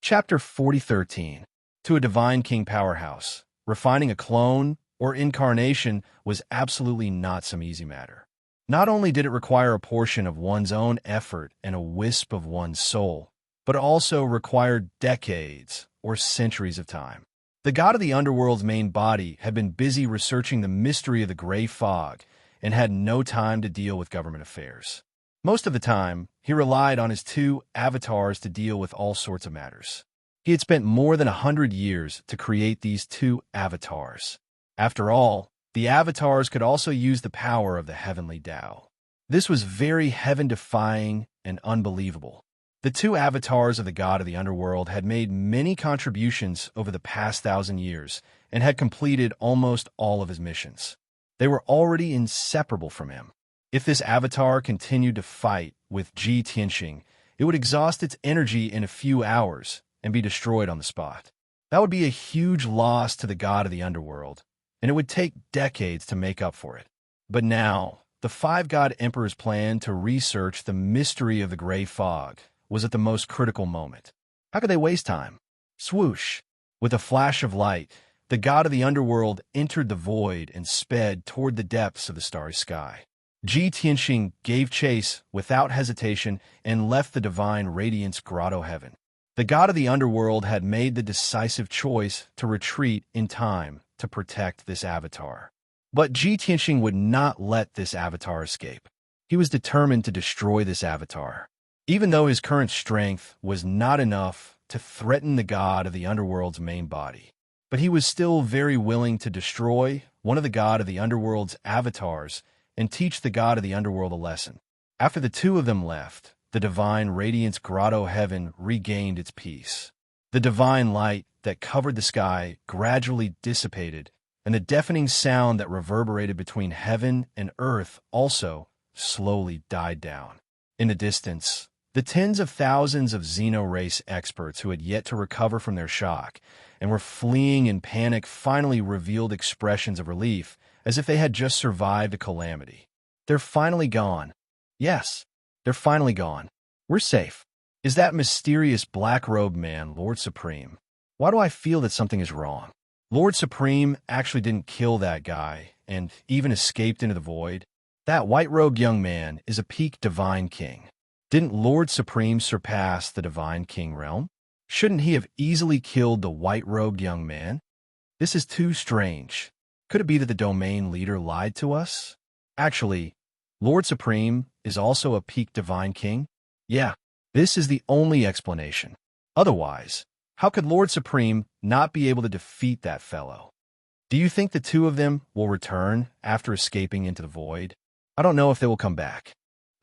Chapter 4013. To a Divine King Powerhouse. Refining a clone or incarnation was absolutely not some easy matter. Not only did it require a portion of one's own effort and a wisp of one's soul, but it also required decades or centuries of time. The god of the underworld's main body had been busy researching the mystery of the gray fog and had no time to deal with government affairs. Most of the time, he relied on his two avatars to deal with all sorts of matters. He had spent more than 100 years to create these two avatars. After all, the avatars could also use the power of the heavenly Tao. This was very heaven-defying and unbelievable. The two avatars of the god of the underworld had made many contributions over the past 1,000 years and had completed almost all of his missions. They were already inseparable from him. If this avatar continued to fight with Ji Tianxing, it would exhaust its energy in a few hours and be destroyed on the spot. That would be a huge loss to the god of the underworld, and it would take decades to make up for it. But now, the five-god emperor's plan to research the mystery of the gray fog was at the most critical moment. How could they waste time? Swoosh! With a flash of light, the god of the underworld entered the void and sped toward the depths of the starry sky. Ji Tianxing gave chase without hesitation and left the divine radiance grotto heaven. The god of the underworld had made the decisive choice to retreat in time to protect this avatar. But Ji Tianxing would not let this avatar escape. He was determined to destroy this avatar. Even though his current strength was not enough to threaten the god of the underworld's main body, but he was still very willing to destroy one of the god of the underworld's avatars and teach the god of the underworld a lesson. After the two of them left, the divine radiance grotto heaven regained its peace. The divine light that covered the sky gradually dissipated, and the deafening sound that reverberated between heaven and earth also slowly died down. In the distance, the tens of thousands of xeno-race experts who had yet to recover from their shock and were fleeing in panic finally revealed expressions of relief, as if they had just survived a calamity. They're finally gone. Yes, they're finally gone. We're safe. Is that mysterious black-robed man Lord Supreme? Why do I feel that something is wrong? Lord Supreme actually didn't kill that guy and even escaped into the void. That white-robed young man is a peak divine king. Didn't Lord Supreme surpass the divine king realm? Shouldn't he have easily killed the white-robed young man? This is too strange. Could it be that the domain leader lied to us? Actually, Lord Supreme is also a peak divine king? Yeah, this is the only explanation. Otherwise, how could Lord Supreme not be able to defeat that fellow? Do you think the two of them will return after escaping into the void? I don't know if they will come back.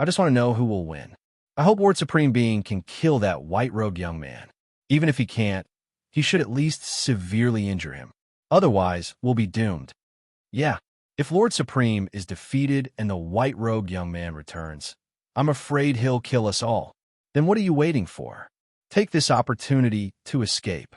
I just want to know who will win. I hope Lord Supreme Being can kill that white-robed young man. Even if he can't, he should at least severely injure him. Otherwise, we'll be doomed. Yeah, if Lord Supreme is defeated and the white-robed young man returns, I'm afraid he'll kill us all. Then what are you waiting for? Take this opportunity to escape.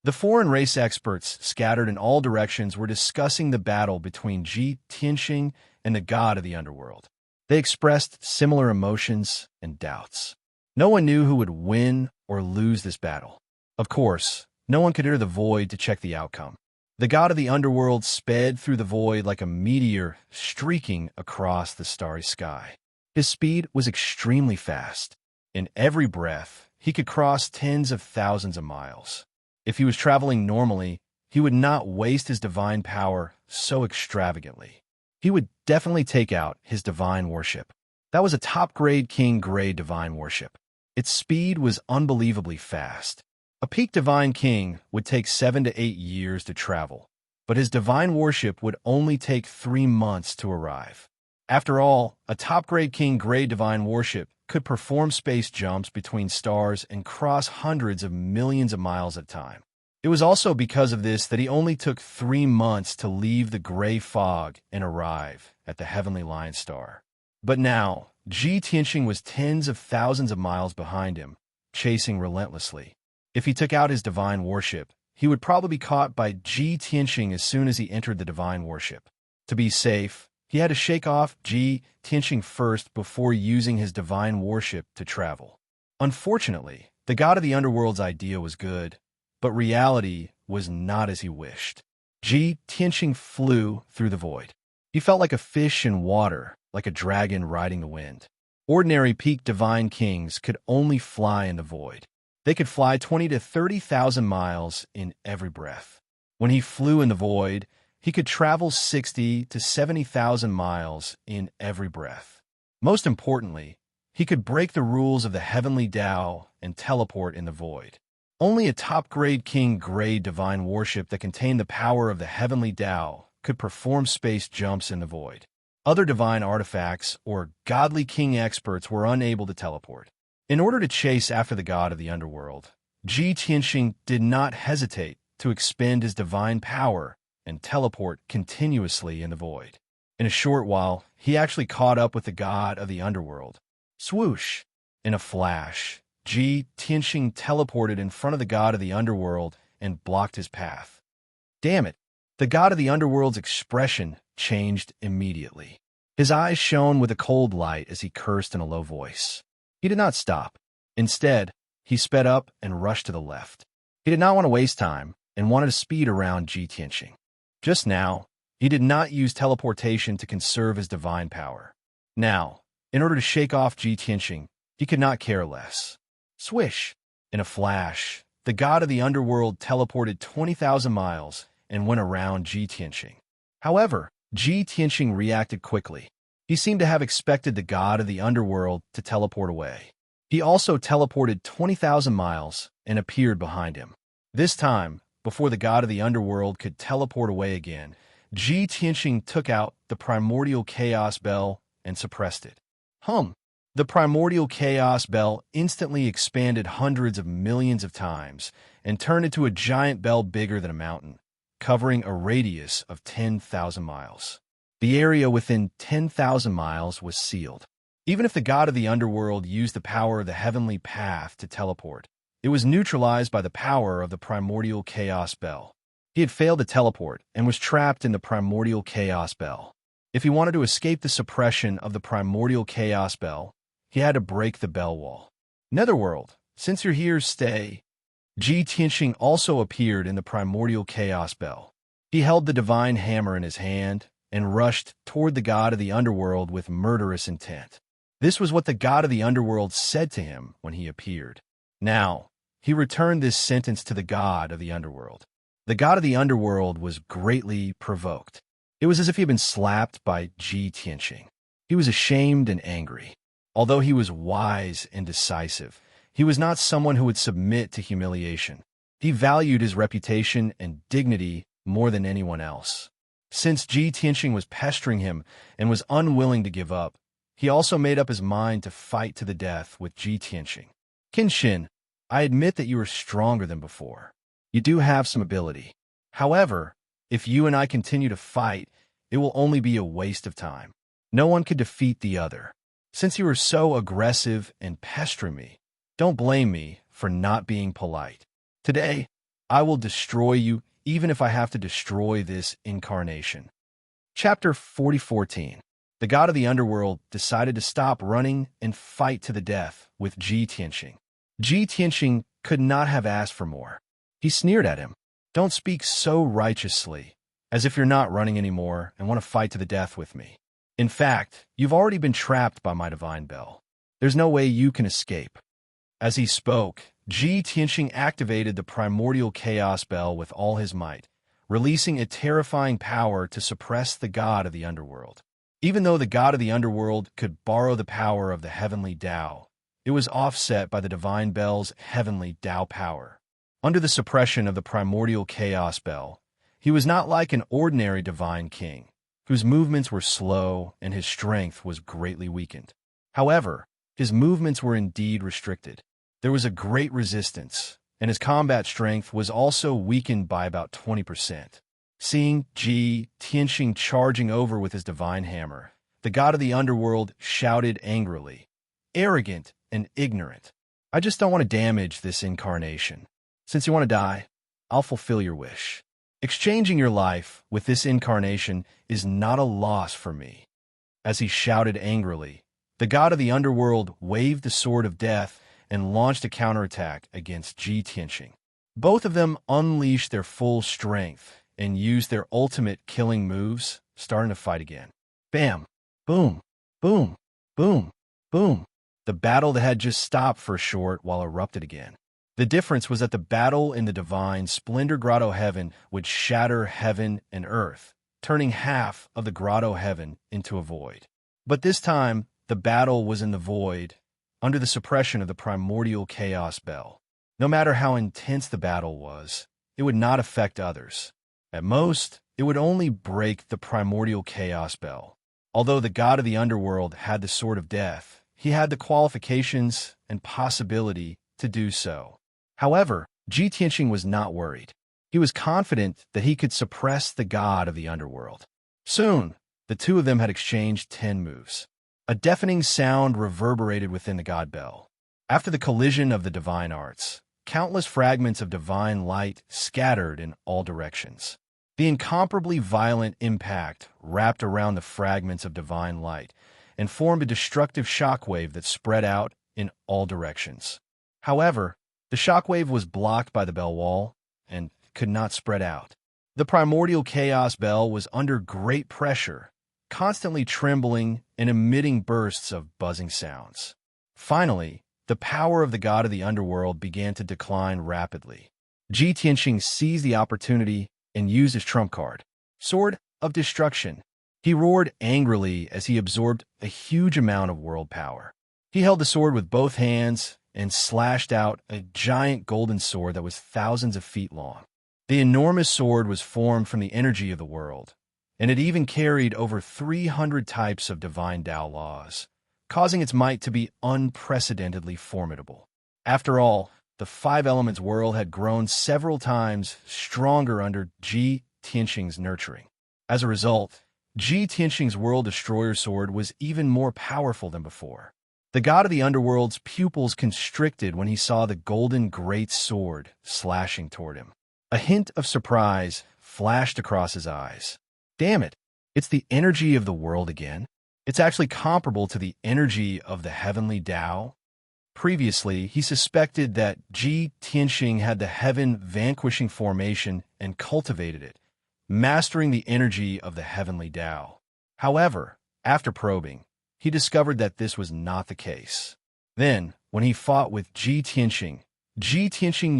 The foreign race experts scattered in all directions were discussing the battle between Ji Tianxing and the god of the underworld. They expressed similar emotions and doubts. No one knew who would win or lose this battle. Of course, no one could enter the void to check the outcome. The god of the underworld sped through the void like a meteor streaking across the starry sky. His speed was extremely fast. In every breath, he could cross tens of thousands of miles. If he was traveling normally, he would not waste his divine power so extravagantly. He would definitely take out his divine worship. That was a top-grade king-grade divine worship. Its speed was unbelievably fast. A peak divine king would take 7 to 8 years to travel, but his divine worship would only take 3 months to arrive. After all, a top-grade king-grade divine worship could perform space jumps between stars and cross hundreds of millions of miles at a time. It was also because of this that he only took 3 months to leave the gray fog and arrive at the heavenly lion star. But now, Ji Tianxing was tens of thousands of miles behind him, chasing relentlessly. If he took out his divine worship, he would probably be caught by Ji Tianxing as soon as he entered the divine worship. To be safe, he had to shake off Ji Tianxing first before using his divine worship to travel. Unfortunately, The god of the underworld's idea was good, but reality was not as he wished. Ji Tianxing flew through the void. He felt like a fish in water, like a dragon riding the wind. Ordinary peak divine kings could only fly in the void. They could fly 20 to 30,000 miles in every breath. When he flew in the void, he could travel 60 to 70,000 miles in every breath. Most importantly, he could break the rules of the heavenly Tao and teleport in the void. Only a top-grade king-grade divine worship that contained the power of the heavenly Tao could perform space jumps in the void. Other divine artifacts or godly king experts were unable to teleport. In order to chase after the god of the underworld, Ji Tianxing did not hesitate to expend his divine power and teleport continuously in the void. In a short while, he actually caught up with the god of the underworld. Swoosh! In a flash, Ji Tianxing teleported in front of the god of the underworld and blocked his path. Damn it! The god of the underworld's expression changed immediately. His eyes shone with a cold light as he cursed in a low voice. He did not stop. Instead, he sped up and rushed to the left. He did not want to waste time and wanted to speed around Ji Tianxing. Just now, he did not use teleportation to conserve his divine power. Now, in order to shake off Ji Tianxing, he could not care less. Swish! In a flash, the god of the underworld teleported 20,000 miles and went around Ji Tianxing. However, Ji Tianxing reacted quickly. He seemed to have expected the god of the underworld to teleport away. He also teleported 20,000 miles and appeared behind him. This time, before the god of the underworld could teleport away again, Ji Tianxing took out the primordial chaos bell and suppressed it. The primordial chaos bell instantly expanded hundreds of millions of times and turned into a giant bell bigger than a mountain, covering a radius of 10,000 miles. The area within 10,000 miles was sealed. Even if the god of the underworld used the power of the heavenly path to teleport, it was neutralized by the power of the primordial chaos bell. He had failed to teleport and was trapped in the primordial chaos bell. If he wanted to escape the suppression of the primordial chaos bell, he had to break the bell wall. Netherworld, since you're here, stay. Ji Tianxing also appeared in the primordial chaos bell. He held the divine hammer in his hand and rushed toward the god of the underworld with murderous intent. This was what the god of the underworld said to him when he appeared. Now, he returned this sentence to the god of the underworld. The god of the underworld was greatly provoked. It was as if he had been slapped by Ji Tianxing. He was ashamed and angry. Although he was wise and decisive, he was not someone who would submit to humiliation. He valued his reputation and dignity more than anyone else. Since Ji Tianxing was pestering him and was unwilling to give up, he also made up his mind to fight to the death with Ji Tianxing. Qin, I admit that you are stronger than before. You do have some ability. However, if you and I continue to fight, it will only be a waste of time. No one could defeat the other. Since you are so aggressive and pestering me, don't blame me for not being polite. Today, I will destroy you even if I have to destroy this incarnation. Chapter 4014. The god of the underworld decided to stop running and fight to the death with Ji Tianxing. Ji Tianxing could not have asked for more. He sneered at him. Don't speak so righteously, as if you're not running anymore and want to fight to the death with me. In fact, you've already been trapped by my divine bell. There's no way you can escape. As he spoke, Ji Tianxing activated the primordial chaos bell with all his might, releasing a terrifying power to suppress the god of the underworld. Even though the god of the underworld could borrow the power of the heavenly Tao, it was offset by the divine bell's heavenly Tao power. Under the suppression of the primordial chaos bell, he was not like an ordinary divine king, whose movements were slow and his strength was greatly weakened. However, his movements were indeed restricted. There was a great resistance, and his combat strength was also weakened by about 20%. Seeing Ji Tianxing charging over with his divine hammer, the god of the underworld shouted angrily, "Arrogant and ignorant. I just don't want to damage this incarnation. Since you want to die, I'll fulfill your wish. Exchanging your life with this incarnation is not a loss for me." As he shouted angrily, the god of the underworld waved the sword of death and launched a counterattack against Ji Tianxing. Both of them unleashed their full strength and used their ultimate killing moves, starting to fight again. Bam! Boom! Boom! Boom! Boom! The battle that had just stopped for a short while erupted again. The difference was that the battle in the divine Splendor Grotto Heaven would shatter heaven and earth, turning half of the grotto heaven into a void. But this time, the battle was in the void, under the suppression of the primordial chaos bell. No matter how intense the battle was, it would not affect others. At most, it would only break the primordial chaos bell. Although the god of the underworld had the sword of death, he had the qualifications and possibility to do so. However, Ji Tianxing was not worried. He was confident that he could suppress the god of the underworld. Soon, the two of them had exchanged 10 moves. A deafening sound reverberated within the god bell. After the collision of the divine arts, countless fragments of divine light scattered in all directions. The incomparably violent impact wrapped around the fragments of divine light and formed a destructive shockwave that spread out in all directions. However, the shockwave was blocked by the bell wall and could not spread out. The primordial chaos bell was under great pressure, constantly trembling and emitting bursts of buzzing sounds. Finally, the power of the god of the underworld began to decline rapidly. Ji Tianxing seized the opportunity and used his trump card, Sword of Destruction. He roared angrily as he absorbed a huge amount of world power. He held the sword with both hands and slashed out a giant golden sword that was thousands of feet long. The enormous sword was formed from the energy of the world, and it even carried over 300 types of divine Tao laws, causing its might to be unprecedentedly formidable. After all, the five elements world had grown several times stronger under Ji Tianxing's nurturing. As a result, Ji Tianxing's World Destroyer sword was even more powerful than before. The god of the underworld's pupils constricted when he saw the golden great sword slashing toward him. A hint of surprise flashed across his eyes. Damn it, it's the energy of the world again. It's actually comparable to the energy of the heavenly Tao. Previously, he suspected that Ji Tianxing had the heaven-vanquishing formation and cultivated it, mastering the energy of the heavenly Tao. However, after probing, he discovered that this was not the case. Then, when he fought with Ji Tianxing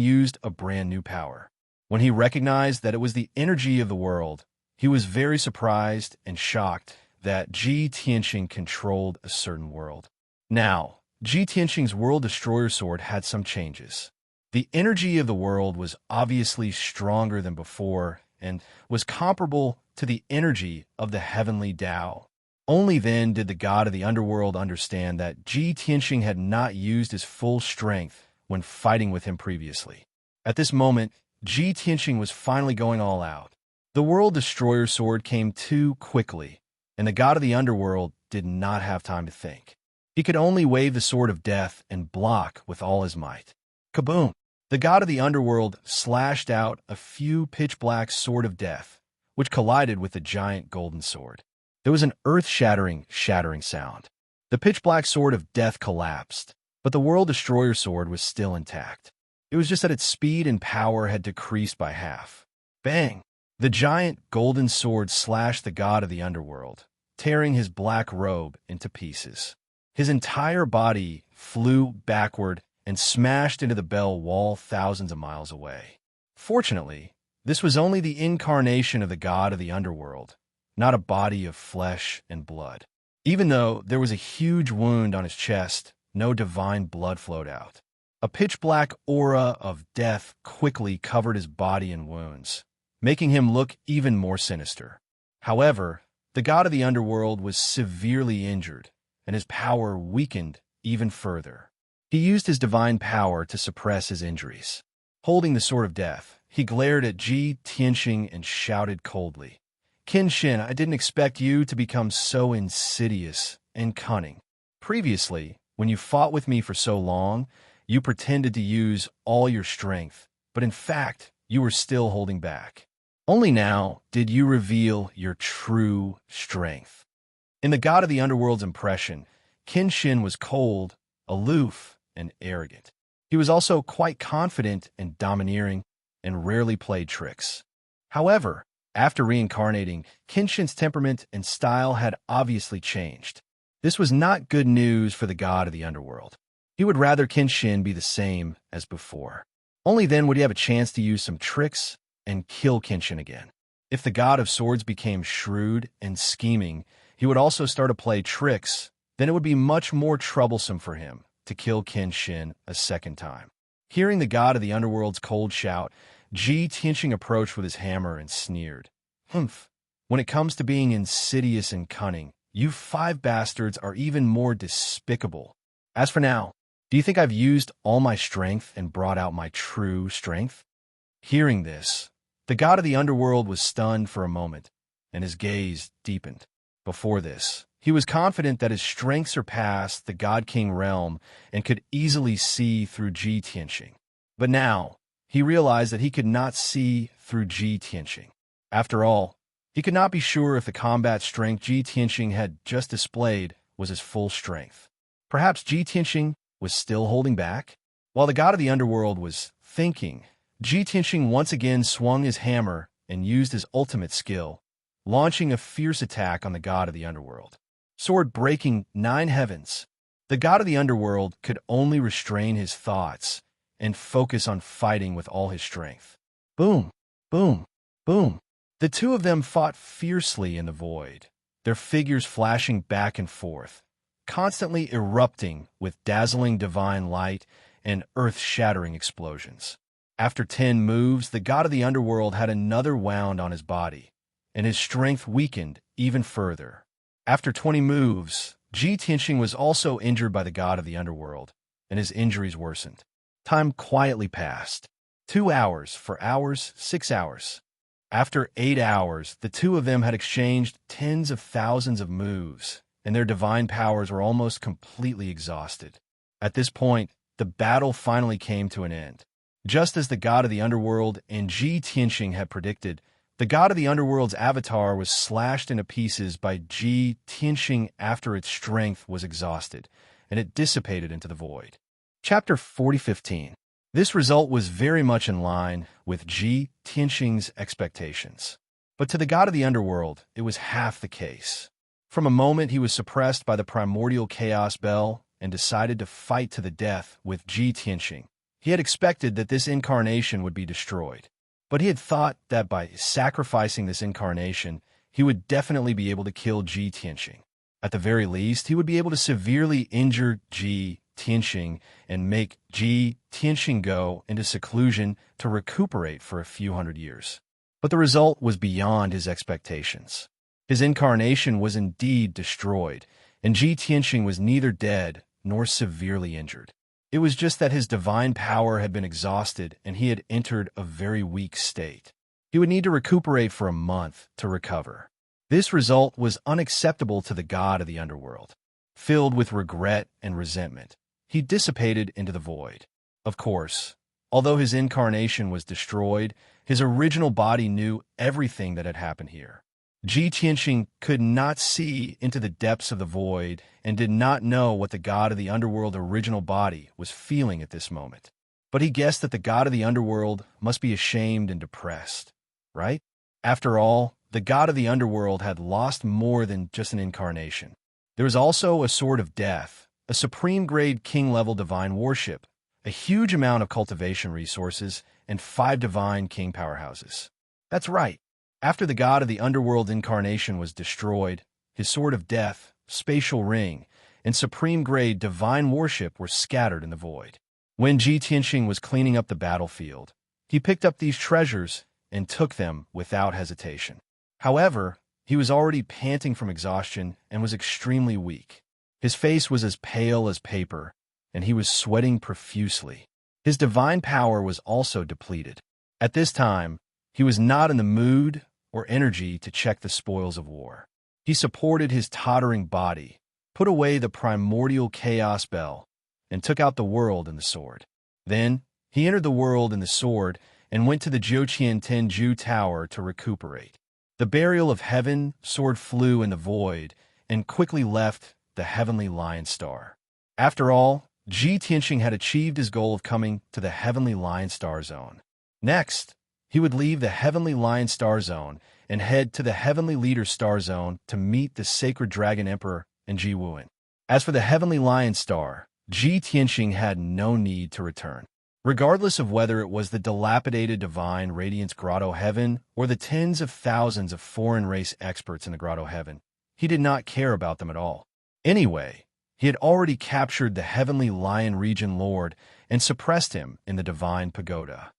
used a brand new power. When he recognized that it was the energy of the world, he was very surprised and shocked that Ji Tianxing controlled a certain world. Now, Ji Tianxing's World Destroyer sword had some changes. The energy of the world was obviously stronger than before and was comparable to the energy of the heavenly Tao. Only then did the god of the underworld understand that Ji Tianxing had not used his full strength when fighting with him previously. At this moment, Ji Tianxing was finally going all out. The World Destroyer sword came too quickly, and the god of the underworld did not have time to think. He could only wave the sword of death and block with all his might. Kaboom! The god of the underworld slashed out a few pitch-black sword of death, which collided with the giant golden sword. There was an earth-shattering sound. The pitch-black sword of death collapsed, but the World Destroyer sword was still intact. It was just that its speed and power had decreased by half. Bang! The giant golden sword slashed the god of the underworld, tearing his black robe into pieces. His entire body flew backward and smashed into the bell wall thousands of miles away. Fortunately, this was only the incarnation of the god of the underworld, not a body of flesh and blood. Even though there was a huge wound on his chest, no divine blood flowed out. A pitch-black aura of death quickly covered his body in wounds, making him look even more sinister. However, the god of the underworld was severely injured, and his power weakened even further. He used his divine power to suppress his injuries. Holding the sword of death, he glared at Ji Tianxing and shouted coldly, "Qin Shin, I didn't expect you to become so insidious and cunning. Previously, when you fought with me for so long, you pretended to use all your strength, but in fact, you were still holding back. Only now did you reveal your true strength." In the god of the underworld's impression, Qin Shin was cold, aloof, and arrogant. He was also quite confident and domineering, and rarely played tricks. However, after reincarnating, Kenshin's temperament and style had obviously changed. This was not good news for the god of the underworld. He would rather Kenshin be the same as before. Only then would he have a chance to use some tricks and kill Kenshin again. If the god of swords became shrewd and scheming, he would also start to play tricks. Then it would be much more troublesome for him to kill Kenshin a second time. Hearing the god of the underworld's cold shout, Ji Tianxing approached with his hammer and sneered. Humph. When it comes to being insidious and cunning, you 5 bastards are even more despicable. As for now, do you think I've used all my strength and brought out my true strength? Hearing this, the god of the underworld was stunned for a moment, and his gaze deepened. Before this, he was confident that his strength surpassed the God King realm and could easily see through Ji Tianxing. But now, he realized that he could not see through Ji Tianxing. After all, he could not be sure if the combat strength Ji Tianxing had just displayed was his full strength. Perhaps Ji Tianxing was still holding back? While the god of the underworld was thinking, Ji Tianxing once again swung his hammer and used his ultimate skill, launching a fierce attack on the god of the underworld. Sword breaking 9 heavens, the god of the underworld could only restrain his thoughts and focus on fighting with all his strength. Boom, boom, boom. The two of them fought fiercely in the void, their figures flashing back and forth, constantly erupting with dazzling divine light and earth-shattering explosions. After 10 moves, the god of the underworld had another wound on his body, and his strength weakened even further. After 20 moves, Ji Tianxing was also injured by the god of the underworld, and his injuries worsened. Time quietly passed. 2 hours, 4 hours, 6 hours. After 8 hours, the two of them had exchanged tens of thousands of moves, and their divine powers were almost completely exhausted. At this point, the battle finally came to an end. Just as the god of the underworld and Ji Tianxing had predicted, the god of the underworld's avatar was slashed into pieces by Ji Tianxing after its strength was exhausted, and it dissipated into the void. Chapter 40:15. This result was very much in line with Ji Tianxing's expectations. But to the god of the underworld, it was half the case. From a moment, he was suppressed by the primordial chaos bell and decided to fight to the death with Ji Tianxing. He had expected that this incarnation would be destroyed, but he had thought that by sacrificing this incarnation, he would definitely be able to kill Ji Tianxing. At the very least, he would be able to severely injure Ji Tianxing and make Ji Tianxing go into seclusion to recuperate for a few hundred years. But the result was beyond his expectations. His incarnation was indeed destroyed, and Ji Tianxing was neither dead nor severely injured. It was just that his divine power had been exhausted and he had entered a very weak state. He would need to recuperate for a month to recover. This result was unacceptable to the god of the underworld. Filled with regret and resentment, he dissipated into the void. Of course, although his incarnation was destroyed, his original body knew everything that had happened here. Ji Tianxing could not see into the depths of the void and did not know what the god of the underworld original body was feeling at this moment. But he guessed that the god of the underworld must be ashamed and depressed, right? After all, the god of the underworld had lost more than just an incarnation. There was also a sword of death, a supreme-grade king-level divine warship, a huge amount of cultivation resources, and 5 divine king powerhouses. That's right. After the god of the underworld incarnation was destroyed, his sword of death, spatial ring, and supreme-grade divine warship were scattered in the void. When Ji Tianxing was cleaning up the battlefield, he picked up these treasures and took them without hesitation. However, he was already panting from exhaustion and was extremely weak. His face was as pale as paper, and he was sweating profusely. His divine power was also depleted. At this time, he was not in the mood or energy to check the spoils of war. He supported his tottering body, put away the primordial chaos bell, and took out the world and the sword. Then, he entered the world and the sword and went to the Jiuqian Tenju Tower to recuperate. The burial of heaven, sword flew in the void and quickly left the heavenly lion star. After all, Ji Tianxing had achieved his goal of coming to the Heavenly Lion Star Zone. Next, he would leave the Heavenly Lion Star Zone and head to the Heavenly Leader Star Zone to meet the Sacred Dragon Emperor and Ji Wuan. As for the Heavenly Lion Star, Ji Tianxing had no need to return. Regardless of whether it was the dilapidated Divine Radiance Grotto Heaven or the tens of thousands of foreign race experts in the Grotto Heaven, he did not care about them at all. Anyway, he had already captured the Heavenly Lion Region Lord and suppressed him in the Divine Pagoda.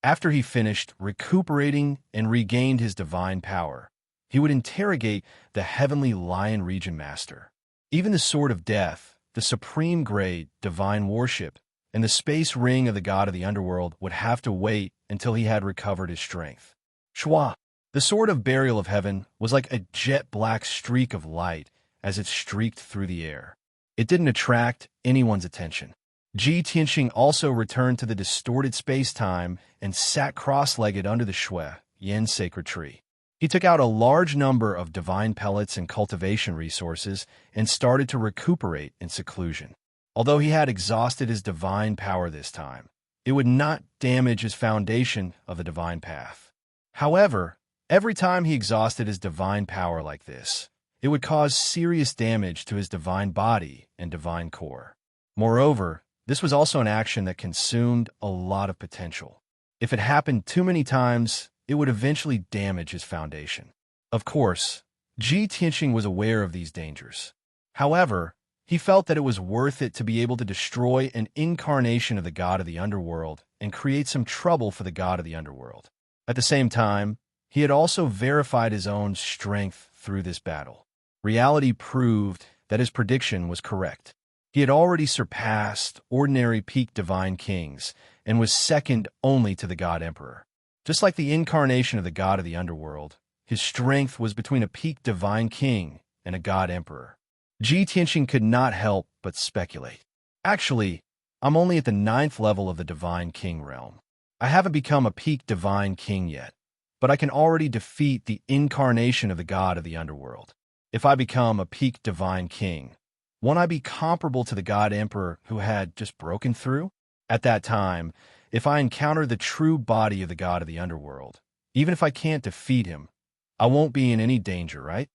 After he finished recuperating and regained his divine power, he would interrogate the Heavenly Lion Region Master. Even the Sword of Death, the supreme grade divine warship, and the space ring of the god of the underworld would have to wait until he had recovered his strength. Shua, the Sword of Burial of Heaven, was like a jet-black streak of light as it streaked through the air. It didn't attract anyone's attention. Ji Tianxing also returned to the distorted space-time and sat cross-legged under the Shui Yin sacred tree. He took out a large number of divine pellets and cultivation resources and started to recuperate in seclusion. Although he had exhausted his divine power this time, it would not damage his foundation of the divine path. However, every time he exhausted his divine power like this, it would cause serious damage to his divine body and divine core. Moreover, this was also an action that consumed a lot of potential. If it happened too many times, it would eventually damage his foundation. Of course, Ji Tianxing was aware of these dangers. However, he felt that it was worth it to be able to destroy an incarnation of the god of the underworld and create some trouble for the god of the underworld. At the same time, he had also verified his own strength through this battle. Reality proved that his prediction was correct. He had already surpassed ordinary peak divine kings and was second only to the God Emperor. Just like the incarnation of the god of the underworld, his strength was between a peak divine king and a God Emperor. Ji Tianxing could not help but speculate. Actually, I'm only at the 9th level of the divine king realm. I haven't become a peak divine king yet, but I can already defeat the incarnation of the god of the underworld. If I become a peak divine king, won't I be comparable to the God Emperor who had just broken through? At that time, if I encounter the true body of the god of the underworld, even if I can't defeat him, I won't be in any danger, right?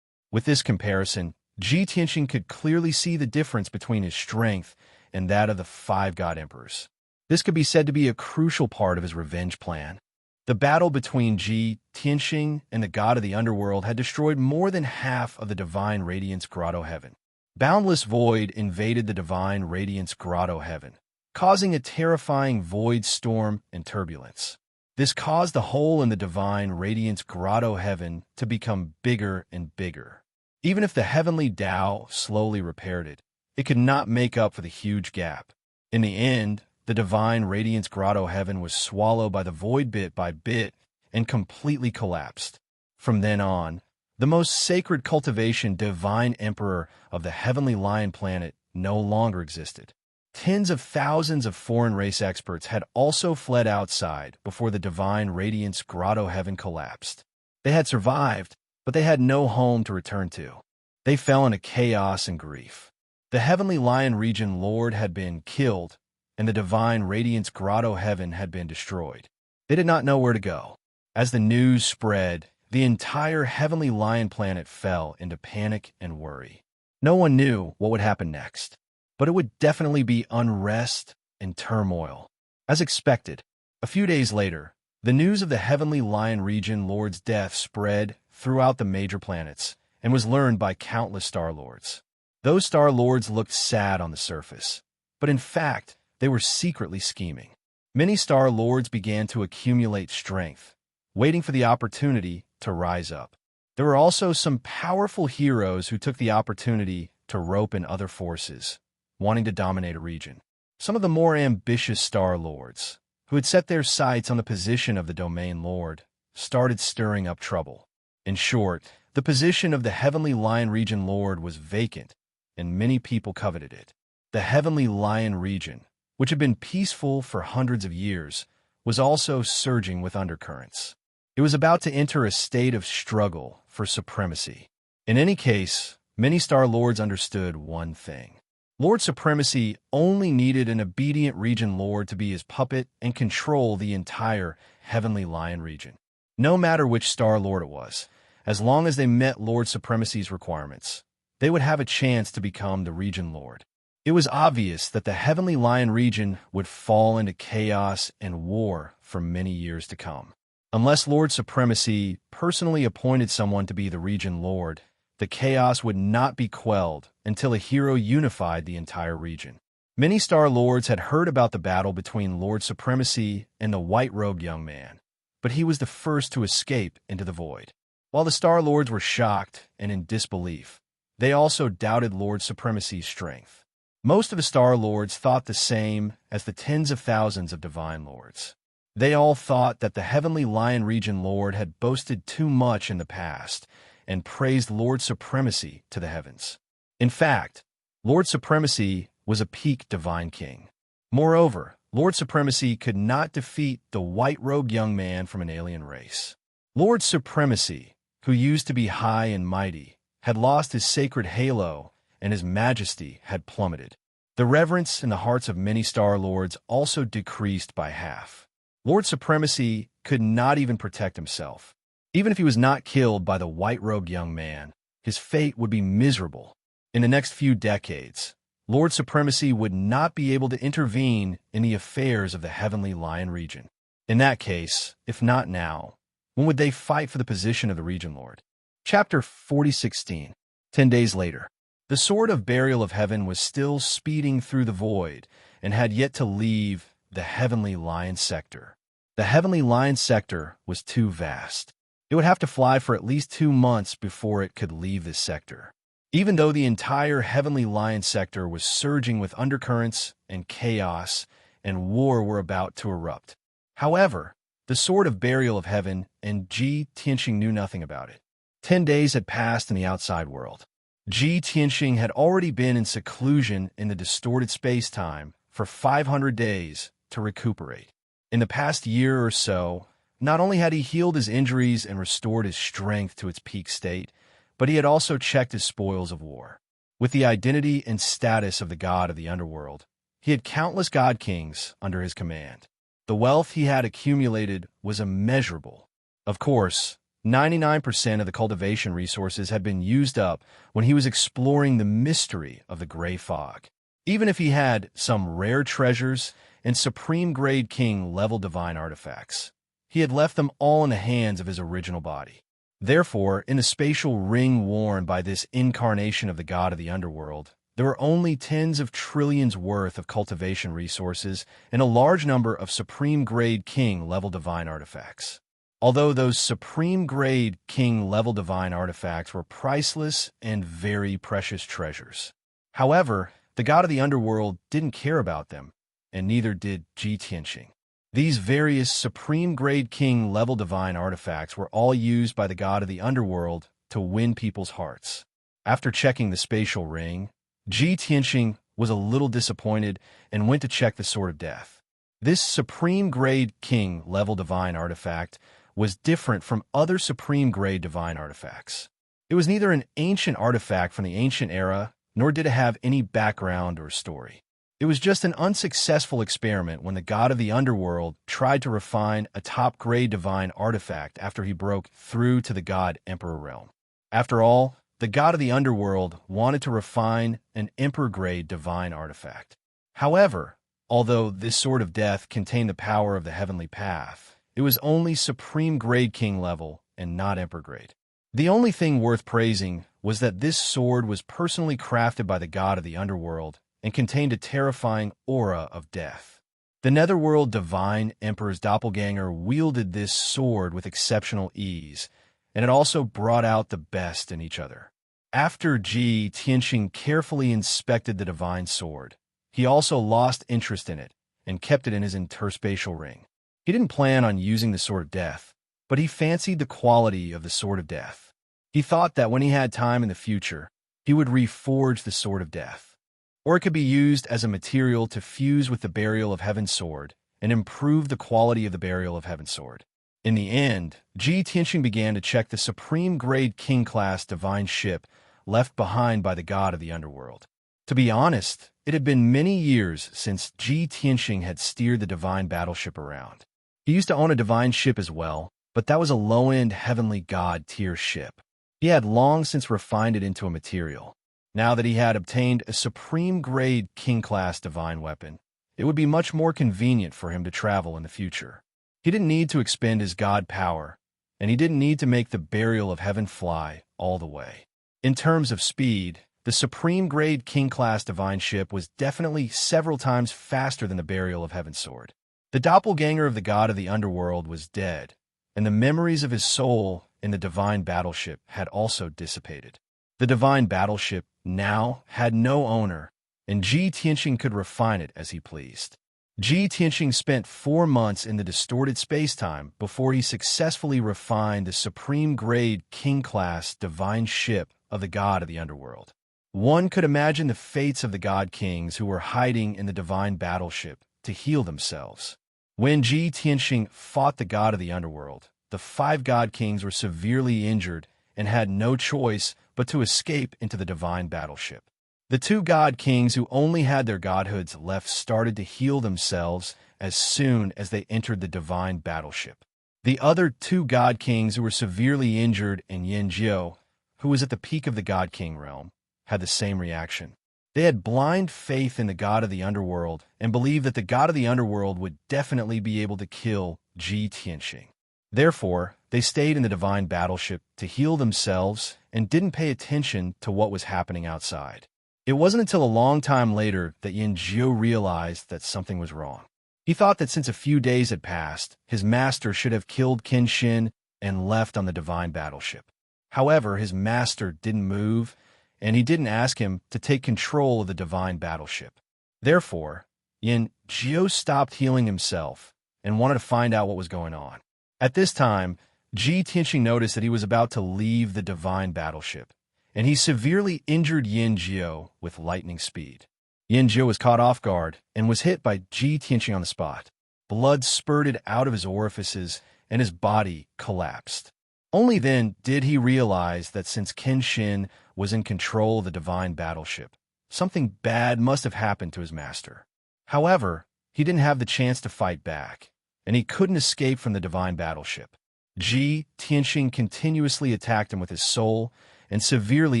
With this comparison, Ji Tianxing could clearly see the difference between his strength and that of the 5 God Emperors. This could be said to be a crucial part of his revenge plan. The battle between Ji Tianxing and the god of the underworld had destroyed more than half of the Divine Radiance Grotto Heaven. Boundless void invaded the Divine Radiance Grotto Heaven, causing a terrifying void storm and turbulence. This caused the hole in the Divine Radiance Grotto Heaven to become bigger and bigger. Even if the heavenly Tao slowly repaired it, it could not make up for the huge gap. In the end, the Divine Radiance Grotto Heaven was swallowed by the void bit by bit and completely collapsed. From then on, the most sacred cultivation Divine Emperor of the Heavenly Lion Planet no longer existed. Tens of thousands of foreign race experts had also fled outside before the Divine Radiance Grotto Heaven collapsed. They had survived, but they had no home to return to. They fell into chaos and grief. The Heavenly Lion Region Lord had been killed, and the Divine Radiance Grotto Heaven had been destroyed. They did not know where to go. As the news spread, the entire Heavenly Lion Planet fell into panic and worry. No one knew what would happen next, but it would definitely be unrest and turmoil. As expected, a few days later, the news of the Heavenly Lion Region Lord's death spread throughout the major planets and was learned by countless Star Lords. Those Star Lords looked sad on the surface, but in fact, they were secretly scheming. Many Star Lords began to accumulate strength, waiting for the opportunity to rise up. There were also some powerful heroes who took the opportunity to rope in other forces, wanting to dominate a region. Some of the more ambitious Star Lords, who had set their sights on the position of the Domain Lord, started stirring up trouble. In short, the position of the Heavenly Lion Region Lord was vacant, and many people coveted it. The Heavenly Lion Region, which had been peaceful for hundreds of years, was also surging with undercurrents. It was about to enter a state of struggle for supremacy. In any case, many Star Lords understood one thing. Lord Supremacy only needed an obedient region lord to be his puppet and control the entire Heavenly Lion region. No matter which Star Lord it was, as long as they met Lord Supremacy's requirements, they would have a chance to become the region lord. It was obvious that the Heavenly Lion region would fall into chaos and war for many years to come. Unless Lord Supremacy personally appointed someone to be the region lord, the chaos would not be quelled until a hero unified the entire region. Many Star Lords had heard about the battle between Lord Supremacy and the white-robed young man, but he was the first to escape into the void. While the Star Lords were shocked and in disbelief, they also doubted Lord Supremacy's strength. Most of the Star Lords thought the same as the tens of thousands of Divine Lords. They all thought that the Heavenly Lion Region Lord had boasted too much in the past and praised Lord Supremacy to the heavens. In fact, Lord Supremacy was a peak Divine King. Moreover, Lord Supremacy could not defeat the white-robed young man from an alien race. Lord Supremacy, who used to be high and mighty, had lost his sacred halo and his majesty had plummeted. The reverence in the hearts of many Star Lords also decreased by half. Lord Supremacy could not even protect himself. Even if he was not killed by the white-robed young man, his fate would be miserable. In the next few decades, Lord Supremacy would not be able to intervene in the affairs of the Heavenly Lion region. In that case, if not now, when would they fight for the position of the Region Lord? Chapter 40:16. 10 days later. The Sword of Burial of Heaven was still speeding through the void and had yet to leave the Heavenly Lion sector. The Heavenly Lion sector was too vast. It would have to fly for at least 2 months before it could leave this sector. Even though the entire Heavenly Lion sector was surging with undercurrents and chaos and war were about to erupt. However, the Sword of Burial of Heaven and Ji Tianxing knew nothing about it. 10 days had passed in the outside world. Ji Tianxing had already been in seclusion in the distorted space-time for 500 days to recuperate. In the past year or so, not only had he healed his injuries and restored his strength to its peak state, but he had also checked his spoils of war. With the identity and status of the god of the underworld, he had countless god kings under his command. The wealth he had accumulated was immeasurable. Of course, 99% of the cultivation resources had been used up when he was exploring the mystery of the gray fog. Even if he had some rare treasures and supreme-grade king-level divine artifacts, he had left them all in the hands of his original body. Therefore, in the spatial ring worn by this incarnation of the god of the underworld, there were only tens of trillions worth of cultivation resources and a large number of supreme-grade king-level divine artifacts. Although those supreme-grade king-level divine artifacts were priceless and very precious treasures. However, the god of the underworld didn't care about them, and neither did Ji Tianxing. These various supreme-grade king-level divine artifacts were all used by the god of the underworld to win people's hearts. After checking the spatial ring, Ji Tianxing was a little disappointed and went to check the Sword of Death. This supreme-grade king-level divine artifact was different from other supreme-grade divine artifacts. It was neither an ancient artifact from the ancient era, nor did it have any background or story. It was just an unsuccessful experiment when the god of the underworld tried to refine a top-grade divine artifact after he broke through to the god Emperor realm. After all, the god of the underworld wanted to refine an emperor-grade divine artifact. However, although this Sword of Death contained the power of the heavenly path, it was only supreme-grade king level and not emperor-grade. The only thing worth praising was that this sword was personally crafted by the god of the underworld and contained a terrifying aura of death. The Netherworld Divine Emperor's doppelganger wielded this sword with exceptional ease, and it also brought out the best in each other. After Ji Tianxing carefully inspected the divine sword, he also lost interest in it and kept it in his interspatial ring. He didn't plan on using the Sword of Death, but he fancied the quality of the Sword of Death. He thought that when he had time in the future, he would reforge the Sword of Death. Or it could be used as a material to fuse with the Burial of Heaven sword and improve the quality of the Burial of Heaven sword. In the end, Ji Tianxing began to check the supreme-grade king-class divine ship left behind by the god of the underworld. To be honest, it had been many years since Ji Tianxing had steered the divine battleship around. He used to own a divine ship as well, but that was a low-end heavenly god tier ship. He had long since refined it into a material. Now that he had obtained a supreme-grade king-class divine weapon, it would be much more convenient for him to travel in the future. He didn't need to expend his god power, and he didn't need to make the burial of heaven fly all the way. In terms of speed, the supreme-grade king-class divine ship was definitely several times faster than the burial of heaven's sword. The doppelganger of the god of the underworld was dead, and the memories of his soul in the divine battleship had also dissipated. The divine battleship now had no owner, and Ji Tianxing could refine it as he pleased. Ji Tianxing spent 4 months in the distorted space-time before he successfully refined the supreme-grade king-class divine ship of the god of the underworld. One could imagine the fates of the god kings who were hiding in the divine battleship to heal themselves. When Ji Tianxing fought the god of the underworld, the 5 god kings were severely injured and had no choice but to escape into the divine battleship. The 2 god kings who only had their godhoods left started to heal themselves as soon as they entered the divine battleship. The other 2 god kings who were severely injured and Yin Jiu, who was at the peak of the god king realm, had the same reaction. They had blind faith in the god of the underworld and believed that the god of the underworld would definitely be able to kill Ji Tianxing. Therefore, they stayed in the divine battleship to heal themselves and didn't pay attention to what was happening outside. It wasn't until a long time later that Yin Jiu realized that something was wrong. He thought that since a few days had passed, his master should have killed Kenshin and left on the divine battleship. However, his master didn't move, and he didn't ask him to take control of the divine battleship. Therefore, Yin Jiu stopped healing himself and wanted to find out what was going on. At this time, Ji Tianxing noticed that he was about to leave the divine battleship, and he severely injured Yin Jiu with lightning speed. Yin Jiu was caught off guard and was hit by Ji Tianxing on the spot. Blood spurted out of his orifices, and his body collapsed. Only then did he realize that since Kenshin was in control of the divine battleship, something bad must have happened to his master. However, he didn't have the chance to fight back, and he couldn't escape from the divine battleship. Ji Tianxing continuously attacked him with his soul and severely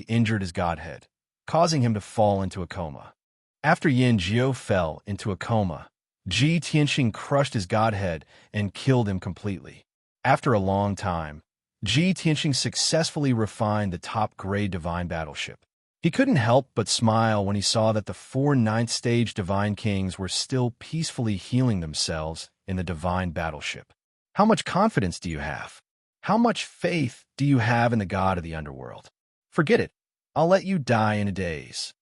injured his godhead, causing him to fall into a coma. After Yin Jiu fell into a coma, Ji Tianxing crushed his godhead and killed him completely. After a long time, Ji Tianxing successfully refined the top-grade divine battleship. He couldn't help but smile when he saw that the 4 ninth-stage divine kings were still peacefully healing themselves in the divine battleship. How much confidence do you have? How much faith do you have in the god of the underworld? Forget it. I'll let you die in a daze.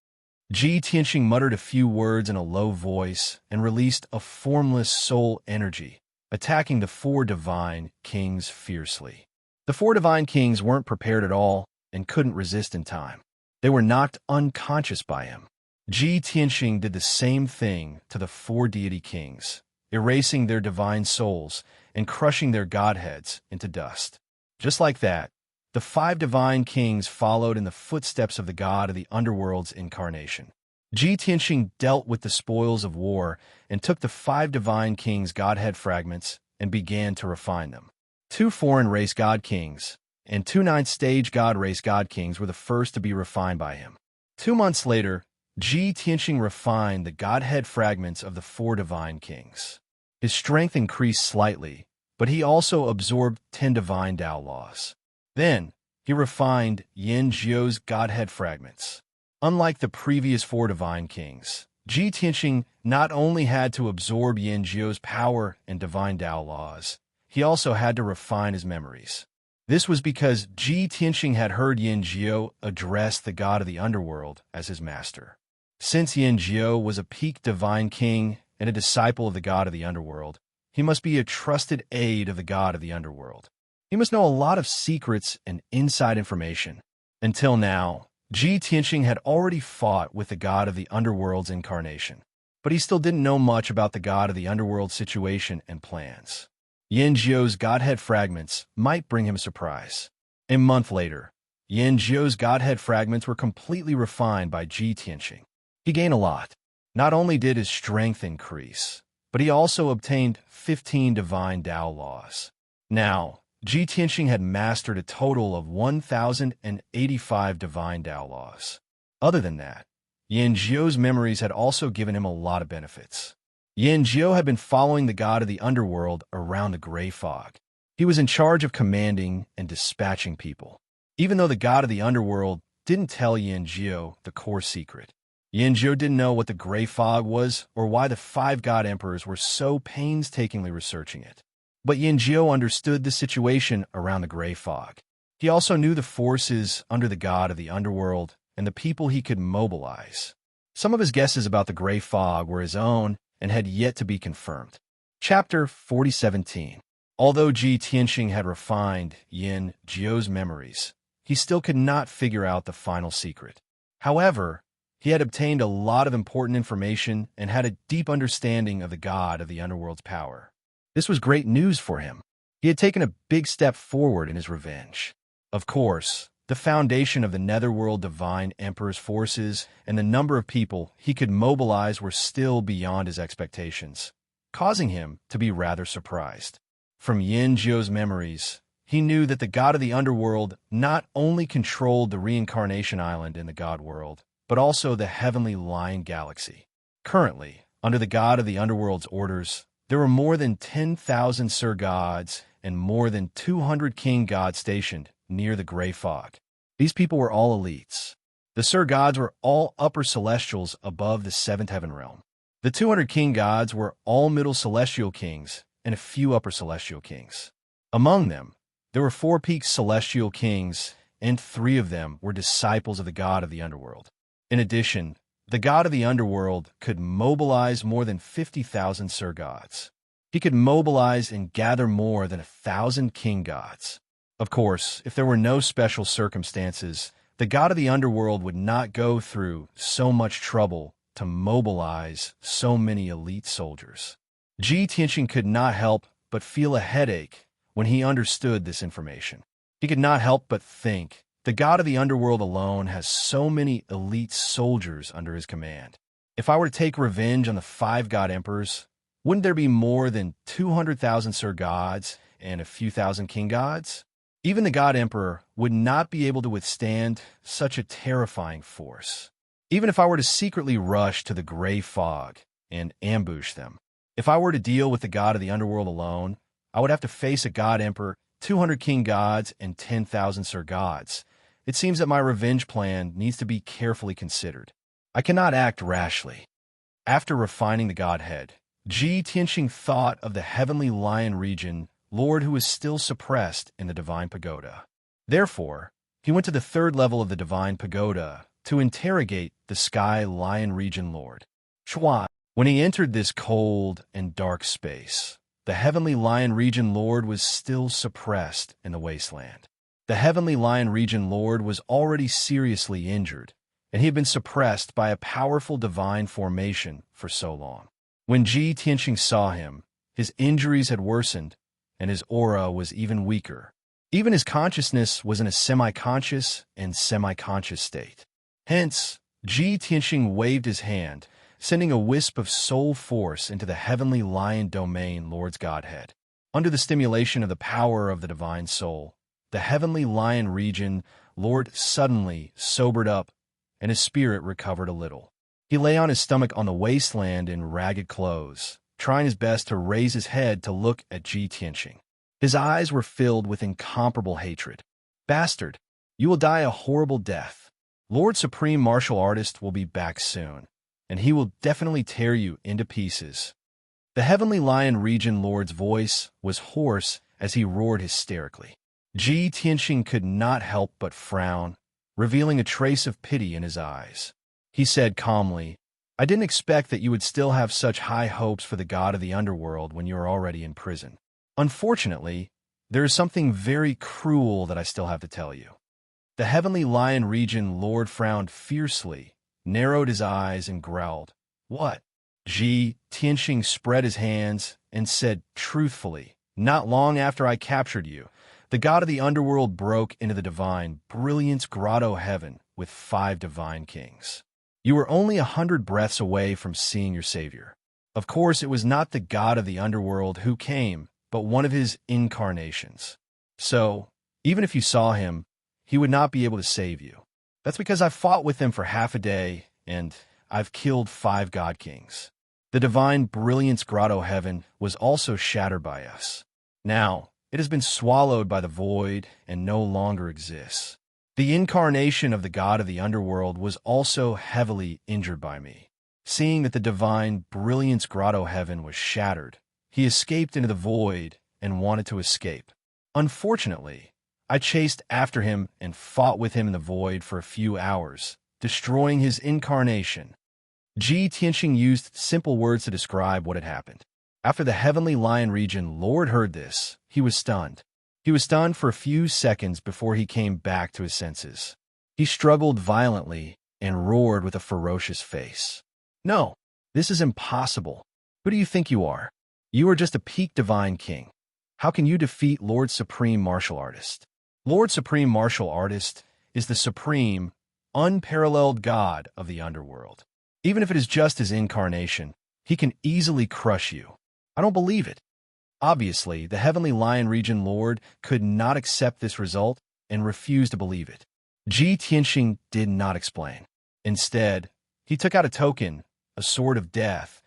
Ji Tianxing muttered a few words in a low voice and released a formless soul energy, attacking the 4 divine kings fiercely. The 4 divine kings weren't prepared at all and couldn't resist in time. They were knocked unconscious by him. Ji Tianxing did the same thing to the 4 deity kings, erasing their divine souls and crushing their godheads into dust. Just like that, the 5 divine kings followed in the footsteps of the god of the underworld's incarnation. Ji Tianxing dealt with the spoils of war and took the 5 divine kings' godhead fragments and began to refine them. 2 foreign race god kings and 2 ninth-stage god race god kings were the first to be refined by him. 2 months later, Ji Tianxing refined the godhead fragments of the 4 divine kings. His strength increased slightly, but he also absorbed 10 divine Tao laws. Then, he refined Yin Jiu's godhead fragments. Unlike the previous 4 divine kings, Ji Tianxing not only had to absorb Yin Jiu's power and divine Tao laws, he also had to refine his memories. This was because Ji Tianxing had heard Yin Jiu address the god of the underworld as his master. Since Yin Jiu was a peak divine king and a disciple of the god of the underworld, he must be a trusted aide of the god of the underworld. He must know a lot of secrets and inside information. Until now, Ji Tianxing had already fought with the god of the underworld's incarnation, but he still didn't know much about the god of the underworld's situation and plans. Yin Jiu's godhead fragments might bring him a surprise. A month later, Yin Jiu's godhead fragments were completely refined by Ji Tianxing. He gained a lot. Not only did his strength increase, but he also obtained 15 divine Tao laws. Now, Ji Tianxing had mastered a total of 1,085 divine Tao laws. Other than that, Yan Jiu's memories had also given him a lot of benefits. Yan Jiu had been following the god of the underworld around the gray fog. He was in charge of commanding and dispatching people. Even though the god of the underworld didn't tell Yan Jiu the core secret, Yan Jiu didn't know what the gray fog was or why the 5 god emperors were so painstakingly researching it. But Yan Jiu understood the situation around the gray fog. He also knew the forces under the god of the underworld and the people he could mobilize. Some of his guesses about the gray fog were his own and had yet to be confirmed. Chapter 4017. Although Ji Tianxing had refined Yan Jiu's memories, he still could not figure out the final secret. However, he had obtained a lot of important information and had a deep understanding of the god of the underworld's power. This was great news for him. He had taken a big step forward in his revenge. Of course, the foundation of the Netherworld Divine Emperor's forces and the number of people he could mobilize were still beyond his expectations, causing him to be rather surprised. From Yan Jiu's memories, he knew that the god of the underworld not only controlled the reincarnation island in the god world, but also the heavenly Lion Galaxy. Currently, under the god of the underworld's orders, there were more than 10,000 Sir Gods and more than 200 King Gods stationed near the gray fog. These people were all elites. The Sir Gods were all upper celestials above the 7th heaven realm. The 200 King Gods were all middle celestial kings and a few upper celestial kings. Among them, there were 4 peak celestial kings, and 3 of them were disciples of the god of the underworld. In addition, the god of the underworld could mobilize more than 50,000 Sir Gods. He could mobilize and gather more than 1,000 King Gods. Of course, if there were no special circumstances, the god of the underworld would not go through so much trouble to mobilize so many elite soldiers. Ji Tianxing could not help but feel a headache when he understood this information. He could not help but think, the god of the underworld alone has so many elite soldiers under his command. If I were to take revenge on the 5 god emperors, wouldn't there be more than 200,000 Sir Gods and a few thousand King Gods? Even the god emperor would not be able to withstand such a terrifying force. Even if I were to secretly rush to the gray fog and ambush them, if I were to deal with the god of the underworld alone, I would have to face a god emperor, 200 King Gods, and 10,000 Sir Gods. It seems that my revenge plan needs to be carefully considered. I cannot act rashly. After refining the godhead, Ji Tianxing thought of the heavenly lion region lord who was still suppressed in the divine pagoda. Therefore, he went to the 3rd level of the divine pagoda to interrogate the sky lion region lord. Chua. When he entered this cold and dark space, the heavenly lion region lord was still suppressed in the wasteland. The heavenly lion region lord was already seriously injured, and he had been suppressed by a powerful divine formation for so long. When Ji Tianxing saw him, his injuries had worsened, and his aura was even weaker. Even his consciousness was in a semi-conscious and semi-conscious state. Hence, Ji Tianxing waved his hand, sending a wisp of soul force into the heavenly lion domain lord's godhead. Under the stimulation of the power of the divine soul, the heavenly lion region lord suddenly sobered up, and his spirit recovered a little. He lay on his stomach on the wasteland in ragged clothes, trying his best to raise his head to look at Ji Tianxing. His eyes were filled with incomparable hatred. Bastard, you will die a horrible death. Lord Supreme Martial Artist will be back soon, and he will definitely tear you into pieces. The heavenly lion region lord's voice was hoarse as he roared hysterically. Ji Tianxing could not help but frown, revealing a trace of pity in his eyes. He said calmly, I didn't expect that you would still have such high hopes for the god of the underworld when you are already in prison. Unfortunately, there is something very cruel that I still have to tell you. The heavenly lion region lord frowned fiercely, narrowed his eyes, and growled, What? Ji Tianxing spread his hands and said truthfully, Not long after I captured you, the god of the underworld broke into the divine Brilliance Grotto heaven with 5 divine kings. You were only 100 breaths away from seeing your savior. Of course, it was not the god of the underworld who came, but one of his incarnations. So, even if you saw him, he would not be able to save you. That's because I've fought with him for half a day, and I've killed 5 god kings. The divine brilliance grotto heaven was also shattered by us. Now, it has been swallowed by the void and no longer exists. The incarnation of the god of the underworld was also heavily injured by me. Seeing that the divine brilliance grotto heaven was shattered, he escaped into the void and wanted to escape. Unfortunately, I chased after him and fought with him in the void for a few hours, destroying his incarnation. Ji Tianxing used simple words to describe what had happened. After the heavenly lion region lord heard this, he was stunned. He was stunned for a few seconds before he came back to his senses. He struggled violently and roared with a ferocious face. No, this is impossible. Who do you think you are? You are just a peak divine king. How can you defeat Lord Supreme Martial Artist? Lord Supreme Martial Artist is the supreme, unparalleled god of the underworld. Even if it is just his incarnation, he can easily crush you. I don't believe it. Obviously, the Heavenly Lion Region Lord could not accept this result and refused to believe it. Ji Tianxing did not explain. Instead, he took out a token, a sword of death,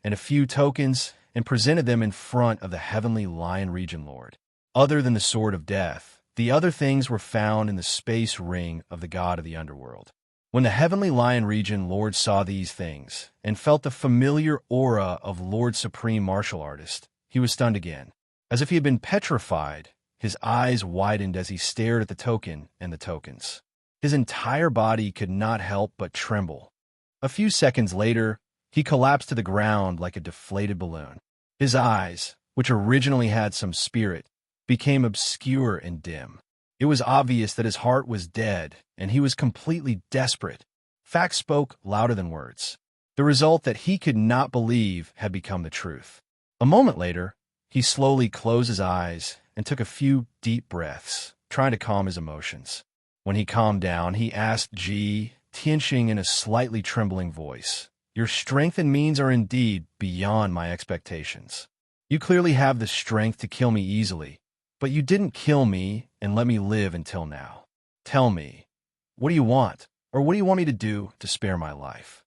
and a few tokens and presented them in front of the Heavenly Lion Region Lord. Other than the sword of death, the other things were found in the space ring of the god of the underworld. When the Heavenly Lion Region Lord saw these things and felt the familiar aura of Lord Supreme Martial Artist, he was stunned again. As if he had been petrified, his eyes widened as he stared at the token and the tokens. His entire body could not help but tremble. A few seconds later, he collapsed to the ground like a deflated balloon. His eyes, which originally had some spirit, became obscure and dim. It was obvious that his heart was dead, and he was completely desperate. Facts spoke louder than words. The result that he could not believe had become the truth. A moment later, he slowly closed his eyes and took a few deep breaths, trying to calm his emotions. When he calmed down, he asked Ji Tianxing in a slightly trembling voice, "Your strength and means are indeed beyond my expectations. You clearly have the strength to kill me easily, but you didn't kill me and let me live until now. Tell me, what do you want, or what do you want me to do to spare my life?"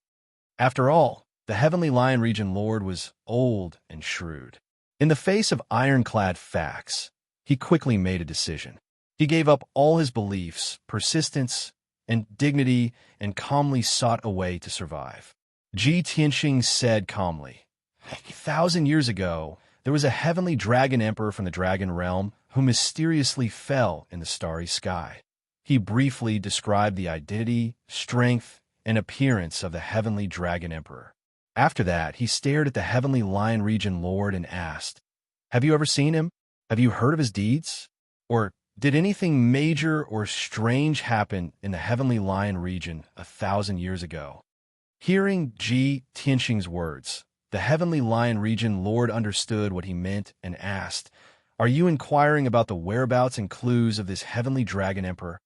After all, the Heavenly Lion Region Lord was old and shrewd. In the face of ironclad facts, he quickly made a decision. He gave up all his beliefs, persistence, and dignity and calmly sought a way to survive. Ji Tianxing said calmly, 1,000 years ago, there was a heavenly dragon emperor from the dragon realm who mysteriously fell in the starry sky. He briefly described the identity, strength, and appearance of the heavenly dragon emperor. After that, he stared at the Heavenly Lion Region Lord and asked, "Have you ever seen him? Have you heard of his deeds? Or did anything major or strange happen in the Heavenly Lion Region 1,000 years ago?" Hearing Ji Tianxing's words, the Heavenly Lion Region Lord understood what he meant and asked, "Are you inquiring about the whereabouts and clues of this Heavenly Dragon Emperor?"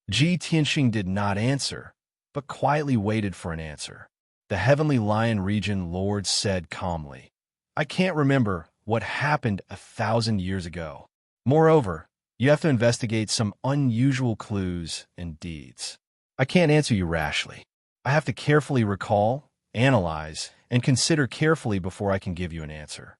Ji Tianxing did not answer, but quietly waited for an answer. The Heavenly Lion Region Lord said calmly, "I can't remember what happened 1,000 years ago. Moreover, you have to investigate some unusual clues and deeds. I can't answer you rashly. I have to carefully recall, analyze, and consider carefully before I can give you an answer."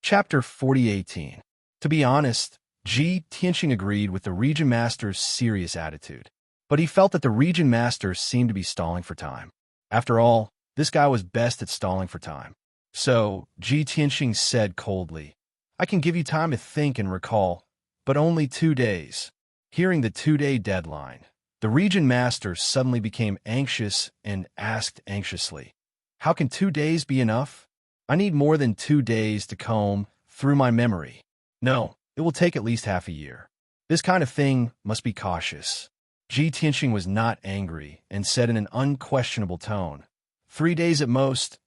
Chapter 40:18. To be honest, Ji Tianxing agreed with the Region Master's serious attitude, but he felt that the Region Master seemed to be stalling for time. After all, this guy was best at stalling for time. So, Ji Tianxing said coldly, "I can give you time to think and recall, but only 2 days." Hearing the 2-day deadline, the Region Master suddenly became anxious and asked anxiously, "How can 2 days be enough? I need more than 2 days to comb through my memory. No, it will take at least half a year. This kind of thing must be cautious." Ji Tianxing was not angry and said in an unquestionable tone, 3 days at most,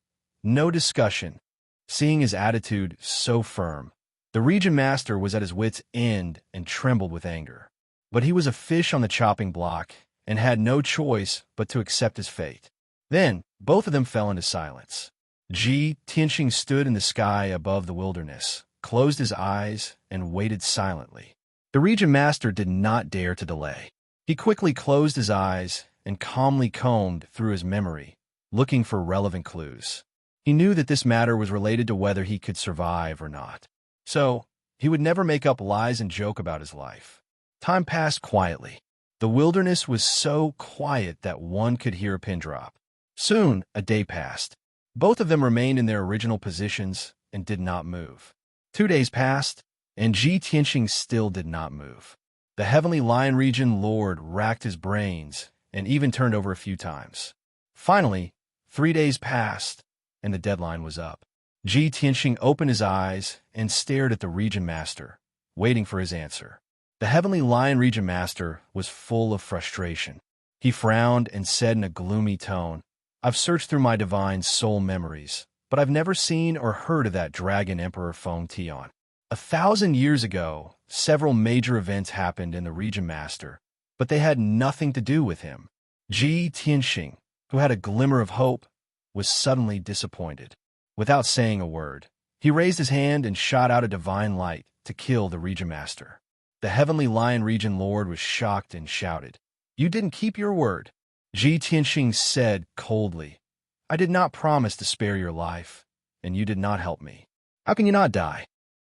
no discussion. Seeing his attitude so firm, the Region Master was at his wit's end and trembled with anger. But he was a fish on the chopping block and had no choice but to accept his fate. Then, both of them fell into silence. Ji Tianxing stood in the sky above the wilderness, closed his eyes, and waited silently. The region master did not dare to delay. He quickly closed his eyes and calmly combed through his memory, looking for relevant clues. He knew that this matter was related to whether he could survive or not. So, he would never make up lies and joke about his life. Time passed quietly. The wilderness was so quiet that one could hear a pin drop. Soon, a day passed. Both of them remained in their original positions and did not move. 2 days passed, and Ji Tianxing still did not move. The Heavenly Lion Region Lord racked his brains and even turned over a few times. Finally, 3 days passed, and the deadline was up. Ji Tianxing opened his eyes and stared at the Region Master, waiting for his answer. The Heavenly Lion Region Master was full of frustration. He frowned and said in a gloomy tone, "I've searched through my divine soul memories, but I've never seen or heard of that Dragon Emperor Feng Tian. 1,000 years ago, several major events happened in the Region Master, but they had nothing to do with him." Ji Tianxing, who had a glimmer of hope, was suddenly disappointed. Without saying a word, he raised his hand and shot out a divine light to kill the Region Master. The Heavenly Lion Region Lord was shocked and shouted, "You didn't keep your word." Ji Tianxing said coldly, "I did not promise to spare your life, and you did not help me. How can you not die?"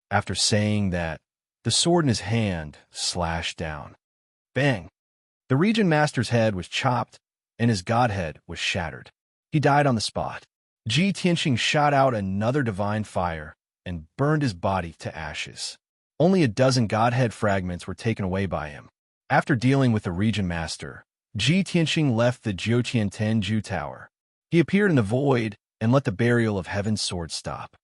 After saying that, the sword in his hand slashed down. Bang! The Region Master's head was chopped, and his godhead was shattered. He died on the spot. Ji Tianxing shot out another divine fire and burned his body to ashes. Only a dozen godhead fragments were taken away by him. After dealing with the Region Master, Ji Tianxing left the Jiuqian Tenju Tower. He appeared in the void and let the burial of Heaven's sword stop.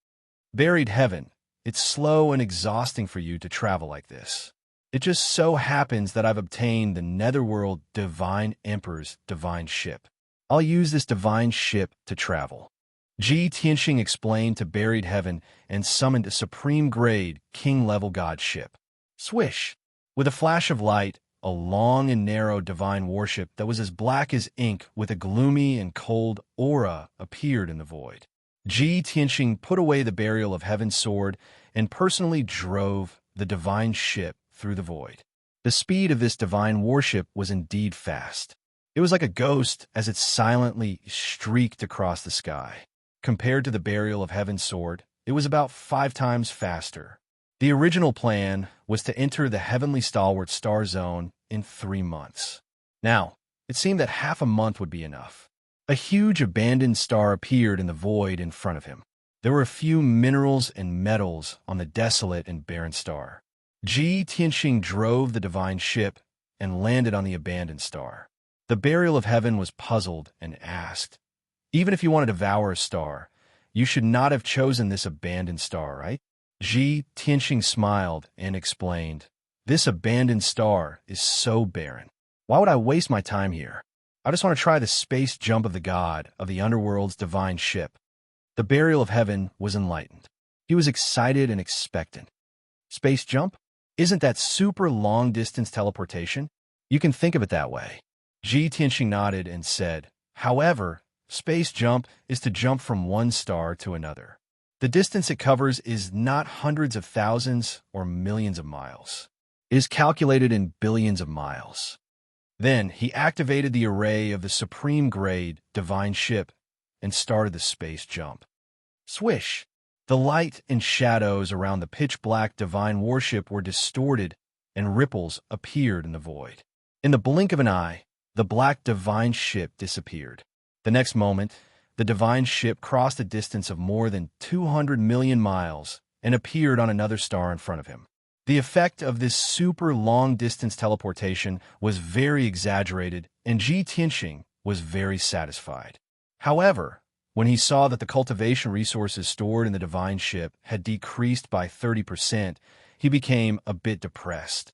Buried Heaven, it's slow and exhausting for you to travel like this. It just so happens that I've obtained the Netherworld Divine Emperor's divine ship. I'll use this divine ship to travel. Ji Tianxing explained to Buried Heaven and summoned a supreme-grade, king-level god ship. Swish! With a flash of light, a long and narrow divine warship that was as black as ink with a gloomy and cold aura appeared in the void. Ji Tianxing put away the burial of Heaven's sword and personally drove the divine ship through the void. The speed of this divine warship was indeed fast. It was like a ghost as it silently streaked across the sky. Compared to the burial of Heaven's sword, it was about 5 times faster. The original plan was to enter the Heavenly Stalwart Star Zone in 3 months. Now, it seemed that half a month would be enough. A huge abandoned star appeared in the void in front of him. There were a few minerals and metals on the desolate and barren star. Ji Tianxing drove the divine ship and landed on the abandoned star. The burial of Heaven was puzzled and asked, "Even if you want to devour a star, you should not have chosen this abandoned star, right?" Ji Tianxing smiled and explained, "This abandoned star is so barren. Why would I waste my time here? I just want to try the space jump of the god of the underworld's divine ship." The burial of Heaven was enlightened. He was excited and expectant. Space jump? Isn't that super long-distance teleportation? You can think of it that way. Ji Tianxing nodded and said, "However, space jump is to jump from one star to another. The distance it covers is not hundreds of thousands or millions of miles. It is calculated in billions of miles." Then he activated the array of the supreme-grade divine ship and started the space jump. Swish! The light and shadows around the pitch-black divine warship were distorted, and ripples appeared in the void. In the blink of an eye, the black divine ship disappeared. The next moment, the divine ship crossed a distance of more than 200 million miles and appeared on another star in front of him. The effect of this super long-distance teleportation was very exaggerated, and Ji Tianxing was very satisfied. However, when he saw that the cultivation resources stored in the divine ship had decreased by 30%, he became a bit depressed.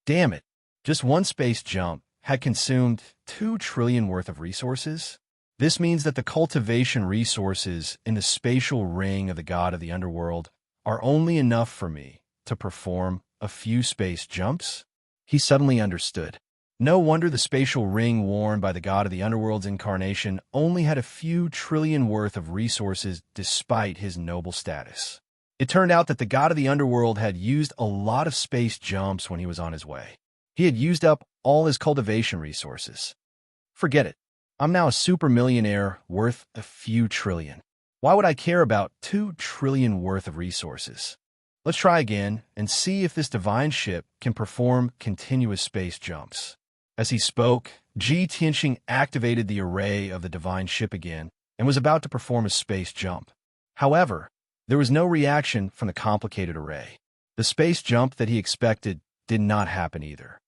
Damn it, just one space jump had consumed 2 trillion worth of resources? This means that the cultivation resources in the spatial ring of the god of the underworld are only enough for me to perform a few space jumps? He suddenly understood. No wonder the spatial ring worn by the god of the underworld's incarnation only had a few trillion worth of resources despite his noble status. It turned out that the god of the underworld had used a lot of space jumps when he was on his way. He had used up all his cultivation resources. Forget it. I'm now a super millionaire worth a few trillion. Why would I care about 2 trillion worth of resources? Let's try again and see if this divine ship can perform continuous space jumps. As he spoke, Ji Tianxing activated the array of the divine ship again and was about to perform a space jump. However, there was no reaction from the complicated array. The space jump that he expected did not happen either.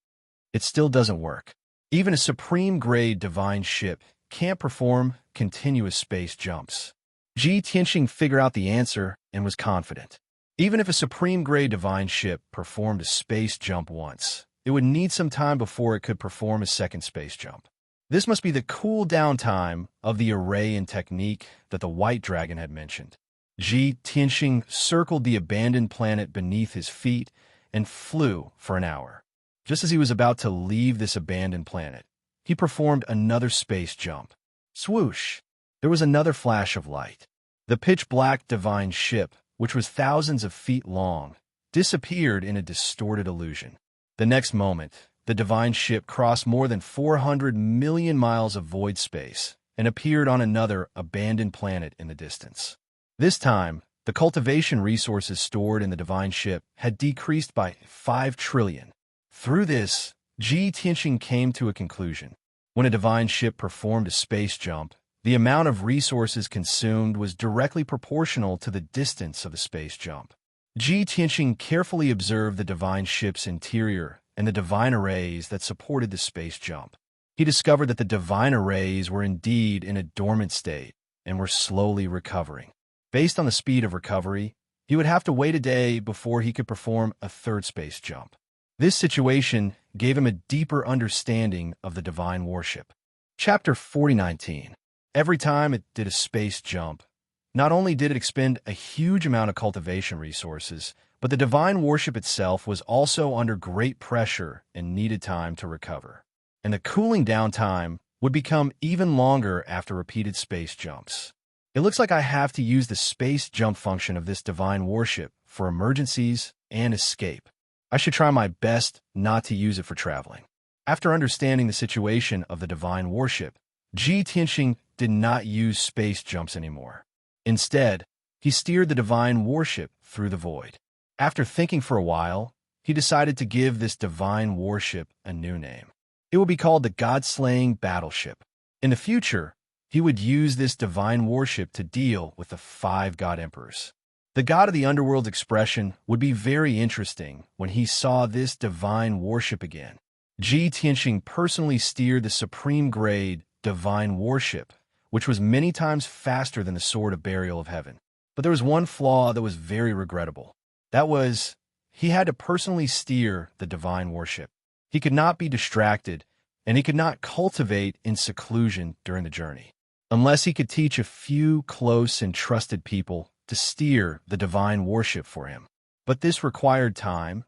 It still doesn't work. Even a supreme-grade divine ship can't perform continuous space jumps. Ji Tianxing figured out the answer and was confident. Even if a supreme-grade divine ship performed a space jump once, it would need some time before it could perform a second space jump. This must be the cool-down time of the array and technique that the White Dragon had mentioned. Ji Tianxing circled the abandoned planet beneath his feet and flew for an hour. Just as he was about to leave this abandoned planet, he performed another space jump. Swoosh! There was another flash of light. The pitch-black divine ship, which was thousands of feet long, disappeared in a distorted illusion. The next moment, the divine ship crossed more than 400 million miles of void space and appeared on another abandoned planet in the distance. This time, the cultivation resources stored in the divine ship had decreased by 5 trillion. Through this, Ji Tianxing came to a conclusion. When a divine ship performed a space jump, the amount of resources consumed was directly proportional to the distance of the space jump. Ji Tianxing carefully observed the divine ship's interior and the divine arrays that supported the space jump. He discovered that the divine arrays were indeed in a dormant state and were slowly recovering. Based on the speed of recovery, he would have to wait a day before he could perform a third space jump. This situation gave him a deeper understanding of the divine worship. Chapter 4019. Every time it did a space jump, not only did it expend a huge amount of cultivation resources, but the divine worship itself was also under great pressure and needed time to recover. And the cooling down time would become even longer after repeated space jumps. It looks like I have to use the space jump function of this divine worship for emergencies and escape. I should try my best not to use it for traveling. After understanding the situation of the divine worship, Ji Tianxing did not use space jumps anymore. Instead, he steered the divine worship through the void. After thinking for a while, he decided to give this divine worship a new name. It would be called the God-slaying battleship. In the future, he would use this divine worship to deal with the 5 god emperors. The god of the underworld's expression would be very interesting when he saw this divine worship again. Ji Tianxing personally steered the supreme-grade divine worship, which was many times faster than the Sword of Burial of Heaven. But there was one flaw that was very regrettable. That was, he had to personally steer the divine worship. He could not be distracted, and he could not cultivate in seclusion during the journey, unless he could teach a few close and trusted people to steer the divine worship for him. But this required time,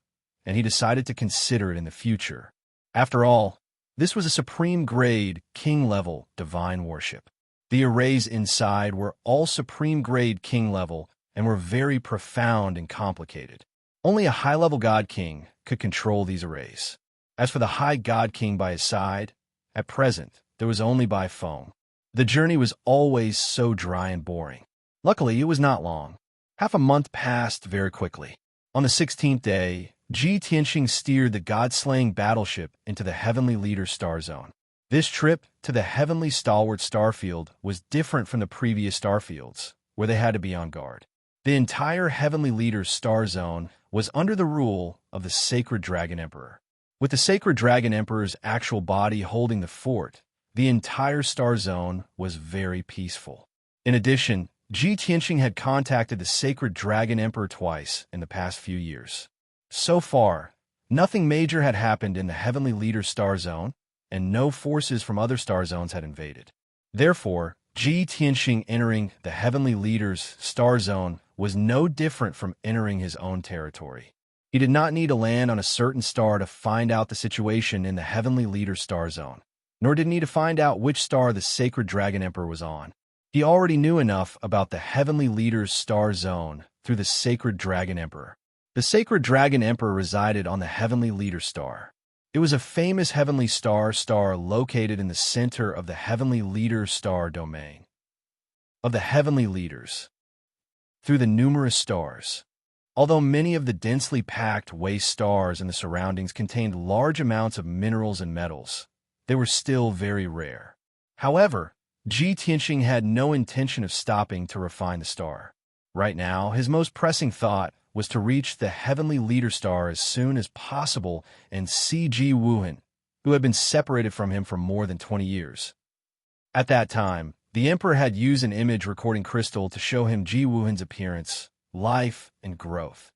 and he decided to consider it in the future. After all, this was a supreme-grade, king-level divine worship. The arrays inside were all supreme-grade king-level and were very profound and complicated. Only a high-level God King could control these arrays. As for the High God King by his side, at present, there was only by phone. The journey was always so dry and boring. Luckily, it was not long. Half a month passed very quickly. On the 16th day, Ji Tianxing steered the God-slaying battleship into the Heavenly Leader star zone. This trip to the Heavenly Stalwart starfield was different from the previous starfields, where they had to be on guard. The entire Heavenly Leader's star zone was under the rule of the Sacred Dragon Emperor. With the Sacred Dragon Emperor's actual body holding the fort, the entire star zone was very peaceful. In addition, Ji Tianxing had contacted the Sacred Dragon Emperor twice in the past few years. So far, nothing major had happened in the Heavenly Leader's star zone, and no forces from other star zones had invaded. Therefore, Ji Tianxing entering the Heavenly Leader's star zone was no different from entering his own territory. He did not need to land on a certain star to find out the situation in the Heavenly Leader star zone, nor did he need to find out which star the Sacred Dragon Emperor was on. He already knew enough about the Heavenly Leader's star zone through the Sacred Dragon Emperor. The Sacred Dragon Emperor resided on the Heavenly Leader star. It was a famous heavenly star located in the center of the Heavenly Leader star domain of the Heavenly Leaders. Through the numerous stars, although many of the densely packed waste stars in the surroundings contained large amounts of minerals and metals, they were still very rare. However, Ji Tianxing had no intention of stopping to refine the star. Right now, his most pressing thought was to reach the Heavenly Leader star as soon as possible and see Ji Wuhan, who had been separated from him for more than 20 years. At that time, the Emperor had used an image recording crystal to show him Ji Wuhan's appearance, life, and growth.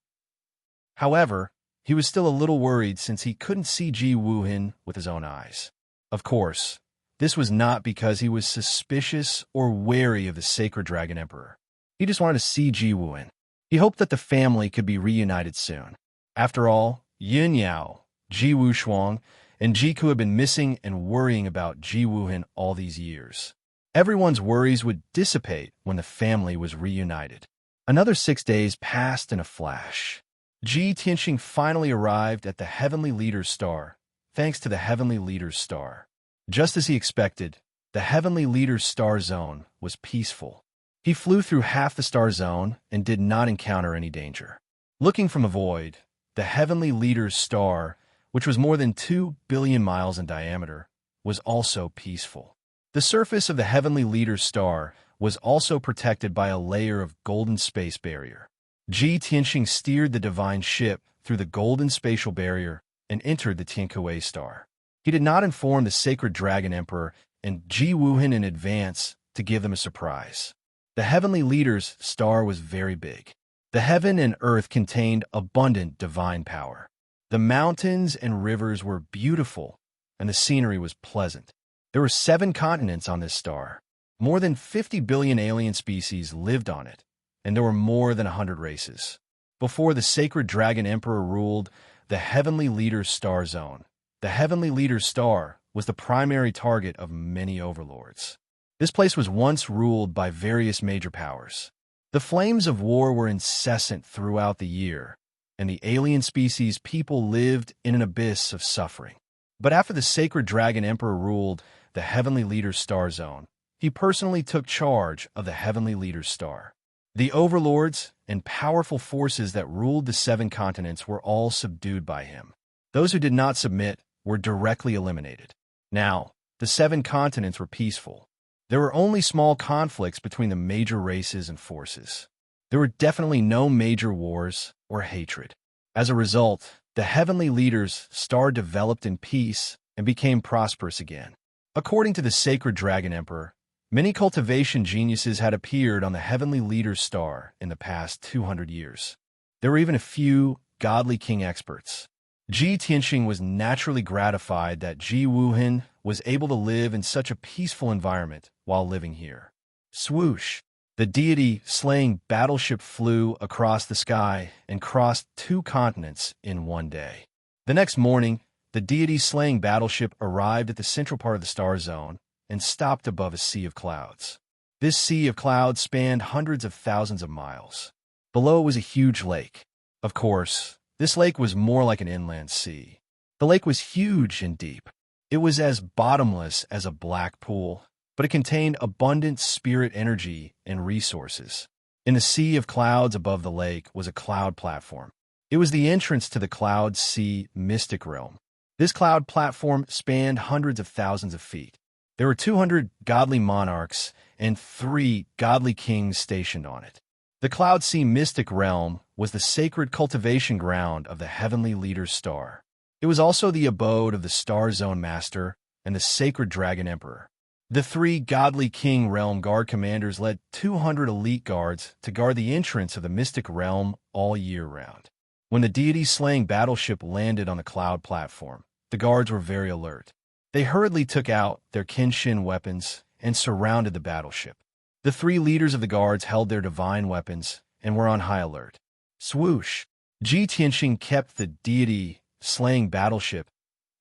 However, he was still a little worried since he couldn't see Ji Wuhan with his own eyes. Of course, this was not because he was suspicious or wary of the Sacred Dragon Emperor. He just wanted to see Ji Wuhan. He hoped that the family could be reunited soon. After all, Yin Yao, Ji Wushuang, and Jiku had been missing and worrying about Ji Wuhan all these years. Everyone's worries would dissipate when the family was reunited. Another 6 days passed in a flash. Ji Tianxing finally arrived at the Heavenly Leader's star, thanks to the Heavenly Leader's star. Just as he expected, the Heavenly Leader's star zone was peaceful. He flew through half the star zone and did not encounter any danger. Looking from the void, the Heavenly Leader's star, which was more than 2 billion miles in diameter, was also peaceful. The surface of the Heavenly Leader's star was also protected by a layer of golden space barrier. Ji Tianxing steered the divine ship through the golden spatial barrier and entered the Tiankui star. He did not inform the Sacred Dragon Emperor and Ji Wuhan in advance to give them a surprise. The Heavenly Leader's star was very big. The heaven and earth contained abundant divine power. The mountains and rivers were beautiful, and the scenery was pleasant. There were 7 continents on this star. More than 50 billion alien species lived on it, and there were more than 100 races. Before the Sacred Dragon Emperor ruled the Heavenly Leader's star zone, the Heavenly Leader's star was the primary target of many overlords. This place was once ruled by various major powers. The flames of war were incessant throughout the year, and the alien species people lived in an abyss of suffering. But after the Sacred Dragon Emperor ruled the Heavenly Leader's star zone, he personally took charge of the Heavenly Leader's star. The overlords and powerful forces that ruled the 7 continents were all subdued by him. Those who did not submit were directly eliminated. Now, the 7 continents were peaceful. There were only small conflicts between the major races and forces. There were definitely no major wars or hatred. As a result, the Heavenly Leader's star developed in peace and became prosperous again. According to the Sacred Dragon Emperor, many cultivation geniuses had appeared on the Heavenly Leader's star in the past 200 years. There were even a few godly king experts. Ji Tianxing was naturally gratified that Ji Wuhan was able to live in such a peaceful environment while living here. Swoosh! The deity-slaying battleship flew across the sky and crossed 2 continents in one day. The next morning, the deity-slaying battleship arrived at the central part of the star zone and stopped above a sea of clouds. This sea of clouds spanned hundreds of thousands of miles. Below was a huge lake. Of course, this lake was more like an inland sea. The lake was huge and deep. It was as bottomless as a black pool, but it contained abundant spirit energy and resources. In the sea of clouds above the lake was a cloud platform. It was the entrance to the Cloud Sea mystic realm. This cloud platform spanned hundreds of thousands of feet. There were 200 godly monarchs and 3 godly kings stationed on it. The Cloud Sea mystic realm was the sacred cultivation ground of the Heavenly Leader's star. It was also the abode of the Star Zone Master and the Sacred Dragon Emperor. The 3 godly king realm guard commanders led 200 elite guards to guard the entrance of the mystic realm all year round. When the deity-slaying battleship landed on the cloud platform, the guards were very alert. They hurriedly took out their Kenshin weapons and surrounded the battleship. The 3 leaders of the guards held their divine weapons and were on high alert. Swoosh! Ji Tianxing kept the deity-slaying battleship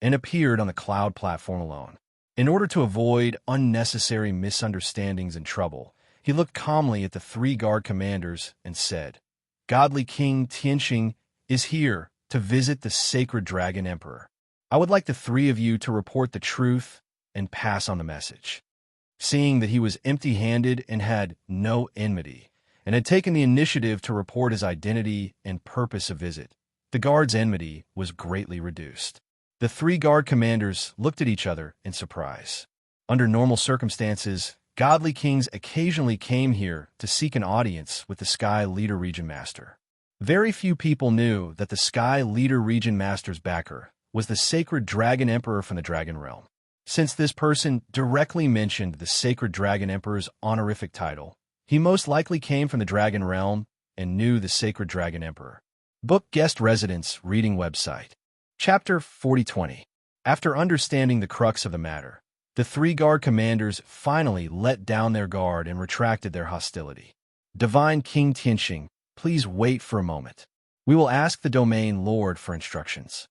and appeared on the cloud platform alone. In order to avoid unnecessary misunderstandings and trouble, he looked calmly at the three guard commanders and said, "Godly King Tianxing is here to visit the sacred Dragon Emperor. I would like the three of you to report the truth and pass on the message." Seeing that he was empty-handed and had no enmity, and had taken the initiative to report his identity and purpose of visit, the guard's enmity was greatly reduced. The three guard commanders looked at each other in surprise. Under normal circumstances, godly kings occasionally came here to seek an audience with the Sky Leader Region Master. Very few people knew that the Sky Leader Region Master's backer was the sacred Dragon Emperor from the Dragon Realm. Since this person directly mentioned the sacred Dragon Emperor's honorific title, he most likely came from the Dragon Realm and knew the sacred Dragon Emperor. Book Guest Residence Reading Website. Chapter 4020. After understanding the crux of the matter, the three guard commanders finally let down their guard and retracted their hostility. Divine King Tianxing, please wait for a moment. We will ask the domain lord for instructions.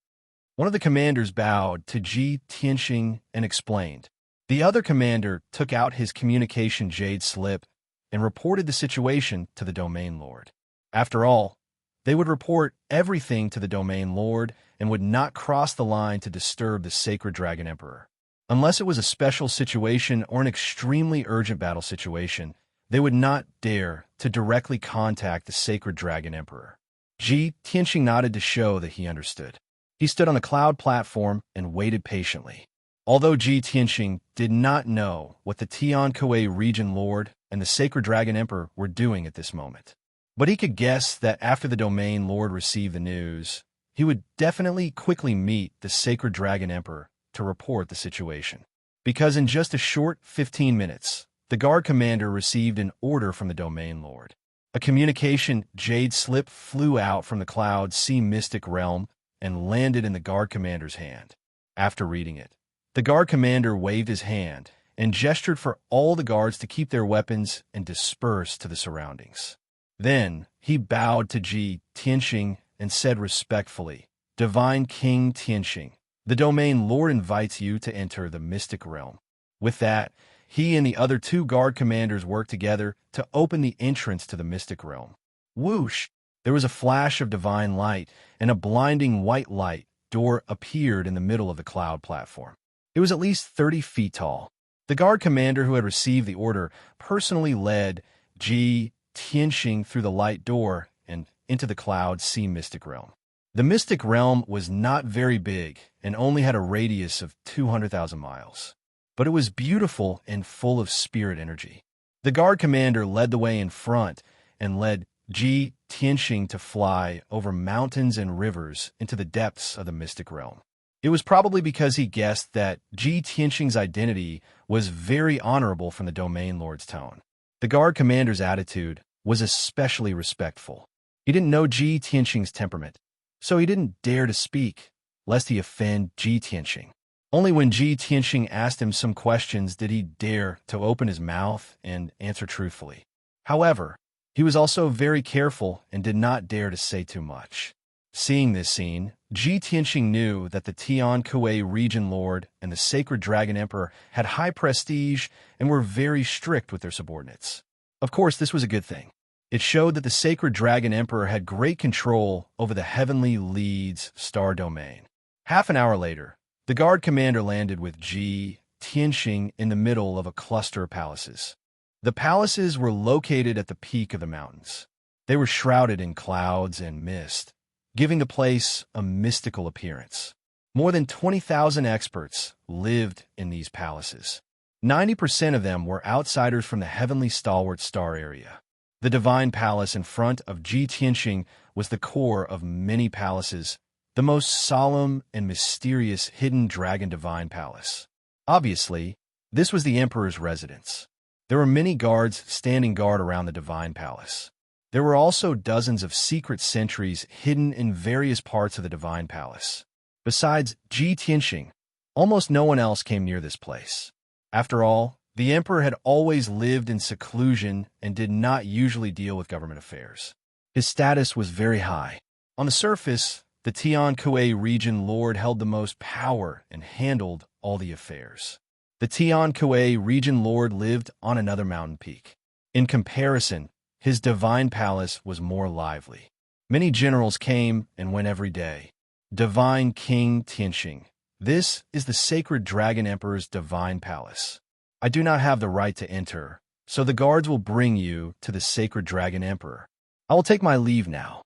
One of the commanders bowed to Ji Tianxing and explained. The other commander took out his communication jade slip and reported the situation to the domain lord. After all, they would report everything to the domain lord and would not cross the line to disturb the sacred Dragon Emperor. Unless it was a special situation or an extremely urgent battle situation, they would not dare to directly contact the sacred Dragon Emperor. Ji Tianxing nodded to show that he understood. He stood on the cloud platform and waited patiently. Although Ji Tianxing did not know what the Tianque region lord and the sacred Dragon Emperor were doing at this moment, but he could guess that after the domain lord received the news, he would definitely quickly meet the sacred Dragon Emperor to report the situation. Because in just a short 15 minutes, the guard commander received an order from the domain lord. A communication jade slip flew out from the cloud sea mystic realm and landed in the guard commander's hand. After reading it, the guard commander waved his hand and gestured for all the guards to keep their weapons and disperse to the surroundings. Then he bowed to Ji Tianxing and said respectfully, "Divine King Tianxing, the domain lord invites you to enter the mystic realm." With that, he and the other two guard commanders worked together to open the entrance to the mystic realm. Whoosh! There was a flash of divine light, and a blinding white light door appeared in the middle of the cloud platform. It was at least 30 feet tall. The guard commander who had received the order personally led Ji Tianxing through the light door and into the cloud sea mystic realm. The mystic realm was not very big and only had a radius of 200,000 miles, but it was beautiful and full of spirit energy. The guard commander led the way in front and led Ji Tianxing to fly over mountains and rivers into the depths of the mystic realm. It was probably because he guessed that Ji Tianxing's identity was very honorable from the domain lord's tone. The guard commander's attitude was especially respectful. He didn't know Ji Tianxing's temperament, so he didn't dare to speak, lest he offend Ji Tianxing. Only when Ji Tianxing asked him some questions did he dare to open his mouth and answer truthfully. However, he was also very careful and did not dare to say too much. Seeing this scene, Ji Tianxing knew that the Tianque region lord and the sacred Dragon Emperor had high prestige and were very strict with their subordinates. Of course, this was a good thing. It showed that the sacred Dragon Emperor had great control over the heavenly leads star domain. Half an hour later, the guard commander landed with Ji Tianxing in the middle of a cluster of palaces. The palaces were located at the peak of the mountains. They were shrouded in clouds and mist, giving the place a mystical appearance. More than 20,000 experts lived in these palaces. 90% of them were outsiders from the heavenly stalwart star area. The divine palace in front of Ji Tianxing was the core of many palaces, the most solemn and mysterious hidden dragon divine palace. Obviously, this was the emperor's residence. There were many guards standing guard around the divine palace. There were also dozens of secret sentries hidden in various parts of the divine palace. Besides Ji Tianxing, almost no one else came near this place. After all, the emperor had always lived in seclusion and did not usually deal with government affairs. His status was very high. On the surface, the Tian Kue region lord held the most power and handled all the affairs. The Tian Kue region lord lived on another mountain peak. In comparison, his divine palace was more lively. Many generals came and went every day. Divine King Tianxing. This is the sacred Dragon Emperor's divine palace. I do not have the right to enter, so the guards will bring you to the sacred Dragon Emperor. I will take my leave now.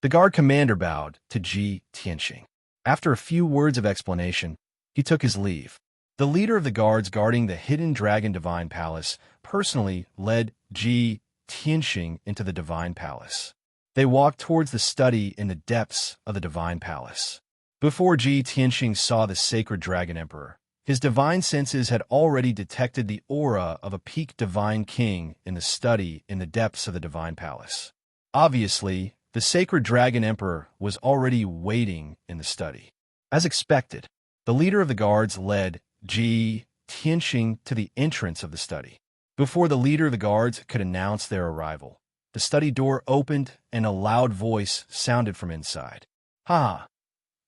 The guard commander bowed to Ji Tianxing. After a few words of explanation, he took his leave. The leader of the guards guarding the hidden dragon divine palace personally led Ji Tianxing into the divine palace. They walked towards the study in the depths of the divine palace. Before Ji Tianxing saw the sacred Dragon Emperor, his divine senses had already detected the aura of a peak divine king in the study in the depths of the divine palace. Obviously, the sacred Dragon Emperor was already waiting in the study. As expected, the leader of the guards led Ji Tianxing to the entrance of the study. Before the leader of the guards could announce their arrival, the study door opened and a loud voice sounded from inside. "Ha!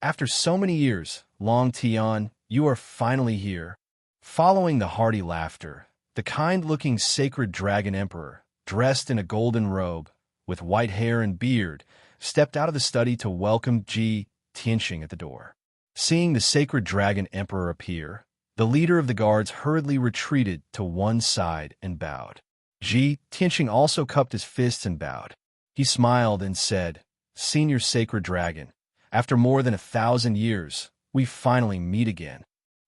After so many years, Long Tian, you are finally here." Following the hearty laughter, the kind-looking sacred Dragon Emperor, dressed in a golden robe, with white hair and beard, stepped out of the study to welcome Ji Tianxing at the door. Seeing the sacred Dragon Emperor appear, the leader of the guards hurriedly retreated to one side and bowed. Ji Tianxing also cupped his fists and bowed. He smiled and said, "Senior Sacred Dragon, after more than 1,000 years, we finally meet again."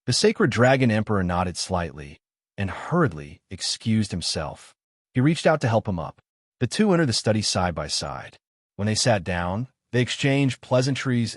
The sacred Dragon Emperor nodded slightly and hurriedly excused himself. He reached out to help him up. The two entered the study side by side. When they sat down, they exchanged pleasantries.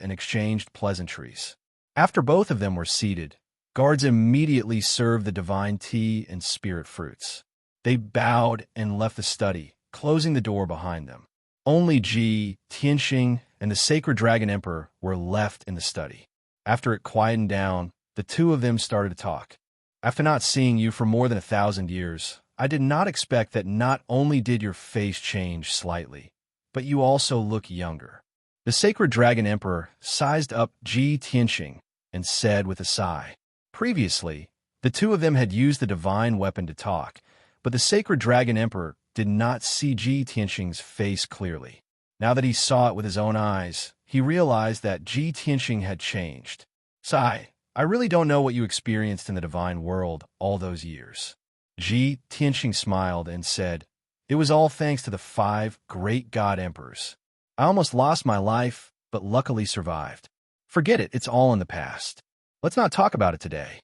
After both of them were seated, guards immediately served the divine tea and spirit fruits. They bowed and left the study, closing the door behind them. Only Ji Tianxing and the sacred Dragon Emperor were left in the study. After it quietened down, the two of them started to talk. "After not seeing you for more than 1,000 years, I did not expect that not only did your face change slightly, but you also look younger." The sacred Dragon Emperor sized up Ji Tianxing and said with a sigh. Previously, the two of them had used the divine weapon to talk, but the sacred Dragon Emperor did not see Ji Tianxing's face clearly. Now that he saw it with his own eyes, he realized that Ji Tianxing had changed. "Sai, I really don't know what you experienced in the divine world all those years." Ji Tianxing smiled and said, "It was all thanks to the 5 great god emperors. I almost lost my life, but luckily survived. Forget it, it's all in the past. Let's not talk about it today."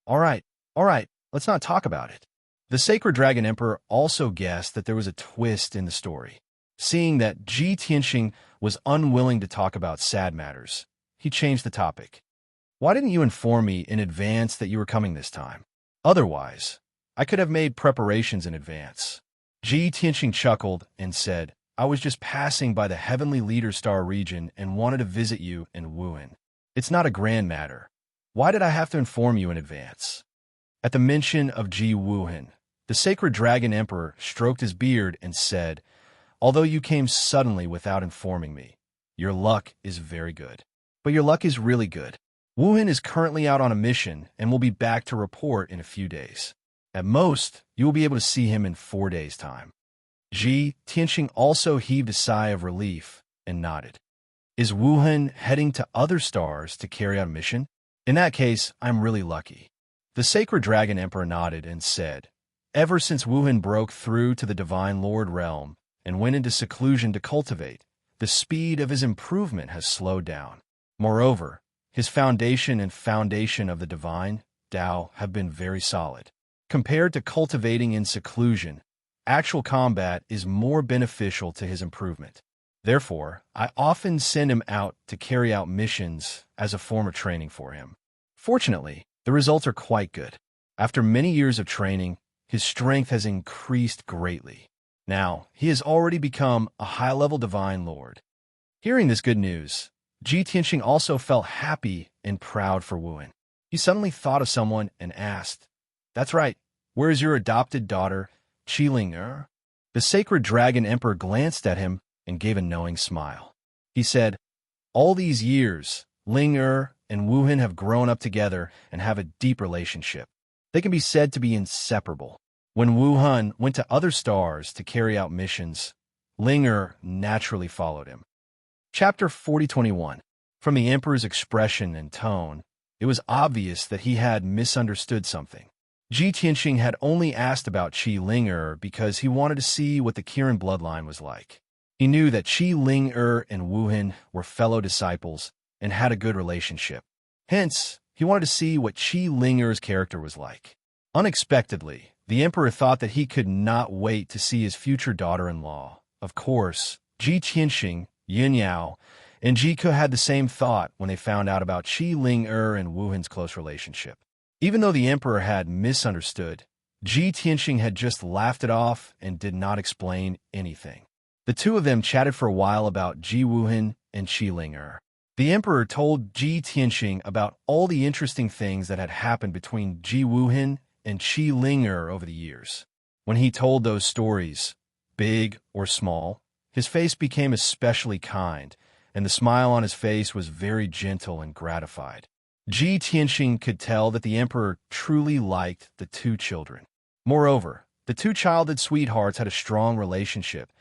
All right, let's not talk about it." The sacred Dragon Emperor also guessed that there was a twist in the story. Seeing that Ji Tianxing was unwilling to talk about sad matters, he changed the topic. "Why didn't you inform me in advance that you were coming this time? Otherwise, I could have made preparations in advance." Ji Tianxing chuckled and said, "I was just passing by the Heavenly Leader Star region and wanted to visit you in Wuhan. It's not a grand matter. Why did I have to inform you in advance?" At the mention of Ji Wuhan, the sacred Dragon Emperor stroked his beard and said, "Although you came suddenly without informing me, your luck is very good. But your luck is really good. Wuhan is currently out on a mission and will be back to report in a few days. At most, you will be able to see him in 4 days' time." Ji Tianxing also heaved a sigh of relief and nodded. "Is Wuhan heading to other stars to carry out a mission? In that case, I'm really lucky." The sacred Dragon Emperor nodded and said, "Ever since Wuhan broke through to the Divine Lord realm and went into seclusion to cultivate, the speed of his improvement has slowed down. Moreover, his foundation and foundation of the Divine Tao have been very solid. Compared to cultivating in seclusion, actual combat is more beneficial to his improvement. Therefore, I often send him out to carry out missions as a form of training for him. Fortunately, the results are quite good. After many years of training, his strength has increased greatly. Now, he has already become a high-level divine lord." Hearing this good news, Ji Tianxing also felt happy and proud for Wuhan. He suddenly thought of someone and asked, "That's right, where is your adopted daughter, Qiling?" The sacred Dragon Emperor glanced at him and gave a knowing smile. He said, "All these years, Ling and Wuhan have grown up together and have a deep relationship. They can be said to be inseparable. When Wuhan went to other stars to carry out missions, Ling naturally followed him." Chapter 40:21. From the Emperor's expression and tone, it was obvious that he had misunderstood something. Ji Tianxing had only asked about Qi Ling because he wanted to see what the Kirin bloodline was like. He knew that Qi Ling and Wuhan were fellow disciples and had a good relationship. Hence, he wanted to see what Qi Ling's character was like. Unexpectedly, the Emperor thought that he could not wait to see his future daughter-in-law. Of course, Ji Tianxing, Yin Yao, and Jiku had the same thought when they found out about Qi Ling and Wuhan's close relationship. Even though the Emperor had misunderstood, Ji Tianxing had just laughed it off and did not explain anything. The two of them chatted for a while about Ji Wuhan and Qi Ling. The Emperor told Ji Tianxing about all the interesting things that had happened between Ji Wuhan and Qi Ling over the years. When he told those stories, big or small, his face became especially kind, and the smile on his face was very gentle and gratified. Ji Tianxing could tell that the Emperor truly liked the two children. Moreover, the two childhood sweethearts had a strong relationship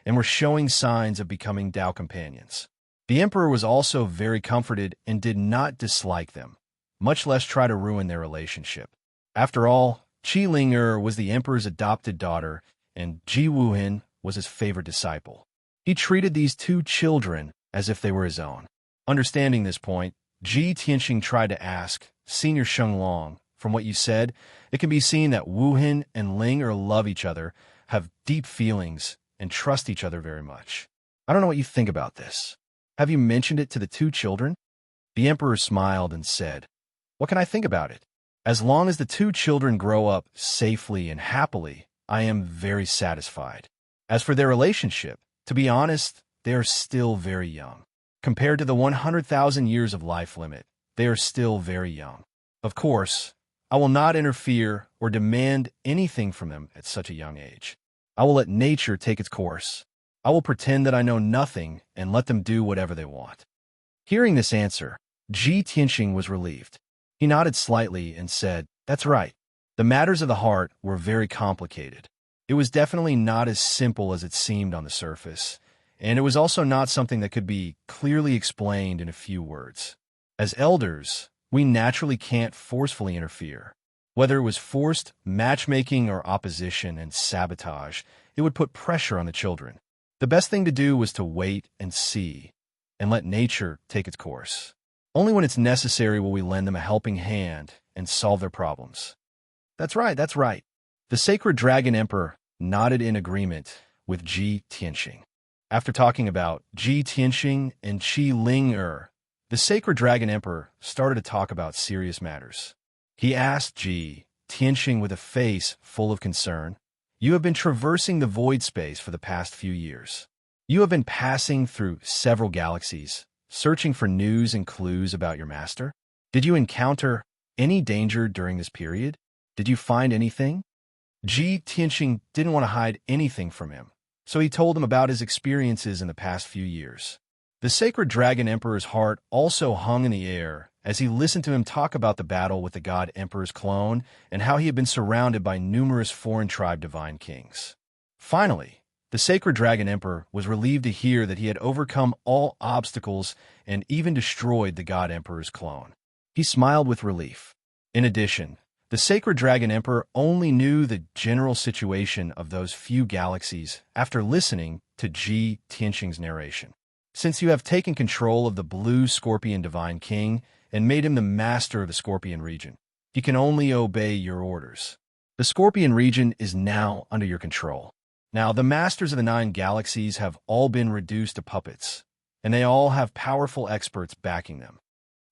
and were showing signs of becoming Dao companions. The Emperor was also very comforted and did not dislike them, much less try to ruin their relationship. After all, Qi Ling was the Emperor's adopted daughter, and Ji Wuhan was his favorite disciple. He treated these two children as if they were his own. Understanding this point, Ji Tianxing tried to ask, "Senior Shenglong, from what you said, it can be seen that Wuhan and Ling love each other, have deep feelings, and trust each other very much. I don't know what you think about this. Have you mentioned it to the two children?" The Emperor smiled and said, "What can I think about it? As long as the two children grow up safely and happily, I am very satisfied. As for their relationship, to be honest, they are still very young. Compared to the 100,000 years of life limit, they are still very young. Of course, I will not interfere or demand anything from them at such a young age. I will let nature take its course. I will pretend that I know nothing and let them do whatever they want." Hearing this answer, Ji Tianxing was relieved. He nodded slightly and said, "That's right. The matters of the heart were very complicated. It was definitely not as simple as it seemed on the surface, and it was also not something that could be clearly explained in a few words. As elders, we naturally can't forcefully interfere. Whether it was forced matchmaking or opposition and sabotage, it would put pressure on the children. The best thing to do was to wait and see, and let nature take its course. Only when it's necessary will we lend them a helping hand and solve their problems." That's right, that's right. The Sacred Dragon Emperor nodded in agreement with Ji Tianxing. After talking about Ji Tianxing and Qi Ling the Sacred Dragon Emperor started to talk about serious matters. He asked Ji Tianxing with a face full of concern, "You have been traversing the void space for the past few years. You have been passing through several galaxies, searching for news and clues about your master. Did you encounter any danger during this period? Did you find anything?" Ji Tianxing didn't want to hide anything from him, so he told him about his experiences in the past few years. The Sacred Dragon Emperor's heart also hung in the air as he listened to him talk about the battle with the God Emperor's clone and how he had been surrounded by numerous foreign tribe divine kings. Finally, the Sacred Dragon Emperor was relieved to hear that he had overcome all obstacles and even destroyed the God Emperor's clone. He smiled with relief. In addition, the Sacred Dragon Emperor only knew the general situation of those few galaxies after listening to Ji Tianxing's narration. Since you have taken control of the Blue Scorpion Divine King and made him the master of the Scorpion region, he can only obey your orders. The Scorpion region is now under your control. Now, the masters of the 9 galaxies have all been reduced to puppets, and they all have powerful experts backing them.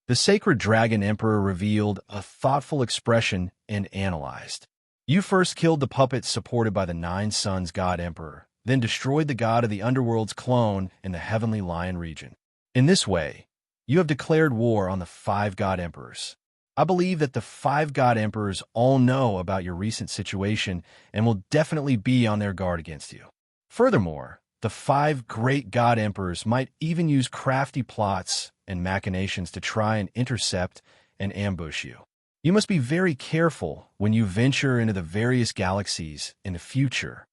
The Sacred Dragon Emperor revealed a thoughtful expression and analyzed. You first killed the puppets supported by the 9 Suns God Emperor, then destroyed the god of the underworld's clone in the Heavenly Lion region. In this way, you have declared war on the 5 God Emperors. I believe that the 5 God Emperors all know about your recent situation and will definitely be on their guard against you. Furthermore, the 5 great god emperors might even use crafty plots and machinations to try and intercept and ambush you. You must be very careful when you venture into the various galaxies in the future.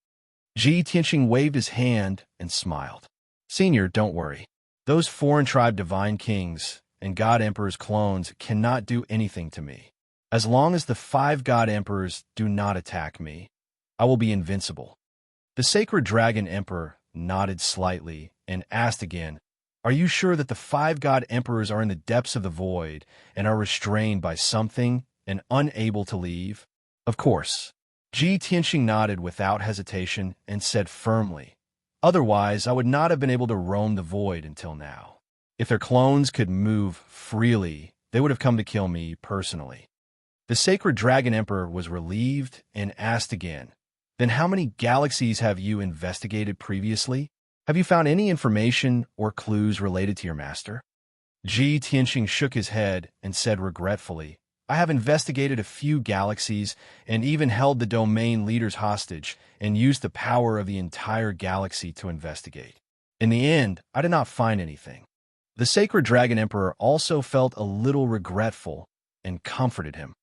Ji Tianqing waved his hand and smiled. Senior, don't worry. Those foreign tribe divine kings and god emperors' clones cannot do anything to me. As long as the 5 god emperors do not attack me, I will be invincible. The sacred dragon emperor nodded slightly and asked again, Are you sure that the 5 god emperors are in the depths of the void and are restrained by something and unable to leave? Of course. Ji Tianqing nodded without hesitation and said firmly, Otherwise, I would not have been able to roam the void until now. If their clones could move freely, they would have come to kill me personally. The sacred dragon emperor was relieved and asked again, Then how many galaxies have you investigated previously? Have you found any information or clues related to your master? Ji Tianqing shook his head and said regretfully, I have investigated a few galaxies and even held the domain leaders hostage and used the power of the entire galaxy to investigate. In the end, I did not find anything. The sacred dragon emperor also felt a little regretful and comforted him.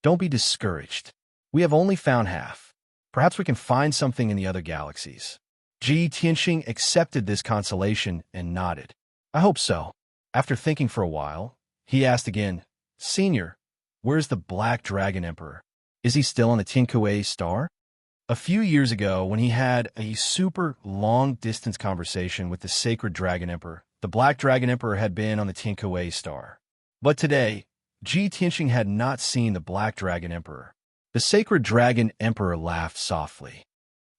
Don't be discouraged. We have only found half. Perhaps we can find something in the other galaxies. Ji Tianqing accepted this consolation and nodded. I hope so. After thinking for a while, he asked again, Senior, where's the Black Dragon Emperor? Is he still on the Tiankuei star? A few years ago, when he had a super long-distance conversation with the Sacred Dragon Emperor, the Black Dragon Emperor had been on the Tiankuei star. But today, Ji Tianqing had not seen the Black Dragon Emperor. The Sacred Dragon Emperor laughed softly.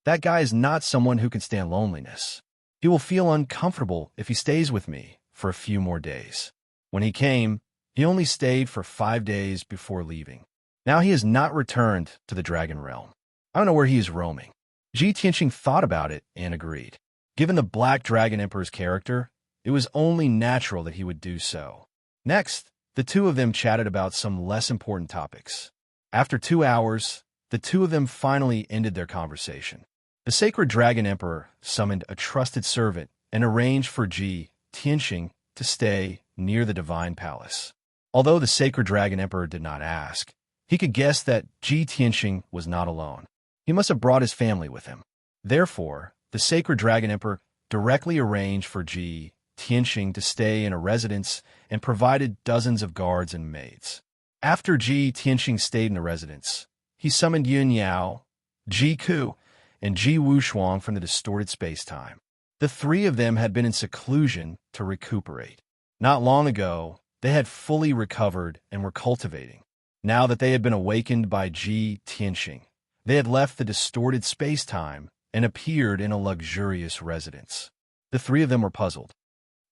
That guy is not someone who can stand loneliness. He will feel uncomfortable if he stays with me for a few more days. When he came, he only stayed for 5 days before leaving. Now he has not returned to the Dragon Realm. I don't know where he is roaming. Ji Tianqing thought about it and agreed. Given the Black Dragon Emperor's character, it was only natural that he would do so. Next, the two of them chatted about some less important topics. After 2 hours, the two of them finally ended their conversation. The Sacred Dragon Emperor summoned a trusted servant and arranged for Ji Tianqing to stay near the Divine Palace. Although the Sacred Dragon Emperor did not ask, he could guess that Ji Tianqing was not alone. He must have brought his family with him. Therefore, the Sacred Dragon Emperor directly arranged for Ji Tianqing to stay in a residence and provided dozens of guards and maids. After Ji Tianqing stayed in the residence, he summoned Yun Yao, Ji Ku, and Ji Wushuang from the distorted space-time. The 3 of them had been in seclusion to recuperate. Not long ago, they had fully recovered and were cultivating. Now that they had been awakened by Ji Tianqing, they had left the distorted space-time and appeared in a luxurious residence. The 3 of them were puzzled.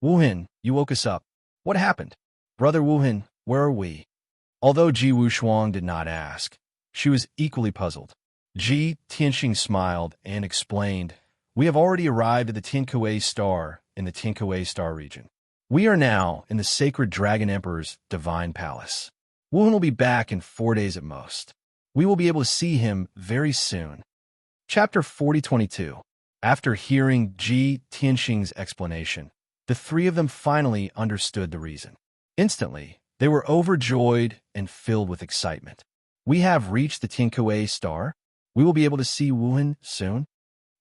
Wuhan, you woke us up. What happened? Brother Wuhan, where are we? Although Ji Wushuang did not ask, she was equally puzzled. Ji Tianqing smiled and explained, We have already arrived at the Tiankuei star in the Tiankuei star region. We are now in the Sacred Dragon Emperor's Divine Palace. Wuhan will be back in 4 days at most. We will be able to see him very soon. Chapter 4022. After hearing Ji Tianqing's explanation, the 3 of them finally understood the reason. Instantly, they were overjoyed and filled with excitement. We have reached the Tiankuei star. We will be able to see Wuhan soon.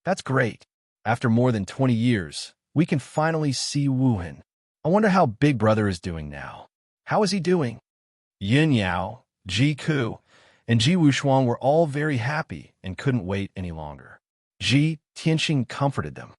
That's great. After more than 20 years, we can finally see Wuhan. I wonder how Big Brother is doing now. How is he doing? Yin Yao, Ji Ku, and Ji Wushuang were all very happy and couldn't wait any longer. Ji Tianqing comforted them.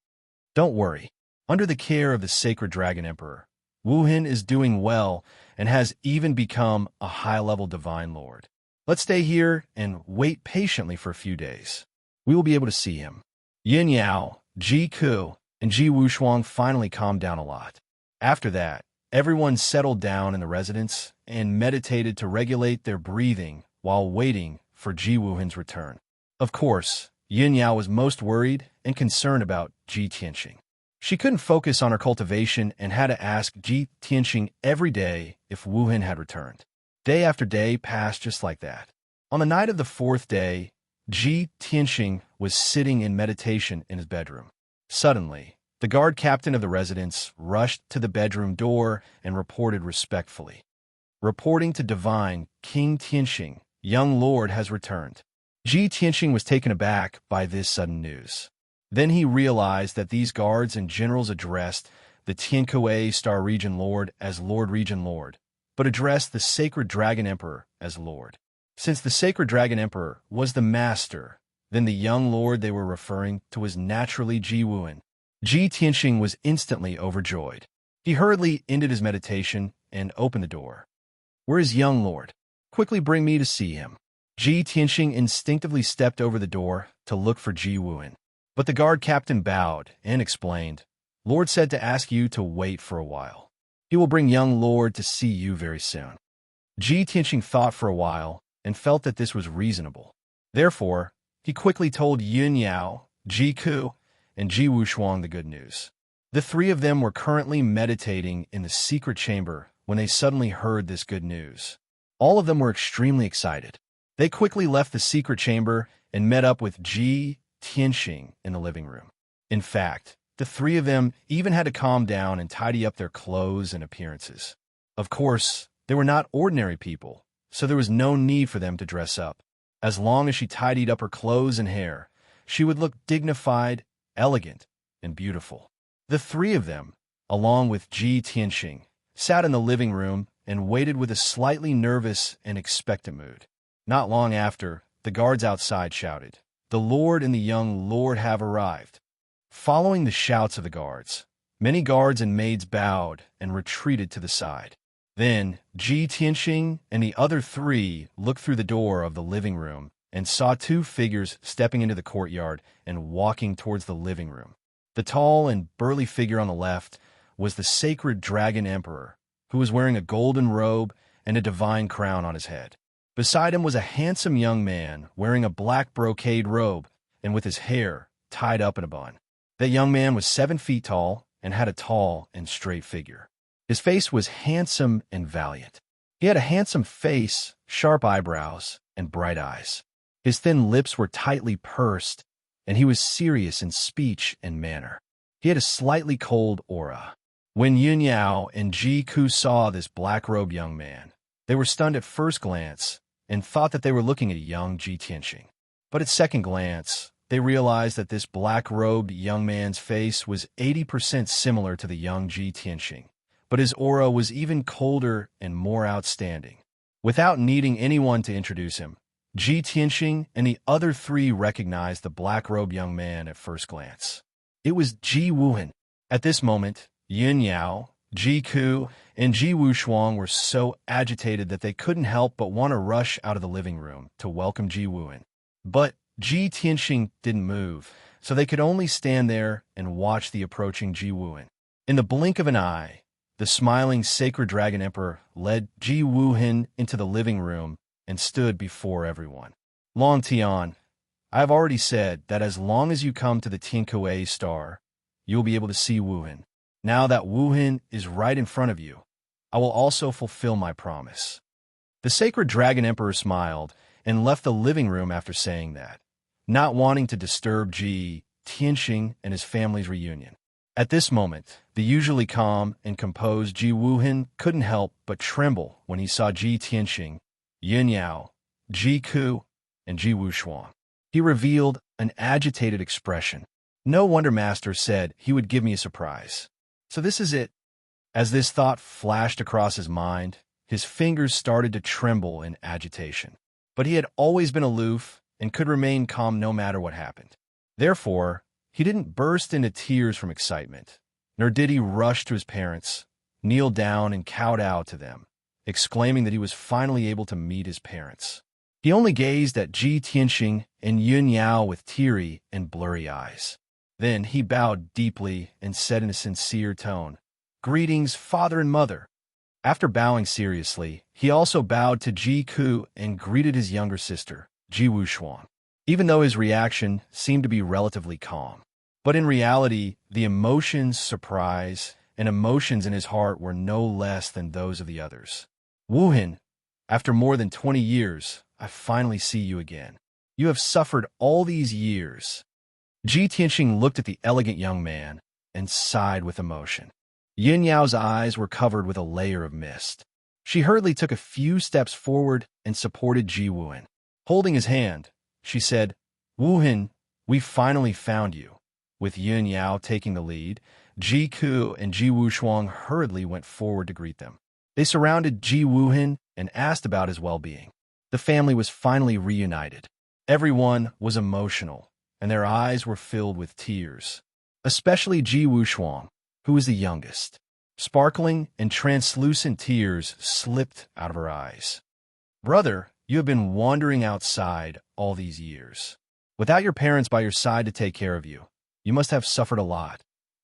Don't worry. Under the care of the Sacred Dragon Emperor, Wuhan is doing well and has even become a high-level divine lord. Let's stay here and wait patiently for a few days. We will be able to see him. Yin Yao, Ji Ku, and Ji Wushuang finally calmed down a lot. After that, everyone settled down in the residence and meditated to regulate their breathing while waiting for Ji Wuhan's return. Of course, Yin Yao was most worried and concerned about Ji Tianqing. She couldn't focus on her cultivation and had to ask Ji Tianqing every day if Wuhan had returned. Day after day passed just like that. On the night of the 4th day, Ji Tianqing was sitting in meditation in his bedroom. Suddenly, the guard captain of the residence rushed to the bedroom door and reported respectfully. Reporting to Divine, King Tianxing, young lord has returned. Ji Tianxing was taken aback by this sudden news. Then he realized that these guards and generals addressed the Tiankue Star Region Lord as Lord Region Lord, but addressed the Sacred Dragon Emperor as Lord. Since the Sacred Dragon Emperor was the master, then the young lord they were referring to was naturally Ji Wuhan. Ji Tianxing was instantly overjoyed. He hurriedly ended his meditation and opened the door. "Where is young lord? Quickly bring me to see him." Ji Tianxing instinctively stepped over the door to look for Ji Wuhan. But the guard captain bowed and explained, "Lord said to ask you to wait for a while. He will bring young lord to see you very soon." Ji Tianxing thought for a while and felt that this was reasonable. Therefore, he quickly told Yun Yao, Ji Ku, and Ji Wushuang the good news. The three of them were currently meditating in the secret chamber when they suddenly heard this good news. All of them were extremely excited. They quickly left the secret chamber and met up with Ji Tianxing in the living room. In fact, the three of them even had to calm down and tidy up their clothes and appearances. Of course, they were not ordinary people, so there was no need for them to dress up. As long as she tidied up her clothes and hair, she would look dignified, elegant, and beautiful. The three of them, along with Ji Tianxing, sat in the living room and waited with a slightly nervous and expectant mood. Not long after, the guards outside shouted, "The Lord and the young Lord have arrived." Following the shouts of the guards, many guards and maids bowed and retreated to the side. Then, Ji Tianxing and the other three looked through the door of the living room and saw two figures stepping into the courtyard and walking towards the living room. The tall and burly figure on the left was the Sacred Dragon Emperor, who was wearing a golden robe and a divine crown on his head. Beside him was a handsome young man wearing a black brocade robe and with his hair tied up in a bun. That young man was 7 feet tall and had a tall and straight figure. His face was handsome and valiant. He had a handsome face, sharp eyebrows, and bright eyes. His thin lips were tightly pursed, and he was serious in speech and manner. He had a slightly cold aura. When Yun Yao and Ji Ku saw this black-robed young man, they were stunned at first glance and thought that they were looking at a young Ji Tianxing. But at second glance, they realized that this black-robed young man's face was 80% similar to the young Ji Tianxing, but his aura was even colder and more outstanding. Without needing anyone to introduce him, Ji Tianxing and the other three recognized the black-robed young man at first glance. It was Ji Wuhan. At this moment, Yun Yao, Ji Ku, and Ji Wushuang were so agitated that they couldn't help but want to rush out of the living room to welcome Ji Wuhan. But Ji Tianxing didn't move, so they could only stand there and watch the approaching Ji Wuhan. In the blink of an eye, the smiling Sacred Dragon Emperor led Ji Wuhan into the living room and stood before everyone. "Long Tian, I have already said that as long as you come to the Tiankue Star, you will be able to see Wuhan. Now that Wuhan is right in front of you, I will also fulfill my promise." The Sacred Dragon Emperor smiled and left the living room after saying that, not wanting to disturb Ji Tianxing and his family's reunion. At this moment, the usually calm and composed Ji Wuhan couldn't help but tremble when he saw Ji Tianxing, Yun Yao, Ji Ku, and Ji Wushuang. He revealed an agitated expression. "No wonder Master said he would give me a surprise. So this is it." As this thought flashed across his mind, his fingers started to tremble in agitation. But he had always been aloof and could remain calm no matter what happened. Therefore, he didn't burst into tears from excitement, nor did he rush to his parents, kneel down and kowtow to them, exclaiming that he was finally able to meet his parents. He only gazed at Ji Tianxing and Yun Yao with teary and blurry eyes. Then he bowed deeply and said in a sincere tone, "Greetings, father and mother." After bowing seriously, he also bowed to Ji Ku and greeted his younger sister, Ji Wushuang, even though his reaction seemed to be relatively calm. But in reality, the emotions, surprise, and emotions in his heart were no less than those of the others. "Wuhan, after more than 20 years, I finally see you again. You have suffered all these years. Ji Tianxing looked at the elegant young man and sighed with emotion. Yin Yao's eyes were covered with a layer of mist. She hurriedly took a few steps forward and supported Ji Wuhan. Holding his hand, she said, "Wuhan, we finally found you." With Yin Yao taking the lead, Ji Ku and Ji Wushuang hurriedly went forward to greet them. They surrounded Ji Wuhan and asked about his well-being. The family was finally reunited. Everyone was emotional, and their eyes were filled with tears, especially Ji Wushuang, who was the youngest. Sparkling and translucent tears slipped out of her eyes. "Brother, you have been wandering outside all these years. Without your parents by your side to take care of you, you must have suffered a lot,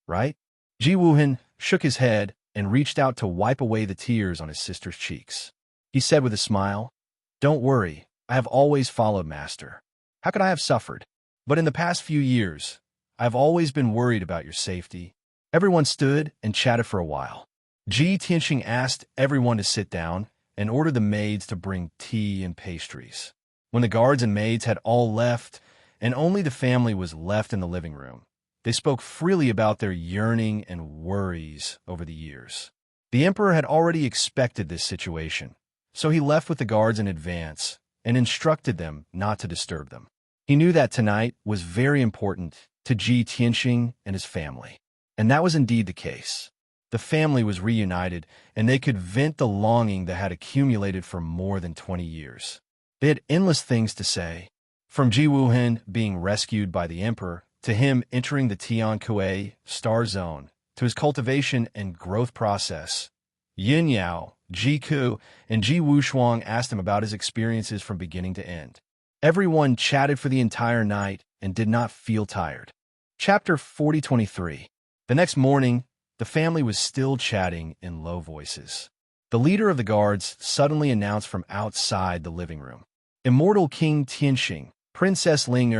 right?" Ji Wuhan shook his head and reached out to wipe away the tears on his sister's cheeks. He said with a smile, "Don't worry, I have always followed Master. How could I have suffered? But in the past few years, I have always been worried about your safety." Everyone stood and chatted for a while. Ji Tianxing asked everyone to sit down and ordered the maids to bring tea and pastries. When the guards and maids had all left, and only the family was left in the living room, they spoke freely about their yearning and worries over the years. The emperor had already expected this situation, so he left with the guards in advance and instructed them not to disturb them. He knew that tonight was very important to Ji Tianxing and his family. And that was indeed the case. The family was reunited, and they could vent the longing that had accumulated for more than 20 years. They had endless things to say, from Ji Wuhan being rescued by the emperor, to him entering the Tian Kuei star zone, to his cultivation and growth process. Yin Yao, Ji Ku, and Ji Wushuang asked him about his experiences from beginning to end. Everyone chatted for the entire night and did not feel tired. Chapter 4023. The next morning, the family was still chatting in low voices. The leader of the guards suddenly announced from outside the living room, "Immortal King Tianxing, Princess Ling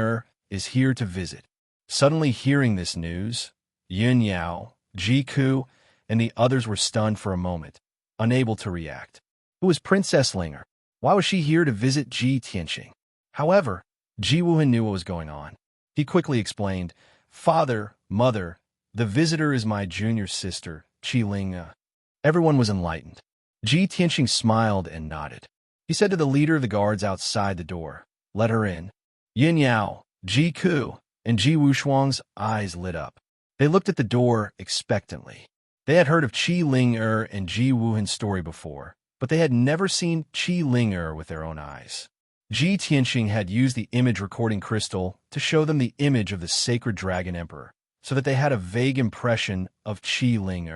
is here to visit." Suddenly hearing this news, Yin Yao, Ji Ku, and the others were stunned for a moment, unable to react. Who was Princess Ling? Why was she here to visit Ji Tianxing? However, Ji Wuhan knew what was going on. He quickly explained, "Father, mother, the visitor is my junior sister, Qi Ling." Everyone was enlightened. Ji Tianxing smiled and nodded. He said to the leader of the guards outside the door, "Let her in." Yin Yao, Ji Ku, and Ji Wushuang's eyes lit up. They looked at the door expectantly. They had heard of Qi Ling and Ji Wuhan's story before, but they had never seen Qi Ling with their own eyes. Ji Tianxing had used the image recording crystal to show them the image of the sacred dragon emperor, so that they had a vague impression of Qi Ling.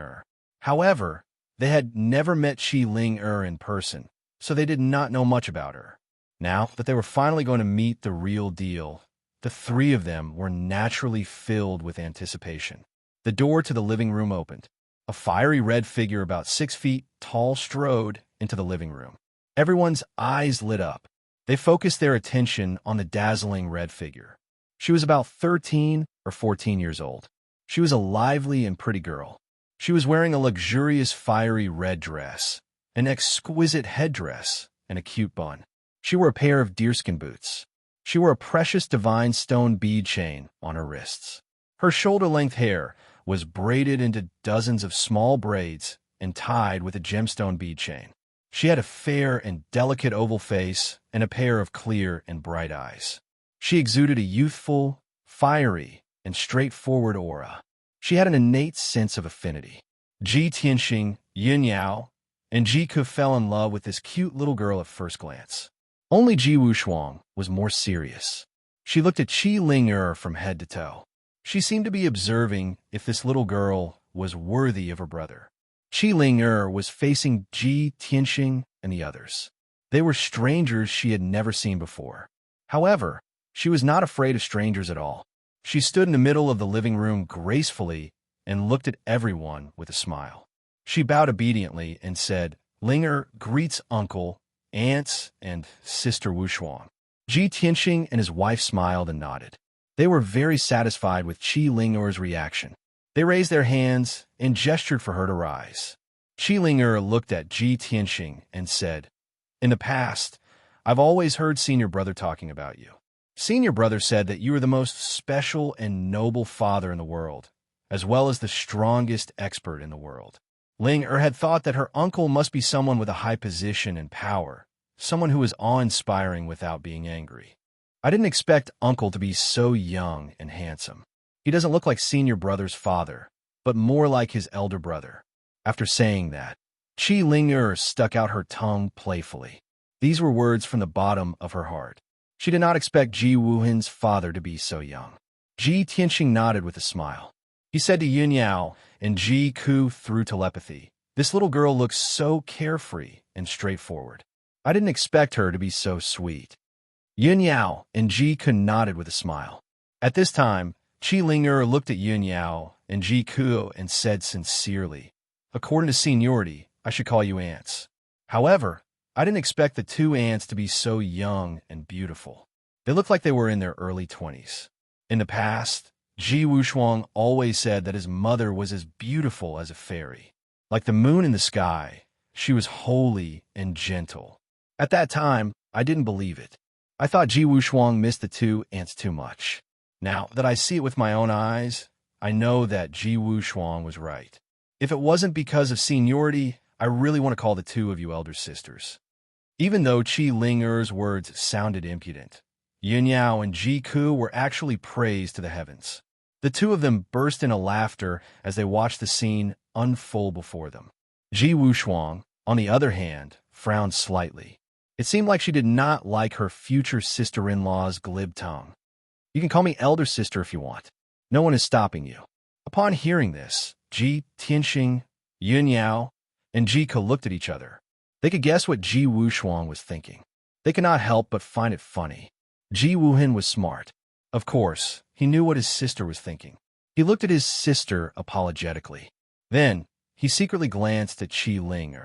However, they had never met Qi Ling in person, so they did not know much about her. Now that they were finally going to meet the real deal, the three of them were naturally filled with anticipation. The door to the living room opened. A fiery red figure about 6 feet tall strode into the living room. Everyone's eyes lit up. They focused their attention on the dazzling red figure. She was about 13 or 14 years old. She was a lively and pretty girl. She was wearing a luxurious fiery red dress, an exquisite headdress, and a cute bun. She wore a pair of deerskin boots. She wore a precious divine stone bead chain on her wrists. Her shoulder-length hair was braided into dozens of small braids and tied with a gemstone bead chain. She had a fair and delicate oval face and a pair of clear and bright eyes. She exuded a youthful, fiery, and straightforward aura. She had an innate sense of affinity. Ji Tianxing, Yin Yao, and Ji Ku fell in love with this cute little girl at first glance. Only Ji Wushuang was more serious. She looked at Qi Ling from head to toe. She seemed to be observing if this little girl was worthy of her brother. Qi Ling was facing Ji Tianxing and the others. They were strangers she had never seen before. However, she was not afraid of strangers at all. She stood in the middle of the living room gracefully and looked at everyone with a smile. She bowed obediently and said, "Ling greets uncle, aunts, and sister Wushuang." Ji Tianxing and his wife smiled and nodded. They were very satisfied with Qi Ling's reaction. They raised their hands and gestured for her to rise. Qi Ling looked at Ji Tianxing and said, "In the past, I've always heard senior brother talking about you. Senior brother said that you are the most special and noble father in the world, as well as the strongest expert in the world. Ling had thought that her uncle must be someone with a high position and power, someone who is awe-inspiring without being angry. I didn't expect uncle to be so young and handsome. He doesn't look like senior brother's father, but more like his elder brother. After saying that, Qi Ling stuck out her tongue playfully. These were words from the bottom of her heart. She did not expect Ji Wuhan's father to be so young. Ji Tianxing nodded with a smile. He said to Yun Yao and Ji Ku through telepathy, "This little girl looks so carefree and straightforward. I didn't expect her to be so sweet." Yun Yao and Ji Ku nodded with a smile. At this time, Qi Ling looked at Yun Yao and Ji Ku and said sincerely, "According to seniority, I should call you aunts. However, I didn't expect the two aunts to be so young and beautiful. They looked like they were in their early 20s. In the past, Ji Wushuang always said that his mother was as beautiful as a fairy. Like the moon in the sky, she was holy and gentle. At that time, I didn't believe it. I thought Ji Wushuang missed the two aunts too much. Now that I see it with my own eyes, I know that Ji Wushuang was right. If it wasn't because of seniority, I really want to call the two of you elder sisters." Even though Qi Ling words sounded impudent, Yun Yao and Ji Ku were actually praised to the heavens. The two of them burst into laughter as they watched the scene unfold before them. Ji Wushuang, on the other hand, frowned slightly. It seemed like she did not like her future sister-in-law's glib tongue. "You can call me elder sister if you want. No one is stopping you." Upon hearing this, Ji Tianxing, Yun Yao, and Ji Ku looked at each other. They could guess what Ji Wushuang was thinking. They could not help but find it funny. Ji Wuhan was smart. Of course, he knew what his sister was thinking. He looked at his sister apologetically. Then, he secretly glanced at Qi Ling.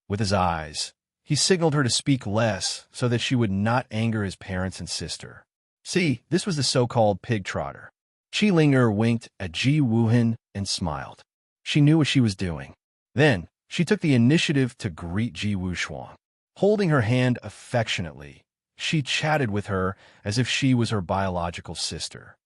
With his eyes, he signaled her to speak less so that she would not anger his parents and sister. See, this was the so-called pig trotter. Qi Ling winked at Ji Wuhan and smiled. She knew what she was doing. Then, she took the initiative to greet Ji Wushuang. Holding her hand affectionately, she chatted with her as if she was her biological sister.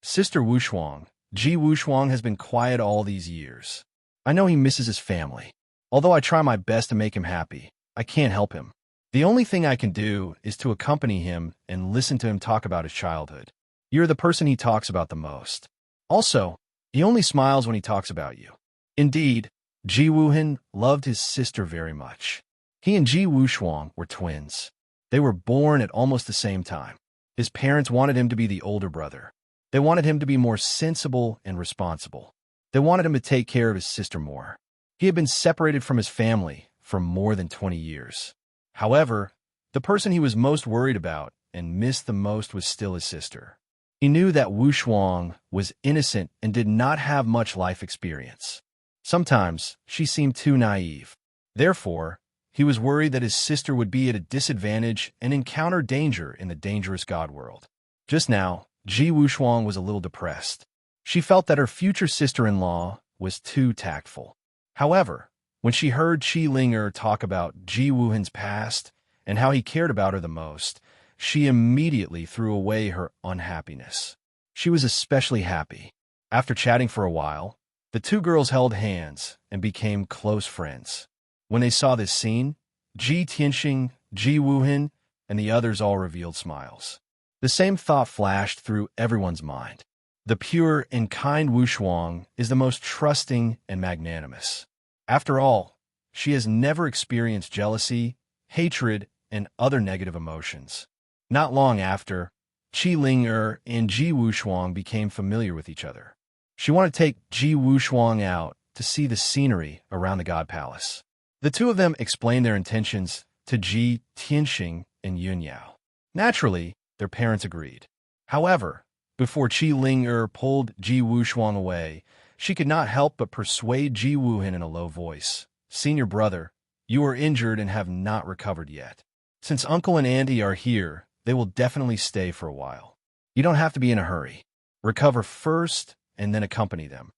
"Sister Wushuang, Ji Wushuang has been quiet all these years. I know he misses his family. Although I try my best to make him happy, I can't help him. The only thing I can do is to accompany him and listen to him talk about his childhood. You're the person he talks about the most. Also, he only smiles when he talks about you." Indeed, Ji Wuhan loved his sister very much. He and Ji Wushuang were twins. They were born at almost the same time. His parents wanted him to be the older brother. They wanted him to be more sensible and responsible. They wanted him to take care of his sister more. He had been separated from his family for more than 20 years. However, the person he was most worried about and missed the most was still his sister. He knew that Wushuang was innocent and did not have much life experience. Sometimes she seemed too naive. Therefore, he was worried that his sister would be at a disadvantage and encounter danger in the dangerous God world. Just now, Ji Wushuang was a little depressed. She felt that her future sister-in-law was too tactful. However, when she heard Qi Ling talk about Ji Wuhan's past and how he cared about her the most, she immediately threw away her unhappiness. She was especially happy. After chatting for a while, the two girls held hands and became close friends. When they saw this scene, Ji Tianxing, Ji Wuhan, and the others all revealed smiles. The same thought flashed through everyone's mind. The pure and kind Wushuang is the most trusting and magnanimous. After all, she has never experienced jealousy, hatred, and other negative emotions. Not long after, Qi Ling and Ji Wushuang became familiar with each other. She wanted to take Ji Wushuang out to see the scenery around the God Palace. The two of them explained their intentions to Ji Tianxing and Yun Yao. Naturally, their parents agreed. However, before Qi Ling pulled Ji Wushuang away, she could not help but persuade Ji Wuhan in a low voice. "Senior brother, you are injured and have not recovered yet. Since Uncle and Auntie are here, they will definitely stay for a while. You don't have to be in a hurry. Recover first and then accompany them."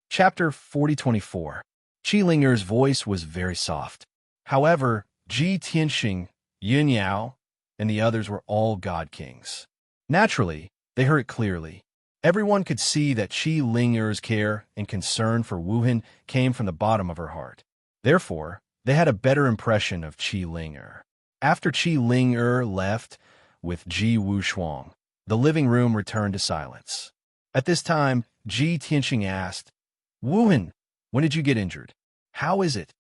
Chapter 4024. Qi Ling's voice was very soft. However, Ji Tianxing, Yun Yao, and the others were all god kings. Naturally, they heard it clearly. Everyone could see that Qi Ling-er's care and concern for Wuhan came from the bottom of her heart. Therefore, they had a better impression of Qi Ling-er. After Qi Ling-er left with Ji Wuxuang, the living room returned to silence. At this time, Ji Tianxing asked, "Wuhan, when did you get injured? How is it?"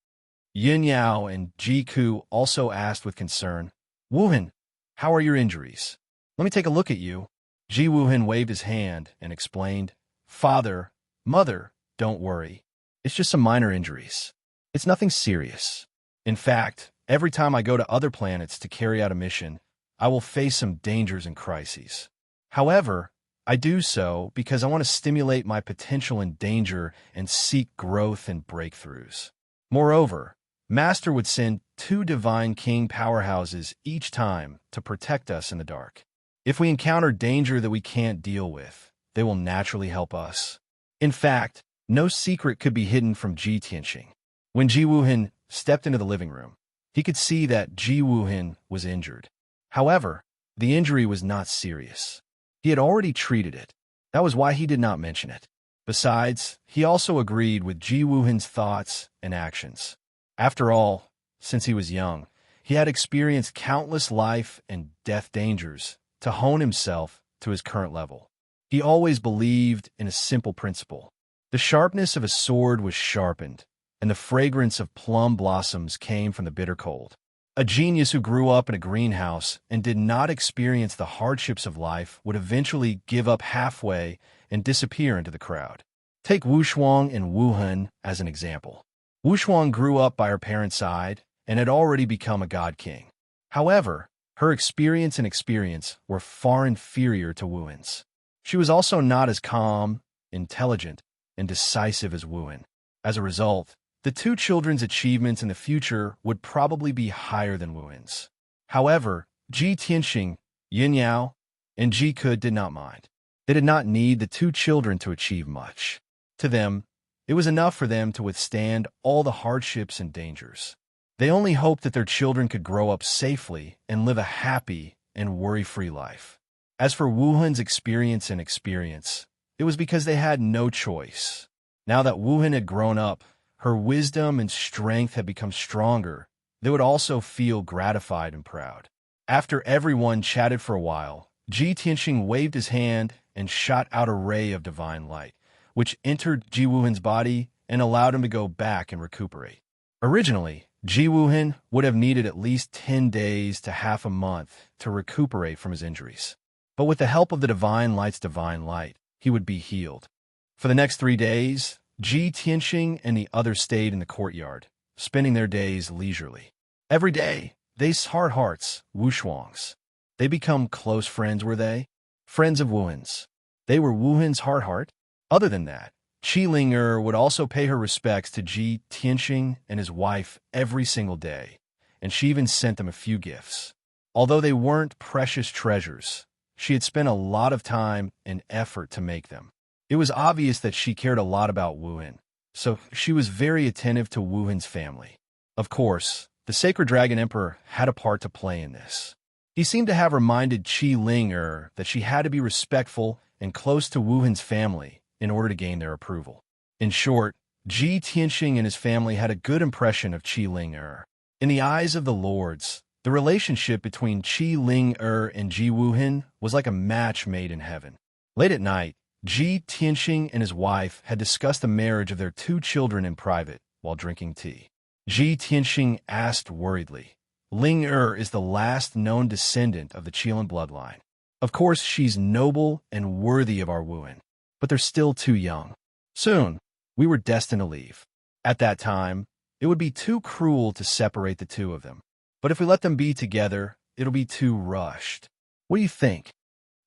Yin Yao and Ji Ku also asked with concern, "Wuhan, how are your injuries? Let me take a look at you." Ji Wuhan waved his hand and explained, "Father, Mother, don't worry. It's just some minor injuries. It's nothing serious. In fact, every time I go to other planets to carry out a mission, I will face some dangers and crises. However, I do so because I want to stimulate my potential in danger and seek growth and breakthroughs. Moreover, Master would send 2 Divine King powerhouses each time to protect us in the dark. If we encounter danger that we can't deal with, they will naturally help us. In fact, no secret could be hidden from Ji Tianxing. When Ji Wuhan stepped into the living room, he could see that Ji Wuhan was injured. However, the injury was not serious. He had already treated it. That was why he did not mention it. Besides, he also agreed with Ji Wuhan's thoughts and actions. After all, since he was young, he had experienced countless life and death dangers to hone himself to his current level. He always believed in a simple principle. The sharpness of a sword was sharpened, and the fragrance of plum blossoms came from the bitter cold. A genius who grew up in a greenhouse and did not experience the hardships of life would eventually give up halfway and disappear into the crowd. Take Wu Shuang and Wu Hun as an example. Wu Shuang grew up by her parents' side and had already become a god king. However, her experience were far inferior to Wu Hun's. She was also not as calm, intelligent, and decisive as Wu Hun. As a result, the 2 children's achievements in the future would probably be higher than Wu Hun's. However, Ji Tianxing, Yin Yao, and Ji Ku did not mind. They did not need the 2 children to achieve much. To them, it was enough for them to withstand all the hardships and dangers. They only hoped that their children could grow up safely and live a happy and worry-free life. As for Wu Hun's experience, it was because they had no choice. Now that Wu Hun had grown up, her wisdom and strength had become stronger. They would also feel gratified and proud. After everyone chatted for a while, Ji Tianxing waved his hand and shot out a ray of divine light, which entered Ji Wuhan's body and allowed him to go back and recuperate. Originally, Ji Wuhan would have needed at least 10 days to half a month to recuperate from his injuries. But with the help of the divine light's divine light, he would be healed. For the next 3 days, Ji Tianxing and the others stayed in the courtyard, spending their days leisurely. Every day, they hard hearts, Wu Shuang's. They become close friends, were they? Friends of Wu Hun's. They were Wu Hun's heart. Other than that, Qi Ling-er would also pay her respects to Ji Tianxing and his wife every single day, and she even sent them a few gifts. Although they weren't precious treasures, she had spent a lot of time and effort to make them. It was obvious that she cared a lot about Wu Hun, so she was very attentive to Wu Hun's family. Of course, the Sacred Dragon Emperor had a part to play in this. He seemed to have reminded Qi Ling-er that she had to be respectful and close to Wu Hun's family in order to gain their approval. In short, Ji Tianxing and his family had a good impression of Qi Ling-er. In the eyes of the lords, the relationship between Qi Ling-er and Ji Wu Hun was like a match made in heaven. Late at night, Ji Tianxing and his wife had discussed the marriage of their 2 children in private while drinking tea. Ji Tianxing asked worriedly, "Ling-er is the last known descendant of the Qilin bloodline. Of course, she's noble and worthy of our Wu Hun, but they're still too young. Soon, we were destined to leave. At that time, it would be too cruel to separate the 2 of them. But if we let them be together, it'll be too rushed. What do you think?"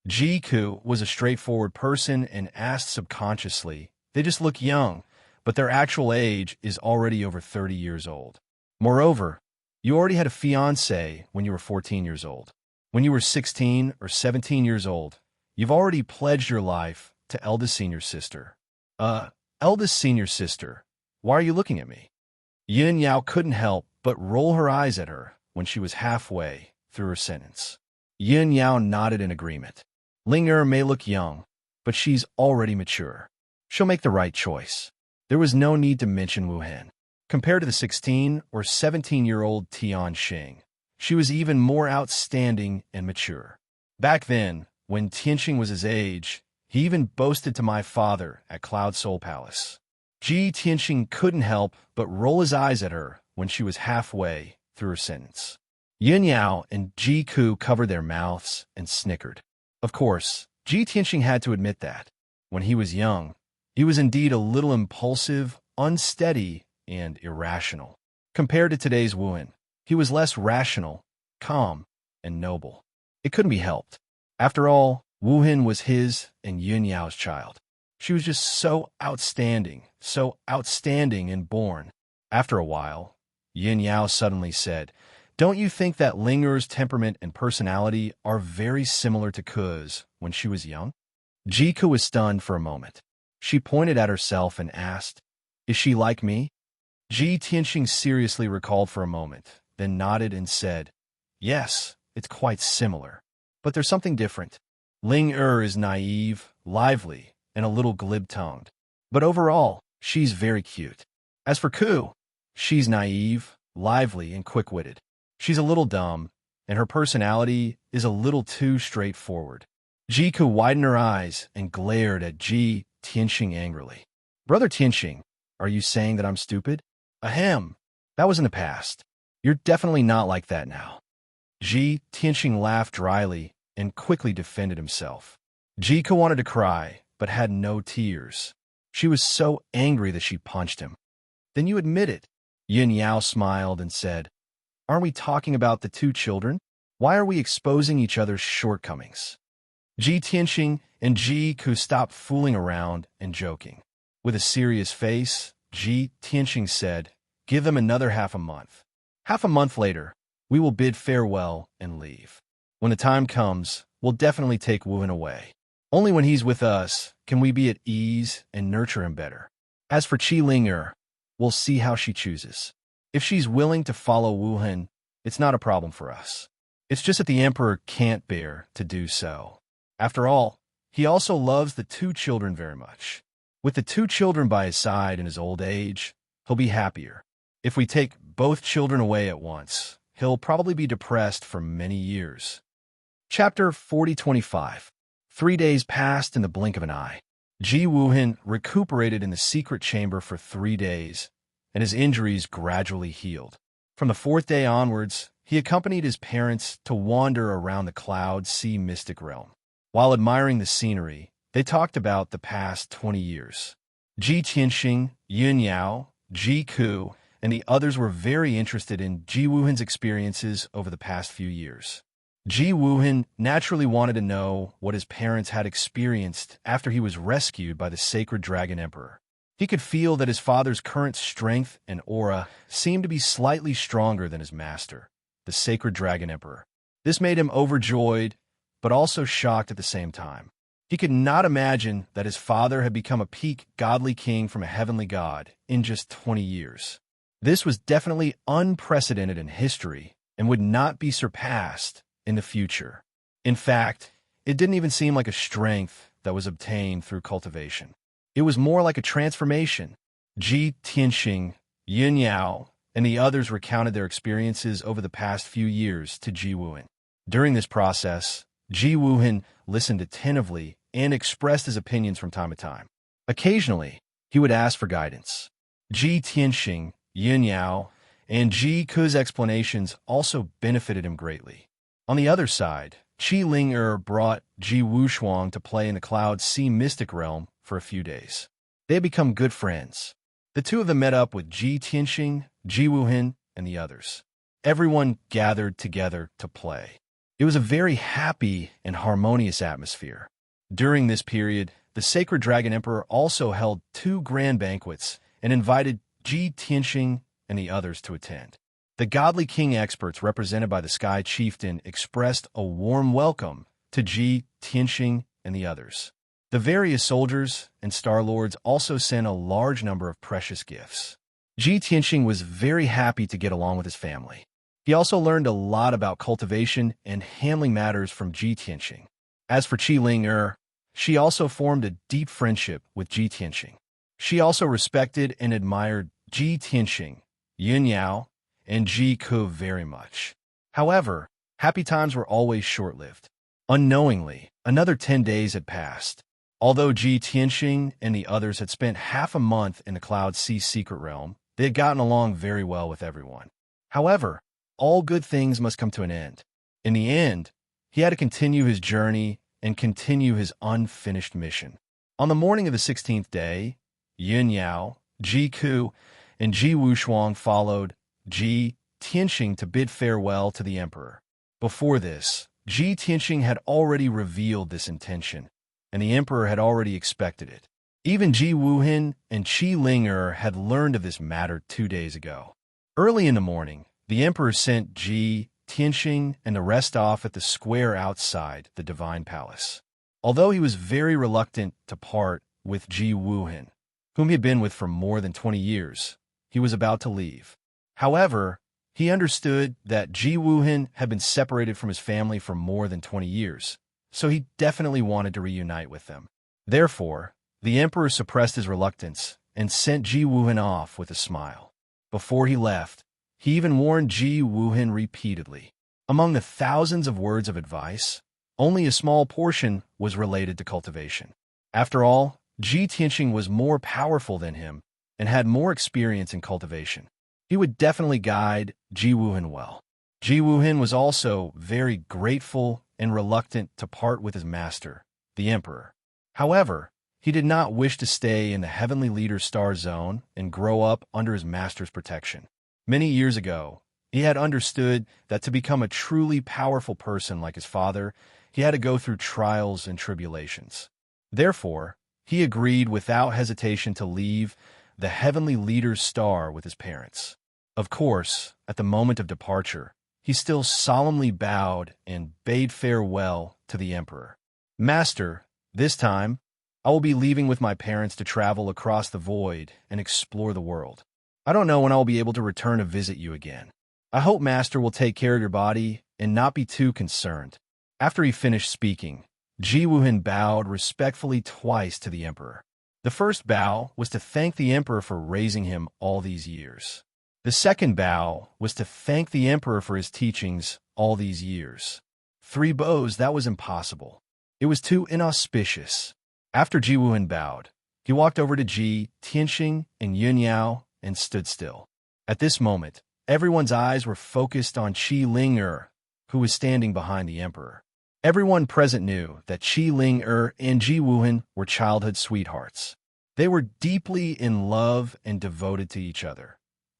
Ji Ku was a straightforward person and asked subconsciously. They just look young, but their actual age is already over 30 years old. Moreover, you already had a fiancé when you were 14 years old. When you were 16 or 17 years old, you've already pledged your life to eldest senior sister. Eldest senior sister, why are you looking at me?" Yin Yao couldn't help but roll her eyes at her when she was halfway through her sentence. Yin Yao nodded in agreement. Ling Er may look young, but she's already mature. She'll make the right choice. There was no need to mention Wu Hen. Compared to the 16 or 17-year-old Tian Xing, she was even more outstanding and mature. Back then, when Tianxing was his age, he even boasted to my father at Cloud Soul Palace. Tianxing couldn't help but roll his eyes at her when she was halfway through her sentence. Yin Yao and Ku covered their mouths and snickered. Of course, Tianxing had to admit that, when he was young, he was indeed a little impulsive, unsteady, and irrational. Compared to today's Wu Hen, he was less rational, calm, and noble. It couldn't be helped. After all, Wu Hen was his and Yin Yao's child. She was just so outstanding and born. After a while, Yin Yao suddenly said, "Don't you think that Ling Er's temperament and personality are very similar to Ku's when she was young?" Ku was stunned for a moment. She pointed at herself and asked, "Is she like me?" Tianxing seriously recalled for a moment, then nodded and said, "Yes, it's quite similar. But there's something different. Ling Er is naive, lively, and a little glib-tongued. But overall, she's very cute. As for Ku, she's naive, lively, and quick-witted. She's a little dumb, and her personality is a little too straightforward." Ku widened her eyes and glared at Tianxing angrily. "Brother Tianxing, are you saying that I'm stupid?" "Ahem, that was in the past. You're definitely not like that now." Tianxing laughed dryly and quickly defended himself. Ku wanted to cry, but had no tears. She was so angry that she punched him. "Then you admit it." Yin Yao smiled and said, "Aren't we talking about the two children? Why are we exposing each other's shortcomings?" Tianxing and Ku stopped fooling around and joking. With a serious face, Tianxing said, "Give them another half a month. Half a month later, we will bid farewell and leave. When the time comes, we'll definitely take Wu Hen away. Only when he's with us can we be at ease and nurture him better. As for Ling Er, we'll see how she chooses. If she's willing to follow Wu Hen, it's not a problem for us. It's just that the Emperor can't bear to do so. After all, he also loves the two children very much. With the two children by his side in his old age, he'll be happier. If we take both children away at once, he'll probably be depressed for many years." Chapter 4025. 3 days passed in the blink of an eye. Wu Hen recuperated in the secret chamber for 3 days, and his injuries gradually healed. From the 4th day onwards, he accompanied his parents to wander around the Cloud Sea mystic realm. While admiring the scenery, they talked about the past 20 years. Tianxing, Yin Yao, Ku, and the others were very interested in Wu Hen's experiences over the past few years. Wu Hen naturally wanted to know what his parents had experienced after he was rescued by the sacred dragon emperor. He could feel that his father's current strength and aura seemed to be slightly stronger than his master, the sacred dragon emperor. This made him overjoyed, but also shocked at the same time. He could not imagine that his father had become a peak godly king from a heavenly god in just 20 years. This was definitely unprecedented in history and would not be surpassed in the future. In fact, it didn't even seem like a strength that was obtained through cultivation. It was more like a transformation. Tianxing, Yin Yao, and the others recounted their experiences over the past few years to Wu Hen. During this process, Wu Hen listened attentively and expressed his opinions from time to time. Occasionally, he would ask for guidance. Tianxing, Yin Yao, and Ku's explanations also benefited him greatly. On the other side, Ling Er brought Wu Shuang to play in the Cloud Sea mystic realm for a few days. They had become good friends. The two of them met up with Tianxing, Wu Hen, and the others. Everyone gathered together to play. It was a very happy and harmonious atmosphere. During this period, the Sacred Dragon Emperor also held 2 grand banquets and invited Tianxing and the others to attend. The Godly King experts represented by the Sky Chieftain expressed a warm welcome to Tianxing and the others. The various soldiers and Star Lords also sent a large number of precious gifts. Tianxing was very happy to get along with his family. He also learned a lot about cultivation and handling matters from Tianxing. As for Qi Ling, she also formed a deep friendship with Ji Tianxing. She also respected and admired Ji Tianxing, Yun Yao, and Ji Ku very much. However, happy times were always short-lived. Unknowingly, another 10 days had passed. Although Ji Tianxing and the others had spent half a month in the Cloud Sea secret realm, they had gotten along very well with everyone. However, all good things must come to an end. In the end, he had to continue his journey and continue his unfinished mission. On the morning of the 16th day, Yun Yao, Ji Ku, and Ji Wushuang followed Ji Tianxing to bid farewell to the emperor. Before this, Ji Tianxing had already revealed this intention, and the emperor had already expected it. Even Ji Wuhin and Qi Ling had learned of this matter 2 days ago. Early in the morning, the emperor sent Ji Tianxing and the rest off at the square outside the divine palace. Although he was very reluctant to part with Ji Wuhin, whom he had been with for more than 20 years, he was about to leave. However, he understood that Ji Wuhin had been separated from his family for more than 20 years, so he definitely wanted to reunite with them. Therefore, the emperor suppressed his reluctance and sent Ji Wuhin off with a smile. Before he left, he even warned Ji Wuhin repeatedly. Among the thousands of words of advice, only a small portion was related to cultivation. After all, Ji Tianxing was more powerful than him and had more experience in cultivation. He would definitely guide Ji Wuhin well. Ji Wuhin was also very grateful and reluctant to part with his master, the emperor. However, he did not wish to stay in the Heavenly Leader Star Zone and grow up under his master's protection. Many years ago, he had understood that to become a truly powerful person like his father, he had to go through trials and tribulations. Therefore, he agreed without hesitation to leave the Heavenly Leader's star with his parents. Of course, at the moment of departure, he still solemnly bowed and bade farewell to the emperor. Master, this time, I will be leaving with my parents to travel across the void and explore the world. I don't know when I will be able to return to visit you again. I hope Master will take care of your body and not be too concerned. After he finished speaking, Ji Wuhin bowed respectfully twice to the emperor. The first bow was to thank the emperor for raising him all these years. The second bow was to thank the emperor for his teachings all these years. 3 bows, that was impossible. It was too inauspicious. After Ji Wuhin bowed, he walked over to Ji Tianxing and Yun Yao and stood still. At this moment, everyone's eyes were focused on Qi Ling, who was standing behind the emperor. Everyone present knew that Qi Ling and Ji Wuhin were childhood sweethearts. They were deeply in love and devoted to each other.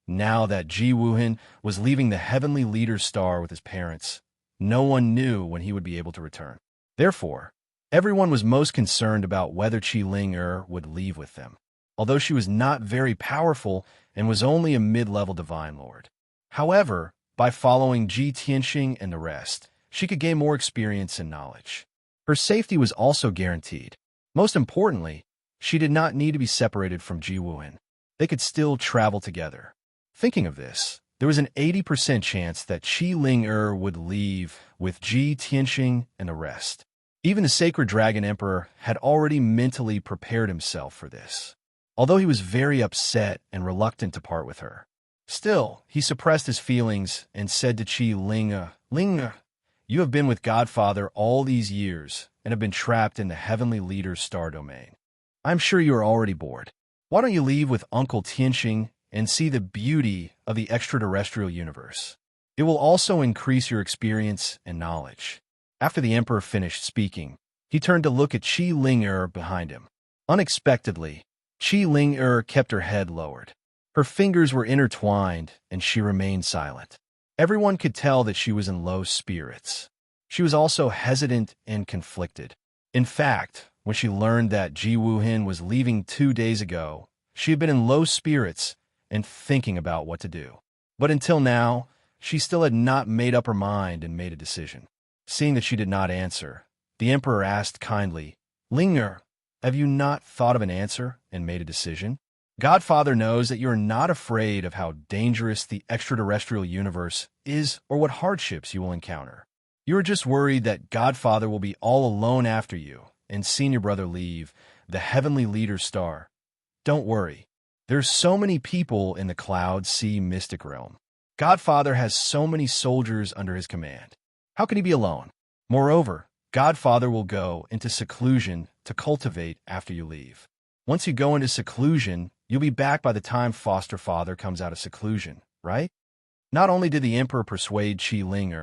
Now that Ji Wuhin was leaving the Heavenly Leader's star with his parents, no one knew when he would be able to return. Therefore, everyone was most concerned about whether Qi Ling would leave with them, although she was not very powerful and was only a mid-level divine lord. However, by following Ji Tianxing and the rest, she could gain more experience and knowledge. Her safety was also guaranteed. Most importantly, she did not need to be separated from Ji Wuhin. They could still travel together. Thinking of this, there was an 80% chance that Qi Ling would leave with Ji Tianxing and the rest. Even the Sacred Dragon Emperor had already mentally prepared himself for this. Although he was very upset and reluctant to part with her, still, he suppressed his feelings and said to Qi Ling, Ling, you have been with Godfather all these years and have been trapped in the Heavenly Leader's star domain. I'm sure you are already bored. Why don't you leave with Uncle Tianxing and see the beauty of the extraterrestrial universe? It will also increase your experience and knowledge. After the emperor finished speaking, he turned to look at Qi Ling behind him. Unexpectedly, Qi Ling kept her head lowered. Her fingers were intertwined, and she remained silent. Everyone could tell that she was in low spirits. She was also hesitant and conflicted. In fact, when she learned that Ji Wuhin was leaving 2 days ago, she had been in low spirits and thinking about what to do. But until now, she still had not made up her mind and made a decision. Seeing that she did not answer, the emperor asked kindly, Linger, have you not thought of an answer and made a decision? Godfather knows that you are not afraid of how dangerous the extraterrestrial universe is or what hardships you will encounter. You are just worried that Godfather will be all alone after you and senior brother leave, the heavenly leader star. Don't worry. There's so many people in the Cloud Sea mystic realm. Godfather has so many soldiers under his command. How can he be alone? Moreover, Godfather will go into seclusion to cultivate after you leave. Once you go into seclusion, you'll be back by the time foster father comes out of seclusion, right? Not only did the emperor persuade Qi Ling,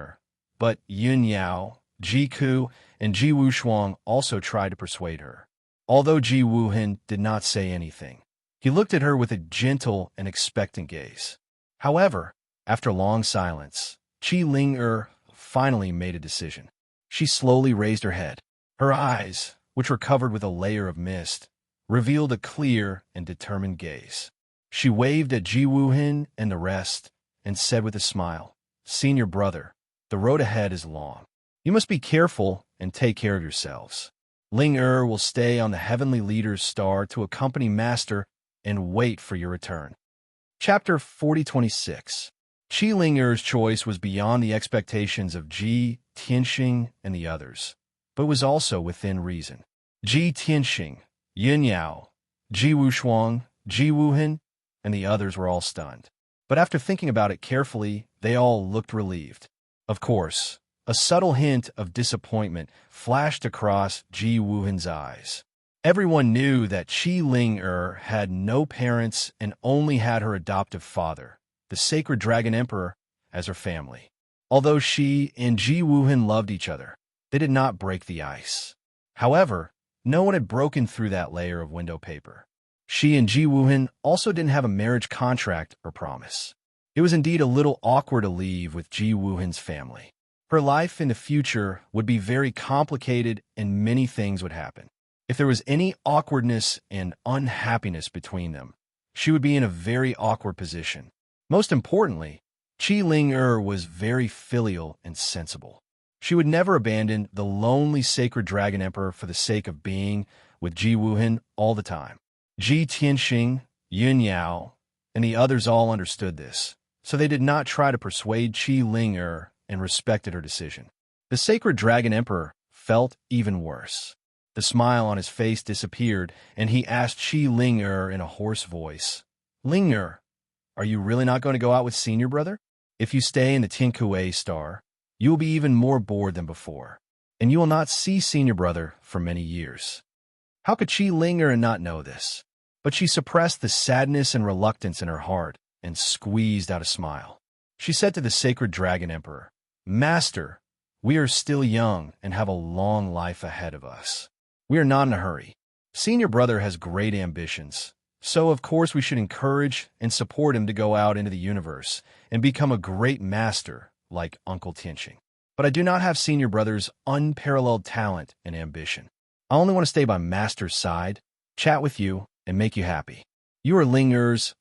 but Yun Yao, Ji Ku, and Ji Wushuang also tried to persuade her. Although Ji Wuhan did not say anything, he looked at her with a gentle and expectant gaze. However, after a long silence, Qi Ling finally made a decision. She slowly raised her head. Her eyes, which were covered with a layer of mist, revealed a clear and determined gaze. She waved at Ji Wuhan and the rest and said with a smile, "Senior brother, the road ahead is long. You must be careful and take care of yourselves. Ling will stay on the heavenly leader's star to accompany Master and wait for your return." Chapter 4026. Qi Ling's choice was beyond the expectations of Ji Tianxing and the others, but was also within reason. Ji Tianxing, Yin Yao, Ji Wushuang, Ji Wuhan, and the others were all stunned. But after thinking about it carefully, they all looked relieved. Of course, a subtle hint of disappointment flashed across Ji Wuhan's eyes. Everyone knew that Qi Ling had no parents and only had her adoptive father, the sacred Dragon Emperor, as her family. Although she and Ji Wuhan loved each other, they did not break the ice. However, no one had broken through that layer of window paper. She and Ji Wuhan also didn't have a marriage contract or promise. It was indeed a little awkward to leave with Ji Wuhan's family. Her life in the future would be very complicated and many things would happen. If there was any awkwardness and unhappiness between them, she would be in a very awkward position. Most importantly, Qi Ling was very filial and sensible. She would never abandon the lonely sacred Dragon Emperor for the sake of being with Ji Wuhan all the time. Ji Tianxing, Yun Yao, and the others all understood this, so they did not try to persuade Qi Ling and respected her decision. The sacred Dragon Emperor felt even worse. The smile on his face disappeared, and he asked Qi Ling in a hoarse voice, "Ling, are you really not going to go out with senior brother? If you stay in the Tiankue star, you will be even more bored than before, and you will not see senior brother for many years." How could Qi Ling not know this? But she suppressed the sadness and reluctance in her heart and squeezed out a smile. She said to the sacred Dragon Emperor, "Master, we are still young and have a long life ahead of us. We are not in a hurry. Senior brother has great ambitions, so of course we should encourage and support him to go out into the universe and become a great master like Uncle Tianxing. But I do not have senior brother's unparalleled talent and ambition. I only want to stay by Master's side, chat with you, and make you happy. You are Ling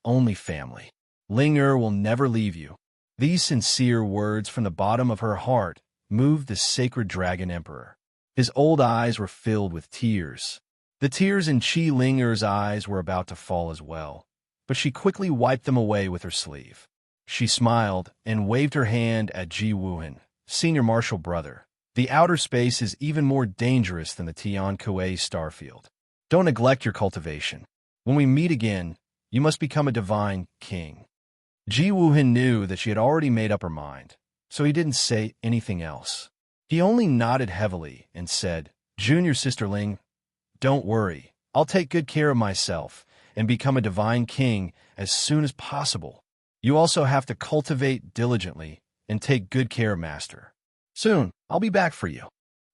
only family. Ling will never leave you." These sincere words from the bottom of her heart moved the sacred Dragon Emperor. His old eyes were filled with tears. The tears in Qi Ling's eyes were about to fall as well, but she quickly wiped them away with her sleeve. She smiled and waved her hand at Ji Wuhan, "Senior Marshal brother, the outer space is even more dangerous than the Tiankue starfield. Don't neglect your cultivation. When we meet again, you must become a divine king." Ji Wuhan knew that she had already made up her mind, so he didn't say anything else. He only nodded heavily and said, "Junior sister Ling, don't worry. I'll take good care of myself and become a divine king as soon as possible. You also have to cultivate diligently and take good care of Master. Soon, I'll be back for you."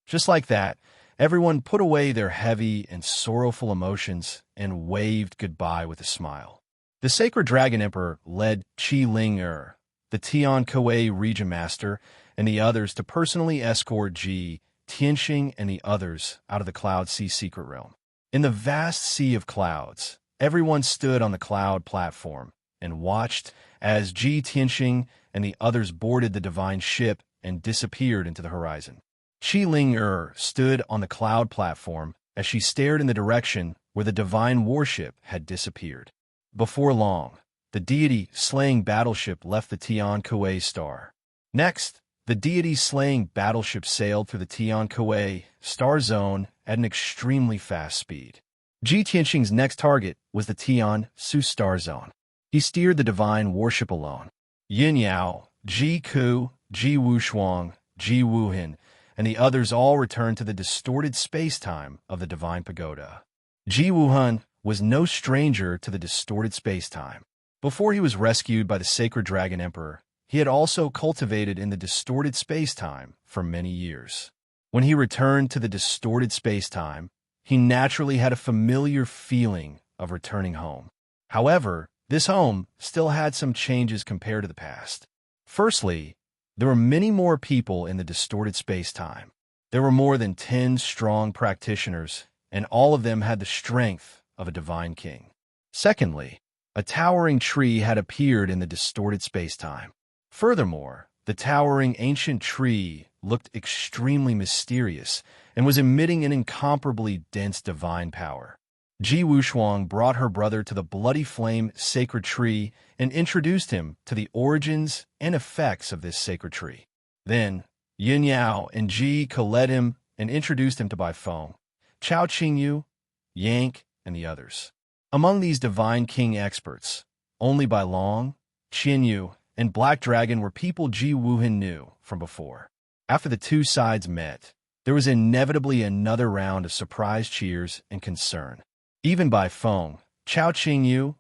Just like that, everyone put away their heavy and sorrowful emotions and waved goodbye with a smile. The sacred Dragon Emperor led Qi Ling, the Tiankue region master, and the others to personally escort Ji Tianxing and the others out of the Cloud Sea secret realm. In the vast sea of clouds, everyone stood on the cloud platform and watched as Ji Tianxing and the others boarded the divine ship and disappeared into the horizon. Qi Ling stood on the cloud platform as she stared in the direction where the divine warship had disappeared. Before long, the deity-slaying battleship left the Tiankue star. Next, The deity-slaying battleship sailed through the Tian-Kuei star zone at an extremely fast speed. Ji Tianxing's next target was the Tian-Su star zone. He steered the divine warship alone. Yin Yao, Ji Ku, Ji Wushuang, Ji Wuhin, and the others all returned to the distorted space-time of the divine pagoda. Ji Wuhan was no stranger to the distorted space-time. Before he was rescued by the sacred dragon emperor, he had also cultivated in the distorted space-time for many years. When he returned to the distorted space-time, he naturally had a familiar feeling of returning home. However, this home still had some changes compared to the past. Firstly, there were many more people in the distorted space-time. There were more than 10 strong practitioners, and all of them had the strength of a divine king. Secondly, a towering tree had appeared in the distorted space-time. Furthermore, the towering ancient tree looked extremely mysterious and was emitting an incomparably dense divine power. Ji Wushuang brought her brother to the bloody flame sacred tree and introduced him to the origins and effects of this sacred tree. Then, Yin Yao and Ji Ke led him and introduced him to Bai Feng, Chao Qingyu, Yank, and the others. Among these divine king experts, only Bai Long, Qinyu, and Black Dragon were people Ji Wuhin knew from before. After the two sides met, there was inevitably another round of surprise cheers and concern. Even Bai Feng, Chao Qingyu,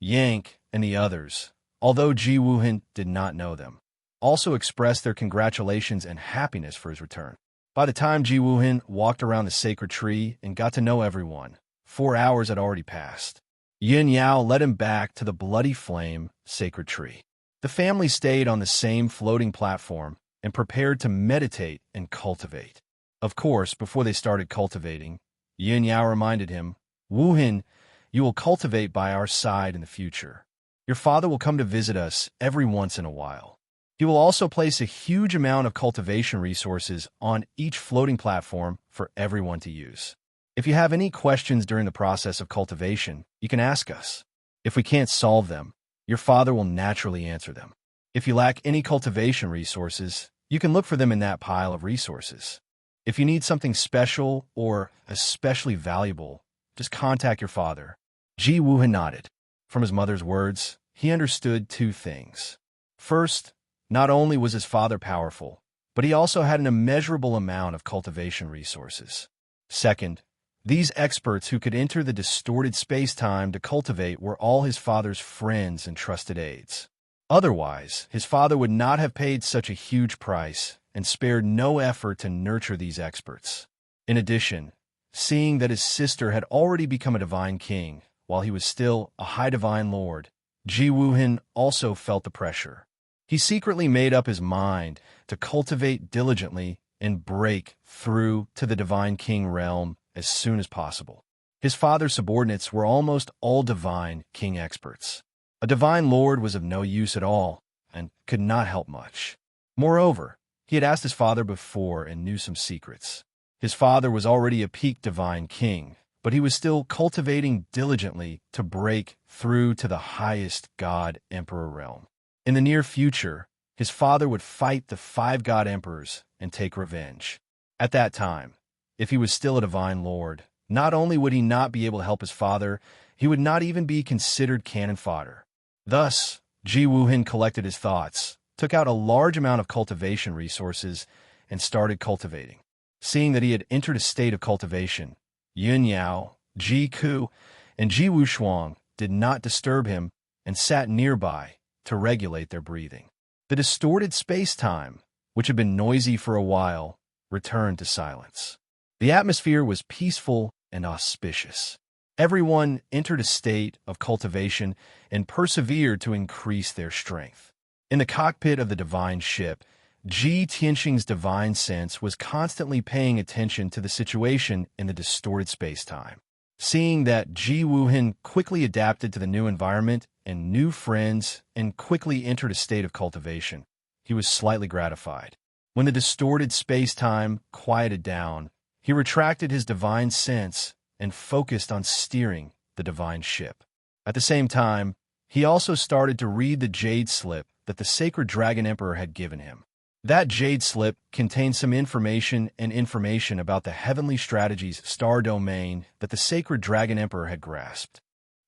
Yank, and the others, although Ji Wuhin did not know them, also expressed their congratulations and happiness for his return. By the time Ji Wuhin walked around the sacred tree and got to know everyone, 4 hours had already passed. Yin Yao led him back to the bloody flame sacred tree. The family stayed on the same floating platform and prepared to meditate and cultivate. Of course, before they started cultivating, Yin Yao reminded him, "Wuhin, you will cultivate by our side in the future. Your father will come to visit us every once in a while. He will also place a huge amount of cultivation resources on each floating platform for everyone to use. If you have any questions during the process of cultivation, you can ask us. If we can't solve them, your father will naturally answer them. If you lack any cultivation resources, you can look for them in that pile of resources. If you need something special or especially valuable, just contact your father." Ji Wuhan nodded. From his mother's words, he understood two things. First, not only was his father powerful, but he also had an immeasurable amount of cultivation resources. Second, these experts who could enter the distorted space-time to cultivate were all his father's friends and trusted aides. Otherwise, his father would not have paid such a huge price and spared no effort to nurture these experts. In addition, seeing that his sister had already become a divine king while he was still a high divine lord, Ji Wuhin also felt the pressure. He secretly made up his mind to cultivate diligently and break through to the divine king realm as soon as possible. His father's subordinates were almost all divine king experts. A divine lord was of no use at all and could not help much. Moreover, he had asked his father before and knew some secrets. His father was already a peak divine king, but he was still cultivating diligently to break through to the highest god emperor realm. In the near future, his father would fight the 5 god emperors and take revenge. At that time, if he was still a divine lord, not only would he not be able to help his father, he would not even be considered cannon fodder. Thus, Ji Wuhin collected his thoughts, took out a large amount of cultivation resources, and started cultivating. Seeing that he had entered a state of cultivation, Yin Yao, Ji Ku, and Ji Wushuang did not disturb him and sat nearby to regulate their breathing. The distorted space-time, which had been noisy for a while, returned to silence. The atmosphere was peaceful and auspicious. Everyone entered a state of cultivation and persevered to increase their strength. In the cockpit of the divine ship, Ji Tianxing's divine sense was constantly paying attention to the situation in the distorted space-time. Seeing that Ji Wuhin quickly adapted to the new environment and new friends and quickly entered a state of cultivation, he was slightly gratified. When the distorted space-time quieted down, he retracted his divine sense and focused on steering the divine ship. At the same time, he also started to read the jade slip that the sacred dragon emperor had given him. That jade slip contained some information about the heavenly strategies star domain that the sacred Dragon Emperor had grasped.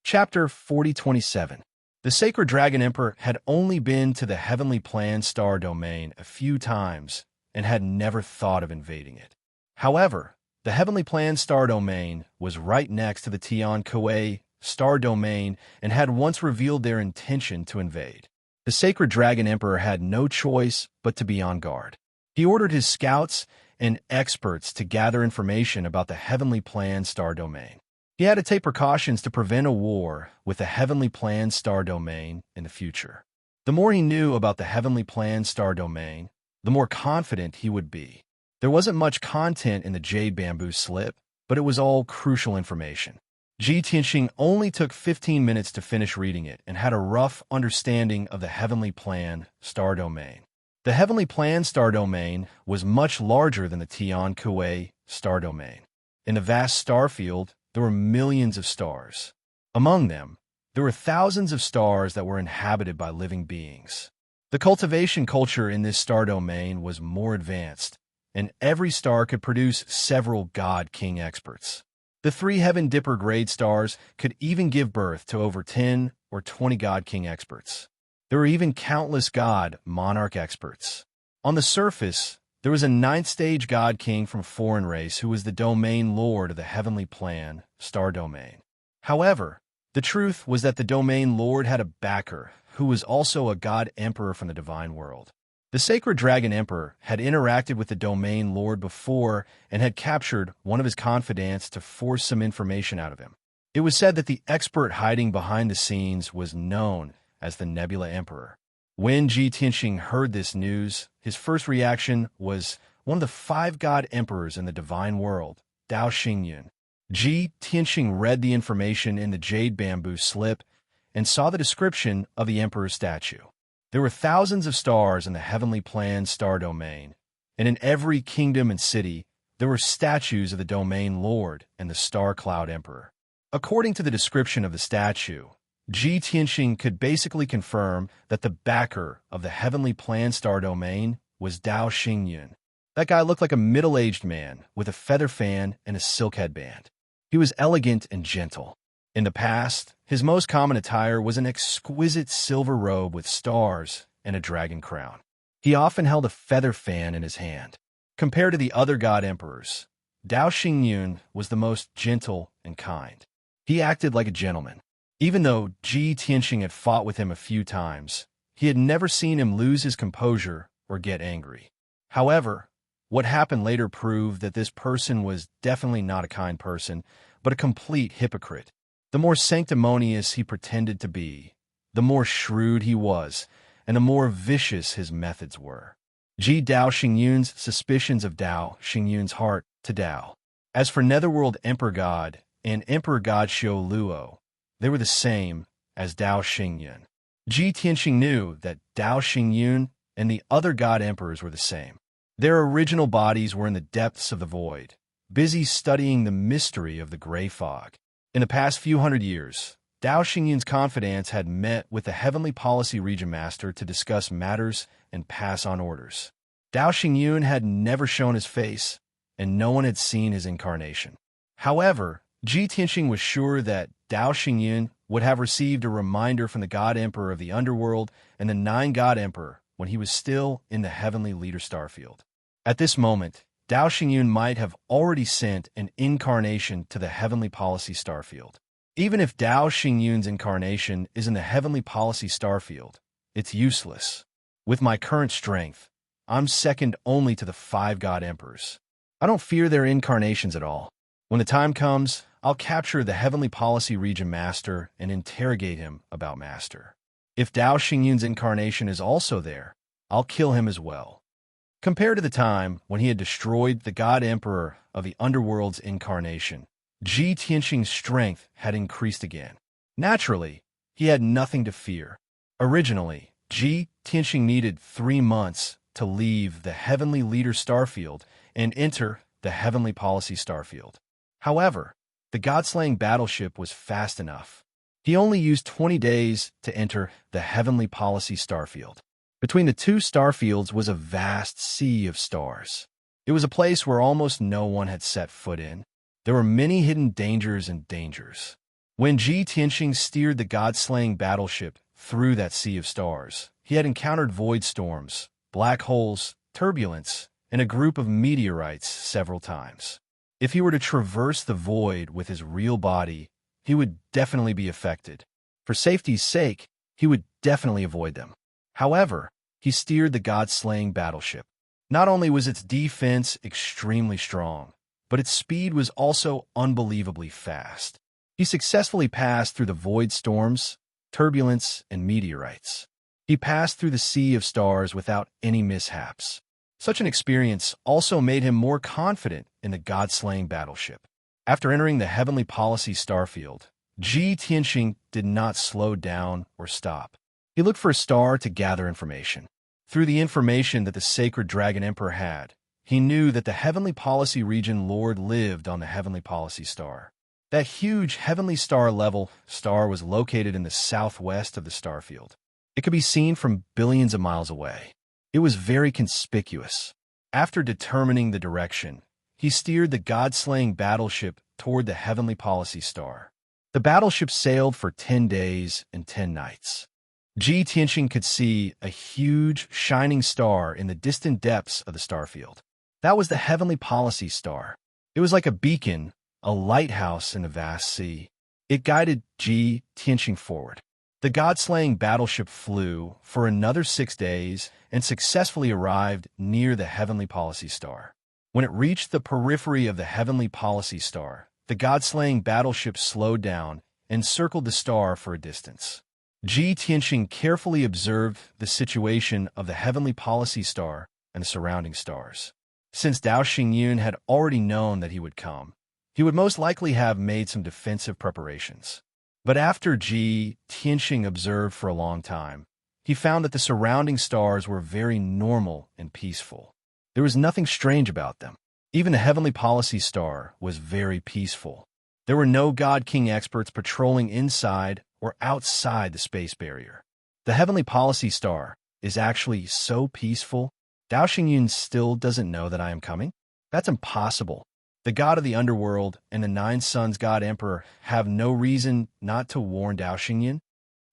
Chapter 4027. The sacred Dragon Emperor had only been to the heavenly plan star domain a few times and had never thought of invading it. However, the heavenly plan star domain was right next to the Tian Kuei star domain and had once revealed their intention to invade. The sacred Dragon Emperor had no choice but to be on guard. He ordered his scouts and experts to gather information about the heavenly plan star domain. He had to take precautions to prevent a war with the heavenly plan star domain in the future. The more he knew about the heavenly plan star domain, the more confident he would be. There wasn't much content in the jade bamboo slip, but it was all crucial information. Ji Tianxing only took 15 minutes to finish reading it and had a rough understanding of the heavenly plan star domain. The heavenly plan star domain was much larger than the Tian Kuei star domain. In the vast star field, there were millions of stars. Among them, there were thousands of stars that were inhabited by living beings. The cultivation culture in this star domain was more advanced, and every star could produce several God King experts. The 3 Heaven Dipper grade stars could even give birth to over 10 or 20 God King experts. There were even countless God Monarch experts. On the surface, there was a 9th stage God King from a foreign race who was the domain lord of the heavenly plan, star domain. However, the truth was that the domain lord had a backer who was also a God Emperor from the divine world. The sacred Dragon Emperor had interacted with the domain lord before and had captured one of his confidants to force some information out of him. It was said that the expert hiding behind the scenes was known as the Nebula Emperor. When Ji Tianxing heard this news, his first reaction was one of the 5 God Emperors in the divine world, Dao Xingyun. Ji Tianxing read the information in the jade bamboo slip and saw the description of the Emperor's statue. There were thousands of stars in the heavenly plan star domain, and in every kingdom and city, there were statues of the domain lord and the star cloud emperor. According to the description of the statue, Ji Tianxing could basically confirm that the backer of the heavenly plan star domain was Dao Xingyun. That guy looked like a middle-aged man with a feather fan and a silk headband. He was elegant and gentle. In the past, his most common attire was an exquisite silver robe with stars and a dragon crown. He often held a feather fan in his hand. Compared to the other God Emperors, Dao Xingyun was the most gentle and kind. He acted like a gentleman. Even though Ji Tianxing had fought with him a few times, he had never seen him lose his composure or get angry. However, what happened later proved that this person was definitely not a kind person, but a complete hypocrite. The more sanctimonious he pretended to be, the more shrewd he was, and the more vicious his methods were. Ji Dao Xingyun's suspicions of Dao Xingyun's heart to Dao. As for Netherworld Emperor God and Emperor God Xiao Luo, they were the same as Dao Xingyun. Ji Tianxing knew that Dao Xingyun and the other God Emperors were the same. Their original bodies were in the depths of the void, busy studying the mystery of the gray fog. In the past few hundred years, Dao Xingyun's confidants had met with the Heavenly Policy Region Master to discuss matters and pass on orders. Dao Xingyun had never shown his face, and no one had seen his incarnation. However, Ji Tianxing was sure that Dao Xingyun would have received a reminder from the God Emperor of the Underworld and the 9 God Emperor when he was still in the Heavenly Leader Starfield. At this moment, Dao Xingyun might have already sent an incarnation to the Heavenly Policy Starfield. Even if Dao Xingyun's incarnation is in the Heavenly Policy Starfield, it's useless. With my current strength, I'm second only to the 5 God Emperors. I don't fear their incarnations at all. When the time comes, I'll capture the Heavenly Policy Region Master and interrogate him about Master. If Dao Xingyun's incarnation is also there, I'll kill him as well. Compared to the time when he had destroyed the God Emperor of the Underworld's incarnation, Ji Tianxing's strength had increased again. Naturally, he had nothing to fear. Originally, Ji Tianxing needed 3 months to leave the Heavenly Leader Starfield and enter the Heavenly Policy Starfield. However, the God-slaying battleship was fast enough. He only used 20 days to enter the Heavenly Policy Starfield. Between the two star fields was a vast sea of stars. It was a place where almost no one had set foot in. There were many hidden dangers and dangers. When Ji Tianxing steered the god-slaying battleship through that sea of stars, he had encountered void storms, black holes, turbulence, and a group of meteorites several times. If he were to traverse the void with his real body, he would definitely be affected. For safety's sake, he would definitely avoid them. However, he steered the god-slaying battleship. Not only was its defense extremely strong, but its speed was also unbelievably fast. He successfully passed through the void storms, turbulence, and meteorites. He passed through the sea of stars without any mishaps. Such an experience also made him more confident in the god-slaying battleship. After entering the heavenly policy starfield, Ji Tianxing did not slow down or stop. He looked for a star to gather information. Through the information that the sacred dragon emperor had, he knew that the heavenly policy region lord lived on the heavenly policy star. That huge heavenly star-level star was located in the southwest of the starfield. It could be seen from billions of miles away. It was very conspicuous. After determining the direction, he steered the god-slaying battleship toward the heavenly policy star. The battleship sailed for 10 days and 10 nights. Ji Tianxing could see a huge, shining star in the distant depths of the starfield. That was the heavenly policy star. It was like a beacon, a lighthouse in the vast sea. It guided Ji Tianxing forward. The god-slaying battleship flew for another 6 days and successfully arrived near the heavenly policy star. When it reached the periphery of the heavenly policy star, the god-slaying battleship slowed down and circled the star for a distance. Ji Tianxing carefully observed the situation of the heavenly policy star and the surrounding stars. Since Dao Xingyun had already known that he would come, he would most likely have made some defensive preparations. But after Ji Tianxing observed for a long time, he found that the surrounding stars were very normal and peaceful. There was nothing strange about them. Even the heavenly policy star was very peaceful. There were no God King experts patrolling inside or outside the space barrier. The heavenly policy star is actually so peaceful. Dao Xingyun still doesn't know that I am coming? That's impossible. The god of the underworld and the Nine Suns God Emperor have no reason not to warn Dao Xingyun.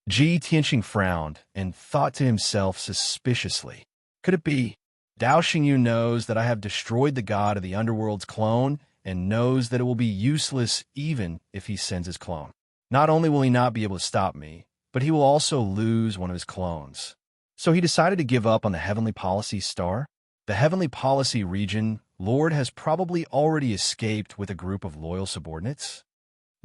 Ji Tianxing frowned and thought to himself suspiciously. Could it be? Dao Xingyun knows that I have destroyed the god of the underworld's clone and knows that it will be useless even if he sends his clone. Not only will he not be able to stop me, but he will also lose one of his clones. So he decided to give up on the heavenly policy star. The heavenly policy region Lord has probably already escaped with a group of loyal subordinates.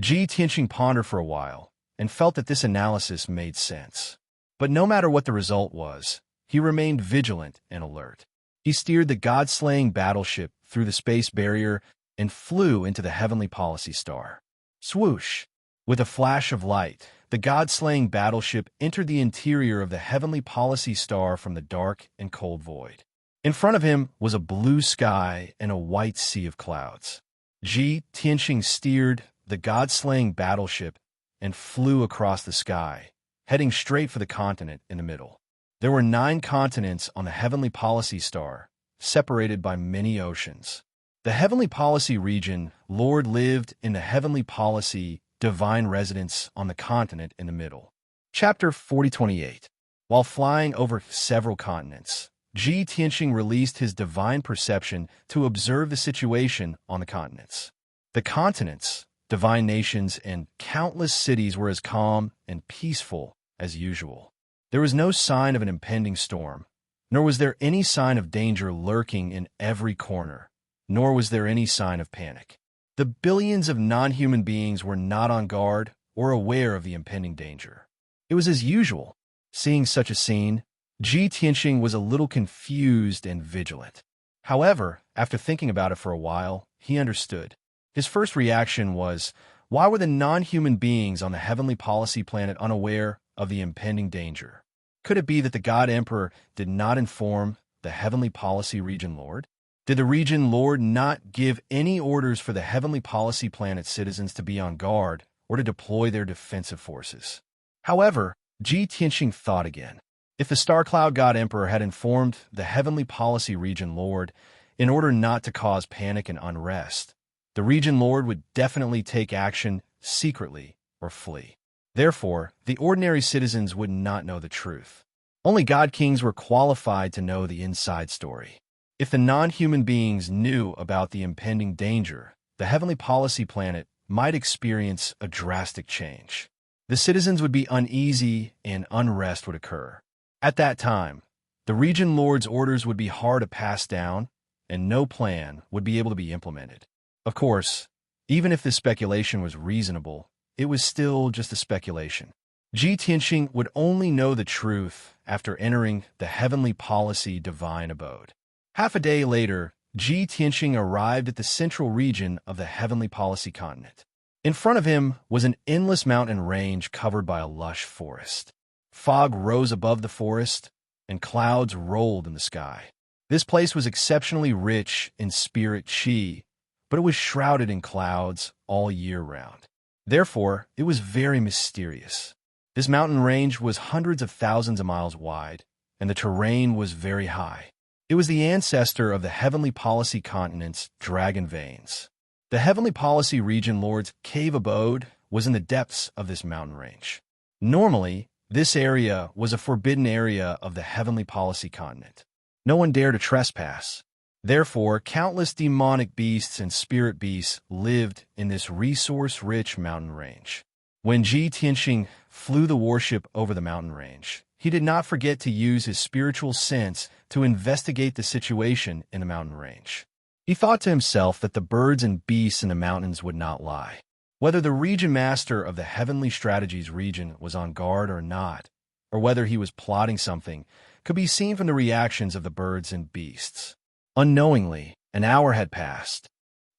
Ji Tianxing pondered for a while and felt that this analysis made sense. But no matter what the result was, he remained vigilant and alert. He steered the god-slaying battleship through the space barrier and flew into the heavenly policy star. Swoosh! With a flash of light, the god-slaying battleship entered the interior of the heavenly policy star from the dark and cold void. In front of him was a blue sky and a white sea of clouds. Ji Tianxing steered the god-slaying battleship and flew across the sky, heading straight for the continent in the middle. There were 9 continents on the heavenly policy star, separated by many oceans. The heavenly policy region Lord lived in the heavenly policy divine residence on the continent in the middle. Chapter 4028. While flying over several continents, Ji Tianxing released his divine perception to observe the situation on the continents. The continents, divine nations, and countless cities were as calm and peaceful as usual. There was no sign of an impending storm, nor was there any sign of danger lurking in every corner, nor was there any sign of panic. The billions of non-human beings were not on guard or aware of the impending danger. It was as usual. Seeing such a scene, Ji Tianxing was a little confused and vigilant. However, after thinking about it for a while, he understood. His first reaction was, why were the non-human beings on the heavenly policy planet unaware of the impending danger? Could it be that the God Emperor did not inform the heavenly policy region lord? Did the region lord not give any orders for the heavenly policy planet citizens to be on guard or to deploy their defensive forces? However, Ji Tianxing thought again. If the Star Cloud God Emperor had informed the Heavenly Policy Region Lord in order not to cause panic and unrest, the Region Lord would definitely take action secretly or flee. Therefore, the ordinary citizens would not know the truth. Only God Kings were qualified to know the inside story. If the non-human beings knew about the impending danger, the Heavenly Policy Planet might experience a drastic change. The citizens would be uneasy and unrest would occur. At that time, the Region Lord's orders would be hard to pass down, and no plan would be able to be implemented. Of course, even if this speculation was reasonable, it was still just a speculation. Ji Tianxing would only know the truth after entering the Heavenly Policy Divine Abode. Half a day later, Ji Tianxing arrived at the central region of the Heavenly Policy Continent. In front of him was an endless mountain range covered by a lush forest. Fog rose above the forest, and clouds rolled in the sky. This place was exceptionally rich in spirit qi, but it was shrouded in clouds all year round. Therefore, it was very mysterious. This mountain range was hundreds of thousands of miles wide, and the terrain was very high. It was the ancestor of the Heavenly Policy Continent's dragon veins. The Heavenly Policy Region Lord's cave abode was in the depths of this mountain range. Normally, this area was a forbidden area of the Heavenly Policy Continent. No one dared to trespass. Therefore, countless demonic beasts and spirit beasts lived in this resource-rich mountain range. When Ji Tianxing flew the warship over the mountain range, he did not forget to use his spiritual sense to investigate the situation in the mountain range. He thought to himself that the birds and beasts in the mountains would not lie. Whether the region master of the Heavenly Strategies region was on guard or not, or whether he was plotting something, could be seen from the reactions of the birds and beasts. Unknowingly, an hour had passed.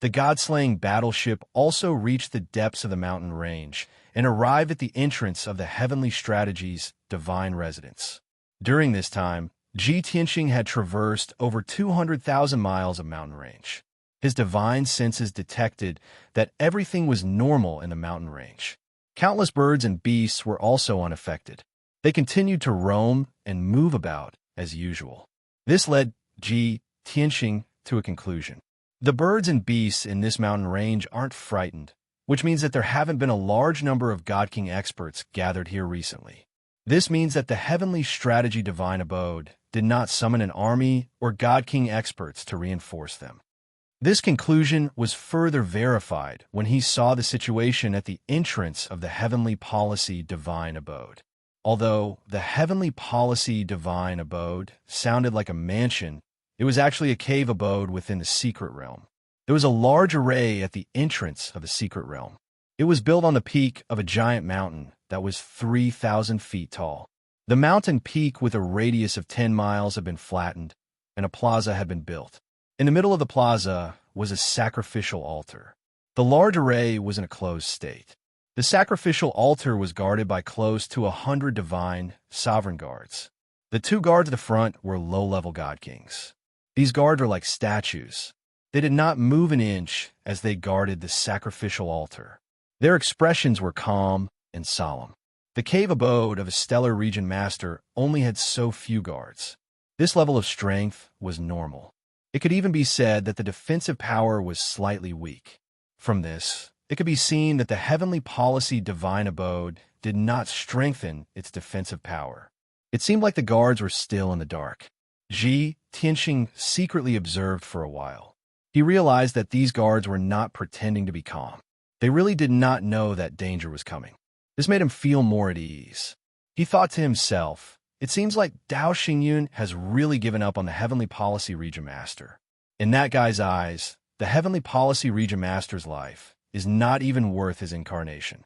The god-slaying battleship also reached the depths of the mountain range and arrived at the entrance of the Heavenly Strategies' divine residence. During this time, Ji Tianxing had traversed over 200,000 miles of mountain range. His divine senses detected that everything was normal in the mountain range. Countless birds and beasts were also unaffected. They continued to roam and move about as usual. This led Ji Tianxing to a conclusion. The birds and beasts in this mountain range aren't frightened, which means that there haven't been a large number of God King experts gathered here recently. This means that the Heavenly Strategy Divine Abode did not summon an army or God King experts to reinforce them. This conclusion was further verified when he saw the situation at the entrance of the Heavenly Policy Divine Abode. Although the Heavenly Policy Divine Abode sounded like a mansion, it was actually a cave abode within the secret realm. There was a large array at the entrance of the secret realm. It was built on the peak of a giant mountain that was 3,000 feet tall. The mountain peak with a radius of 10 miles had been flattened, and a plaza had been built. In the middle of the plaza was a sacrificial altar. The large array was in a closed state. The sacrificial altar was guarded by close to 100 divine sovereign guards. The two guards at the front were low-level god kings. These guards were like statues. They did not move an inch as they guarded the sacrificial altar. Their expressions were calm and solemn. The cave abode of a stellar region master only had so few guards. This level of strength was normal. It could even be said that the defensive power was slightly weak. From this, it could be seen that the Heavenly Policy Divine Abode did not strengthen its defensive power. It seemed like the guards were still in the dark. Ji Tianxing secretly observed for a while. He realized that these guards were not pretending to be calm. They really did not know that danger was coming. This made him feel more at ease. He thought to himself, it seems like Dao Xingyun has really given up on the Heavenly Policy Region Master. In that guy's eyes, the Heavenly Policy Region Master's life is not even worth his incarnation.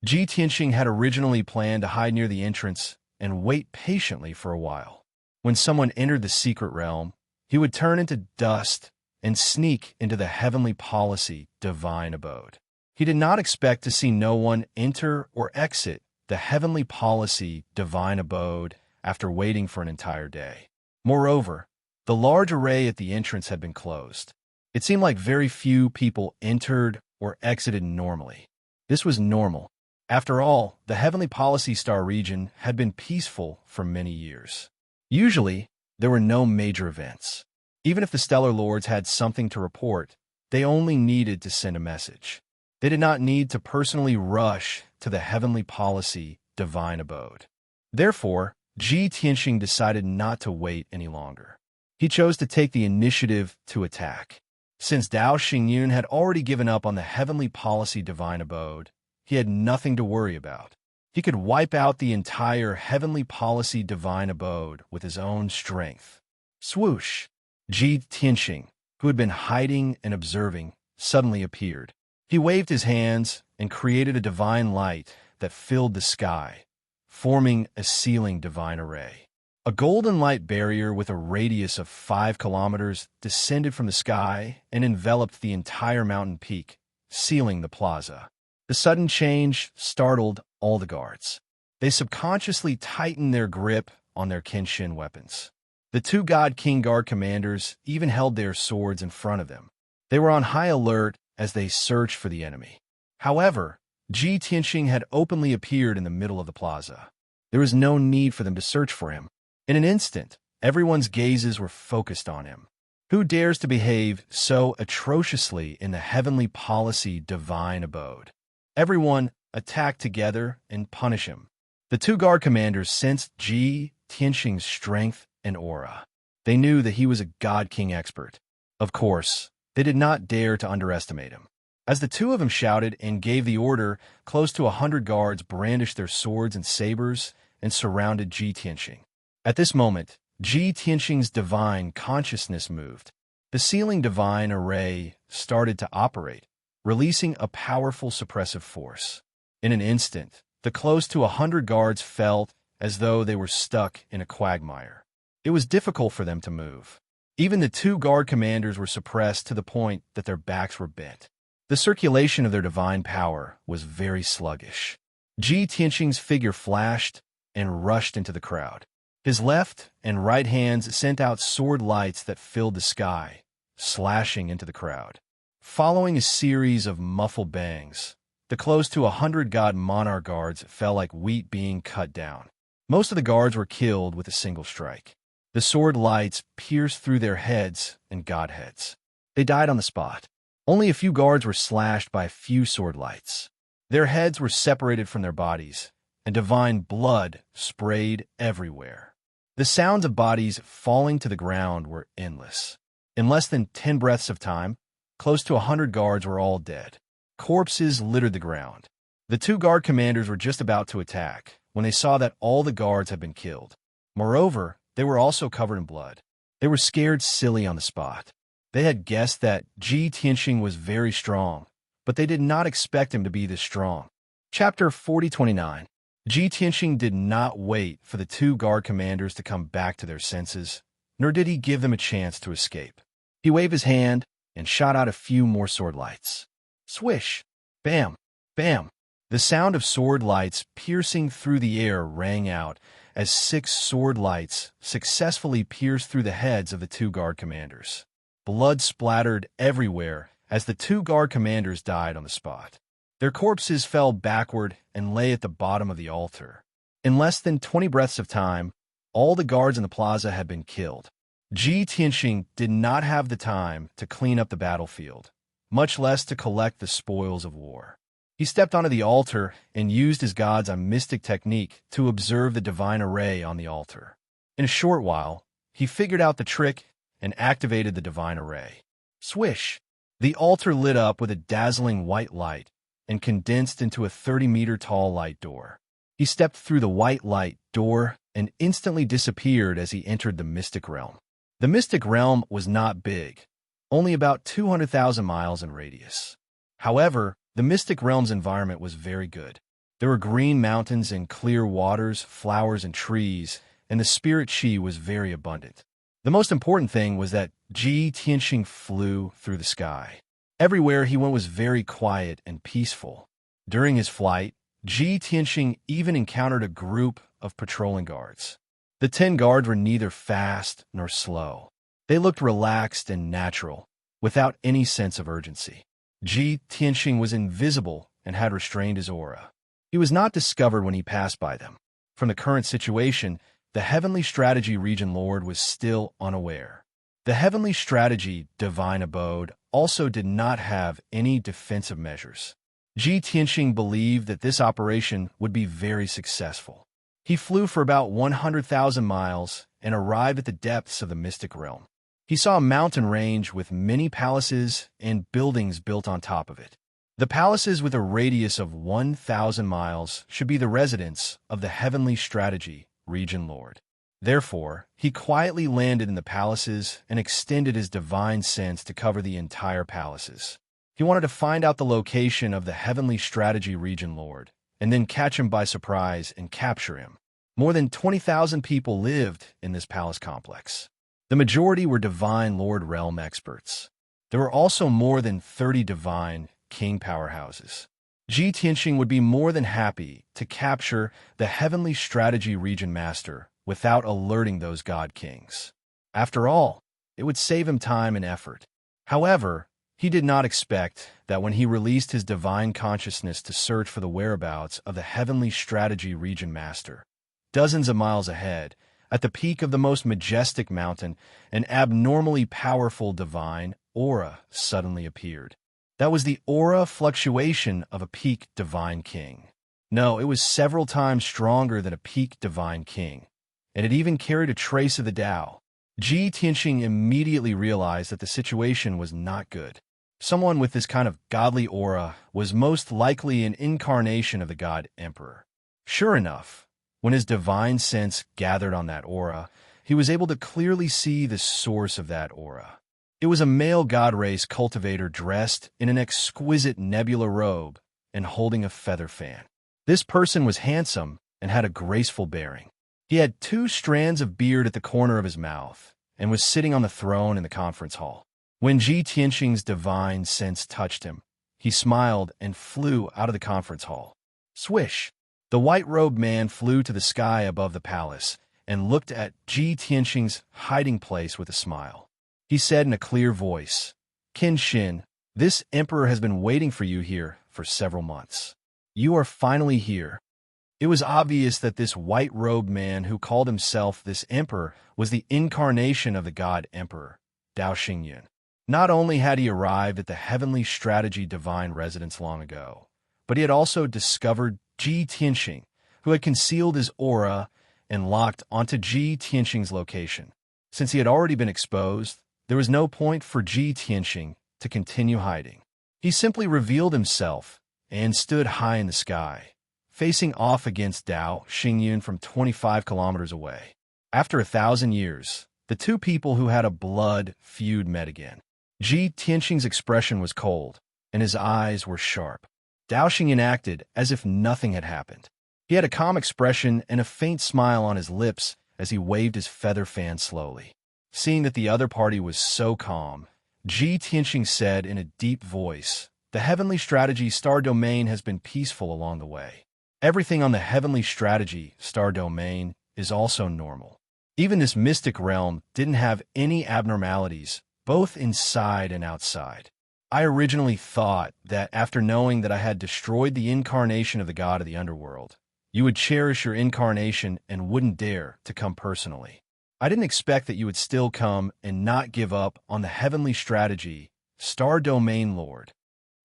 Ji Tianxing had originally planned to hide near the entrance and wait patiently for a while. When someone entered the secret realm, he would turn into dust and sneak into the Heavenly Policy Divine Abode. He did not expect to see no one enter or exit the Heavenly Policy Divine Abode after waiting for an entire day. Moreover, the large array at the entrance had been closed. It seemed like very few people entered or exited normally. This was normal. After all, the Heavenly Policy Star region had been peaceful for many years. Usually, there were no major events. Even if the Stellar Lords had something to report, they only needed to send a message. They did not need to personally rush to the Heavenly Policy Divine Abode. Therefore, Ji Tianxing decided not to wait any longer. He chose to take the initiative to attack. Since Dao Xingyun had already given up on the Heavenly Policy Divine Abode, he had nothing to worry about. He could wipe out the entire Heavenly Policy Divine Abode with his own strength. Swoosh! Ji Tianxing, who had been hiding and observing, suddenly appeared. He waved his hands and created a divine light that filled the sky, forming a sealing divine array. A golden light barrier with a radius of 5 kilometers descended from the sky and enveloped the entire mountain peak, sealing the plaza. The sudden change startled all the guards. They subconsciously tightened their grip on their Kenshin weapons. The 2 God King Guard commanders even held their swords in front of them. They were on high alert as they searched for the enemy. However, Ji Tianxing had openly appeared in the middle of the plaza. There was no need for them to search for him. In an instant, everyone's gazes were focused on him. Who dares to behave so atrociously in the Heavenly Policy Divine Abode? Everyone attack together and punish him. The 2 guard commanders sensed Ji Tianxing's strength and aura. They knew that he was a God King expert. Of course, they did not dare to underestimate him. As the 2 of them shouted and gave the order, close to 100 guards brandished their swords and sabers and surrounded Ji Tianxing. At this moment, Ji Tianxing's divine consciousness moved. The sealing divine array started to operate, releasing a powerful suppressive force. In an instant, the close to 100 guards felt as though they were stuck in a quagmire. It was difficult for them to move. Even the 2 guard commanders were suppressed to the point that their backs were bent. The circulation of their divine power was very sluggish. Ji Tianxing's figure flashed and rushed into the crowd. His left and right hands sent out sword lights that filled the sky, slashing into the crowd. Following a series of muffled bangs, the close to 100 God Monarch guards fell like wheat being cut down. Most of the guards were killed with a single strike. The sword lights pierced through their heads and godheads. They died on the spot. Only a few guards were slashed by a few sword lights. Their heads were separated from their bodies, and divine blood sprayed everywhere. The sounds of bodies falling to the ground were endless. In less than 10 breaths of time, close to 100 guards were all dead. Corpses littered the ground. The 2 guard commanders were just about to attack when they saw that all the guards had been killed. Moreover, they were also covered in blood. They were scared silly on the spot. They had guessed that Ji Tianxing was very strong, but they did not expect him to be this strong. Chapter 4029. Ji Tianxing did not wait for the 2 guard commanders to come back to their senses, nor did he give them a chance to escape. He waved his hand and shot out a few more sword lights. Swish! Bam! Bam! The sound of sword lights piercing through the air rang out as 6 sword lights successfully pierced through the heads of the 2 guard commanders. Blood splattered everywhere as the 2 guard commanders died on the spot. Their corpses fell backward and lay at the bottom of the altar. In less than 20 breaths of time, all the guards in the plaza had been killed. Ji Tianxing did not have the time to clean up the battlefield, much less to collect the spoils of war. He stepped onto the altar and used his god's mystic technique to observe the divine array on the altar. In a short while, he figured out the trick and activated the divine array. Swish! The altar lit up with a dazzling white light and condensed into a 30-meter-tall light door. He stepped through the white light door and instantly disappeared as he entered the mystic realm. The mystic realm was not big, only about 200,000 miles in radius. However, the mystic realm's environment was very good. There were green mountains and clear waters, flowers and trees, and the spirit chi was very abundant. The most important thing was that Ji Tianxing flew through the sky. Everywhere he went was very quiet and peaceful. During his flight, Ji Tianxing even encountered a group of patrolling guards. The 10 guards were neither fast nor slow. They looked relaxed and natural, without any sense of urgency. Ji Tianxing was invisible and had restrained his aura. He was not discovered when he passed by them. From the current situation, the Heavenly Strategy Region Lord was still unaware. The Heavenly Strategy Divine Abode also did not have any defensive measures. Ji Tianxing believed that this operation would be very successful. He flew for about 100,000 miles and arrived at the depths of the mystic realm. He saw a mountain range with many palaces and buildings built on top of it. The palaces with a radius of 1,000 miles should be the residence of the Heavenly Strategy Region Lord. Therefore, he quietly landed in the palaces and extended his divine sense to cover the entire palaces. He wanted to find out the location of the Heavenly Strategy Region Lord, and then catch him by surprise and capture him. More than 20,000 people lived in this palace complex. The majority were Divine Lord Realm experts. There were also more than 30 Divine King powerhouses. Ji Tianxing would be more than happy to capture the Heavenly Strategy Region Master without alerting those God Kings. After all, it would save him time and effort. However, he did not expect that when he released his divine consciousness to search for the whereabouts of the Heavenly Strategy Region Master, dozens of miles ahead, at the peak of the most majestic mountain, an abnormally powerful divine aura suddenly appeared. That was the aura fluctuation of a peak divine king. No, it was several times stronger than a peak divine king, and it even carried a trace of the Tao. Ji Tianxing immediately realized that the situation was not good. Someone with this kind of godly aura was most likely an incarnation of the God Emperor. Sure enough, when his divine sense gathered on that aura, he was able to clearly see the source of that aura. It was a male god race cultivator dressed in an exquisite nebula robe and holding a feather fan. This person was handsome and had a graceful bearing. He had 2 strands of beard at the corner of his mouth and was sitting on the throne in the conference hall. When Ji Tianxing's divine sense touched him, he smiled and flew out of the conference hall. Swish! The white-robed man flew to the sky above the palace and looked at Ji Tianxing's hiding place with a smile. He said in a clear voice, "Qin Xin, this emperor has been waiting for you here for several months. You are finally here." It was obvious that this white-robed man who called himself this emperor was the incarnation of the God Emperor, Dao Xingyun. Not only had he arrived at the Heavenly Strategy Divine Residence long ago, but he had also discovered Ji Tianxing, who had concealed his aura and locked onto Ji Tianxing's location. Since he had already been exposed, there was no point for Ji Tianxing to continue hiding. He simply revealed himself and stood high in the sky, facing off against Dao Xingyun from 25 kilometers away. After 1,000 years, the two people who had a blood feud met again. Ji Tianxing's expression was cold, and his eyes were sharp. Dao Xingyun acted as if nothing had happened. He had a calm expression and a faint smile on his lips as he waved his feather fan slowly. Seeing that the other party was so calm, Ji Tianxing said in a deep voice, "The Heavenly Strategy Star Domain has been peaceful along the way. Everything on the Heavenly Strategy Star Domain is also normal. Even this mystic realm didn't have any abnormalities, both inside and outside. I originally thought that after knowing that I had destroyed the incarnation of the god of the underworld, you would cherish your incarnation and wouldn't dare to come personally. I didn't expect that you would still come and not give up on the Heavenly Strategy, Star Domain Lord."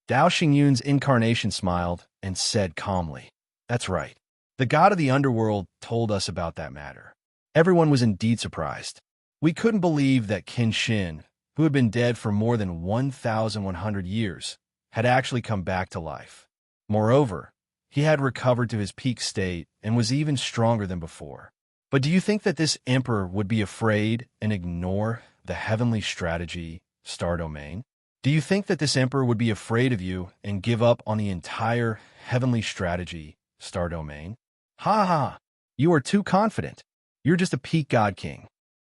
Dao Xingyun's incarnation smiled and said calmly, "That's right. The god of the underworld told us about that matter." Everyone was indeed surprised. We couldn't believe that Qin Xin, who had been dead for more than 1,100 years, had actually come back to life. Moreover, he had recovered to his peak state and was even stronger than before. But do you think that this emperor would be afraid and ignore the Heavenly Strategy Star Domain? Do you think that this emperor would be afraid of you and give up on the entire Heavenly Strategy Star Domain? Ha ha! You are too confident. You're just a peak god king.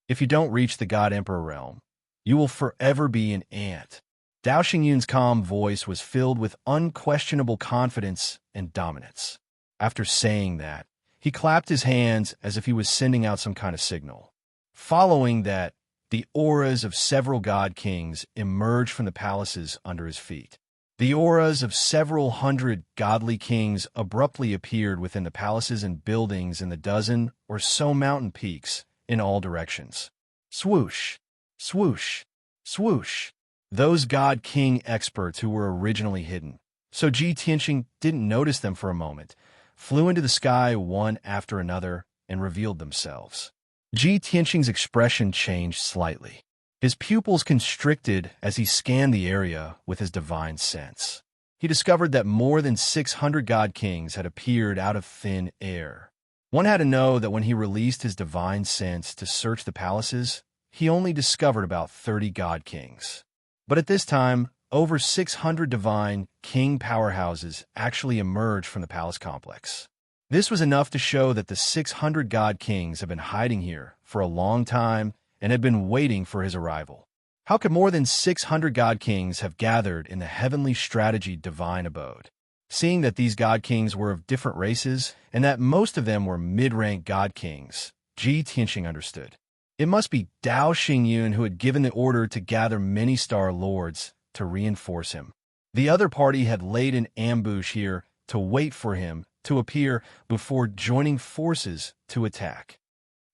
If you don't reach the God Emperor realm, you will forever be an ant." Dao Xingyun's calm voice was filled with unquestionable confidence and dominance. After saying that, he clapped his hands as if he was sending out some kind of signal. Following that, the auras of several god kings emerged from the palaces under his feet. The auras of several hundred godly kings abruptly appeared within the palaces and buildings in the dozen or so mountain peaks in all directions. Swoosh, swoosh, swoosh. Those god-king experts who were originally hidden, so Ji Tianxing didn't notice them for a moment, flew into the sky one after another and revealed themselves. Ji Tianxing's expression changed slightly. His pupils constricted as he scanned the area with his divine sense. He discovered that more than 600 god kings had appeared out of thin air. One had to know that when he released his divine sense to search the palaces, he only discovered about 30 god kings. But at this time, over 600 divine king powerhouses actually emerged from the palace complex. This was enough to show that the 600 god kings have been hiding here for a long time and had been waiting for his arrival. How could more than 600 god kings have gathered in the heavenly strategy divine abode? Seeing that these god kings were of different races and that most of them were mid-rank god kings, Ji Tianxing understood. It must be Dao Xingyun who had given the order to gather many star lords to reinforce him. The other party had laid an ambush here to wait for him to appear before joining forces to attack.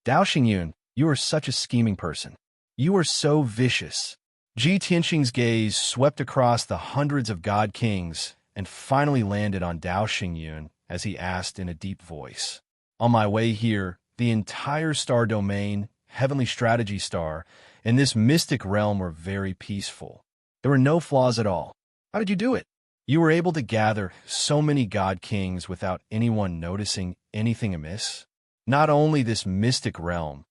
Dao Xingyun, you are such a scheming person. You are so vicious. Ji Tianxing's gaze swept across the hundreds of god kings and finally landed on Dao Xingyun as he asked in a deep voice. On my way here, the entire star domain, heavenly strategy star, and this mystic realm were very peaceful. There were no flaws at all. How did you do it? You were able to gather so many god kings without anyone noticing anything amiss? Not only this mystic realm,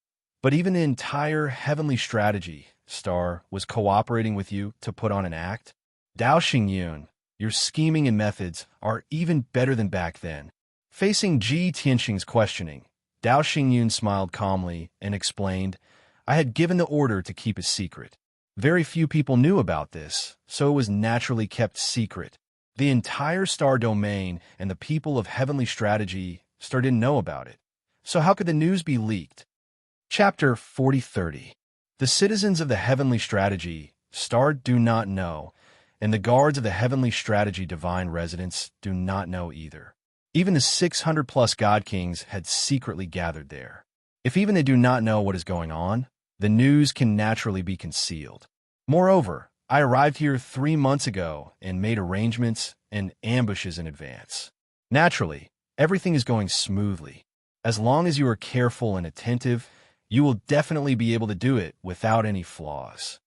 but even the entire heavenly strategy star was cooperating with you to put on an act? Dao Xingyun, your scheming and methods are even better than back then. Facing Ji Tianxing's questioning, Dao Xingyun smiled calmly and explained, I had given the order to keep it secret. Very few people knew about this, so it was naturally kept secret. The entire star domain and the people of heavenly strategy didn't know about it. So how could the news be leaked? Chapter 4030. The citizens of the heavenly strategy star do not know, and the guards of the heavenly strategy divine residence do not know either. Even the 600-plus god kings had secretly gathered there. If even they do not know what is going on, the news can naturally be concealed. Moreover, I arrived here 3 months ago and made arrangements and ambushes in advance. Naturally, everything is going smoothly. As long as you are careful and attentive, you will definitely be able to do it without any flaws.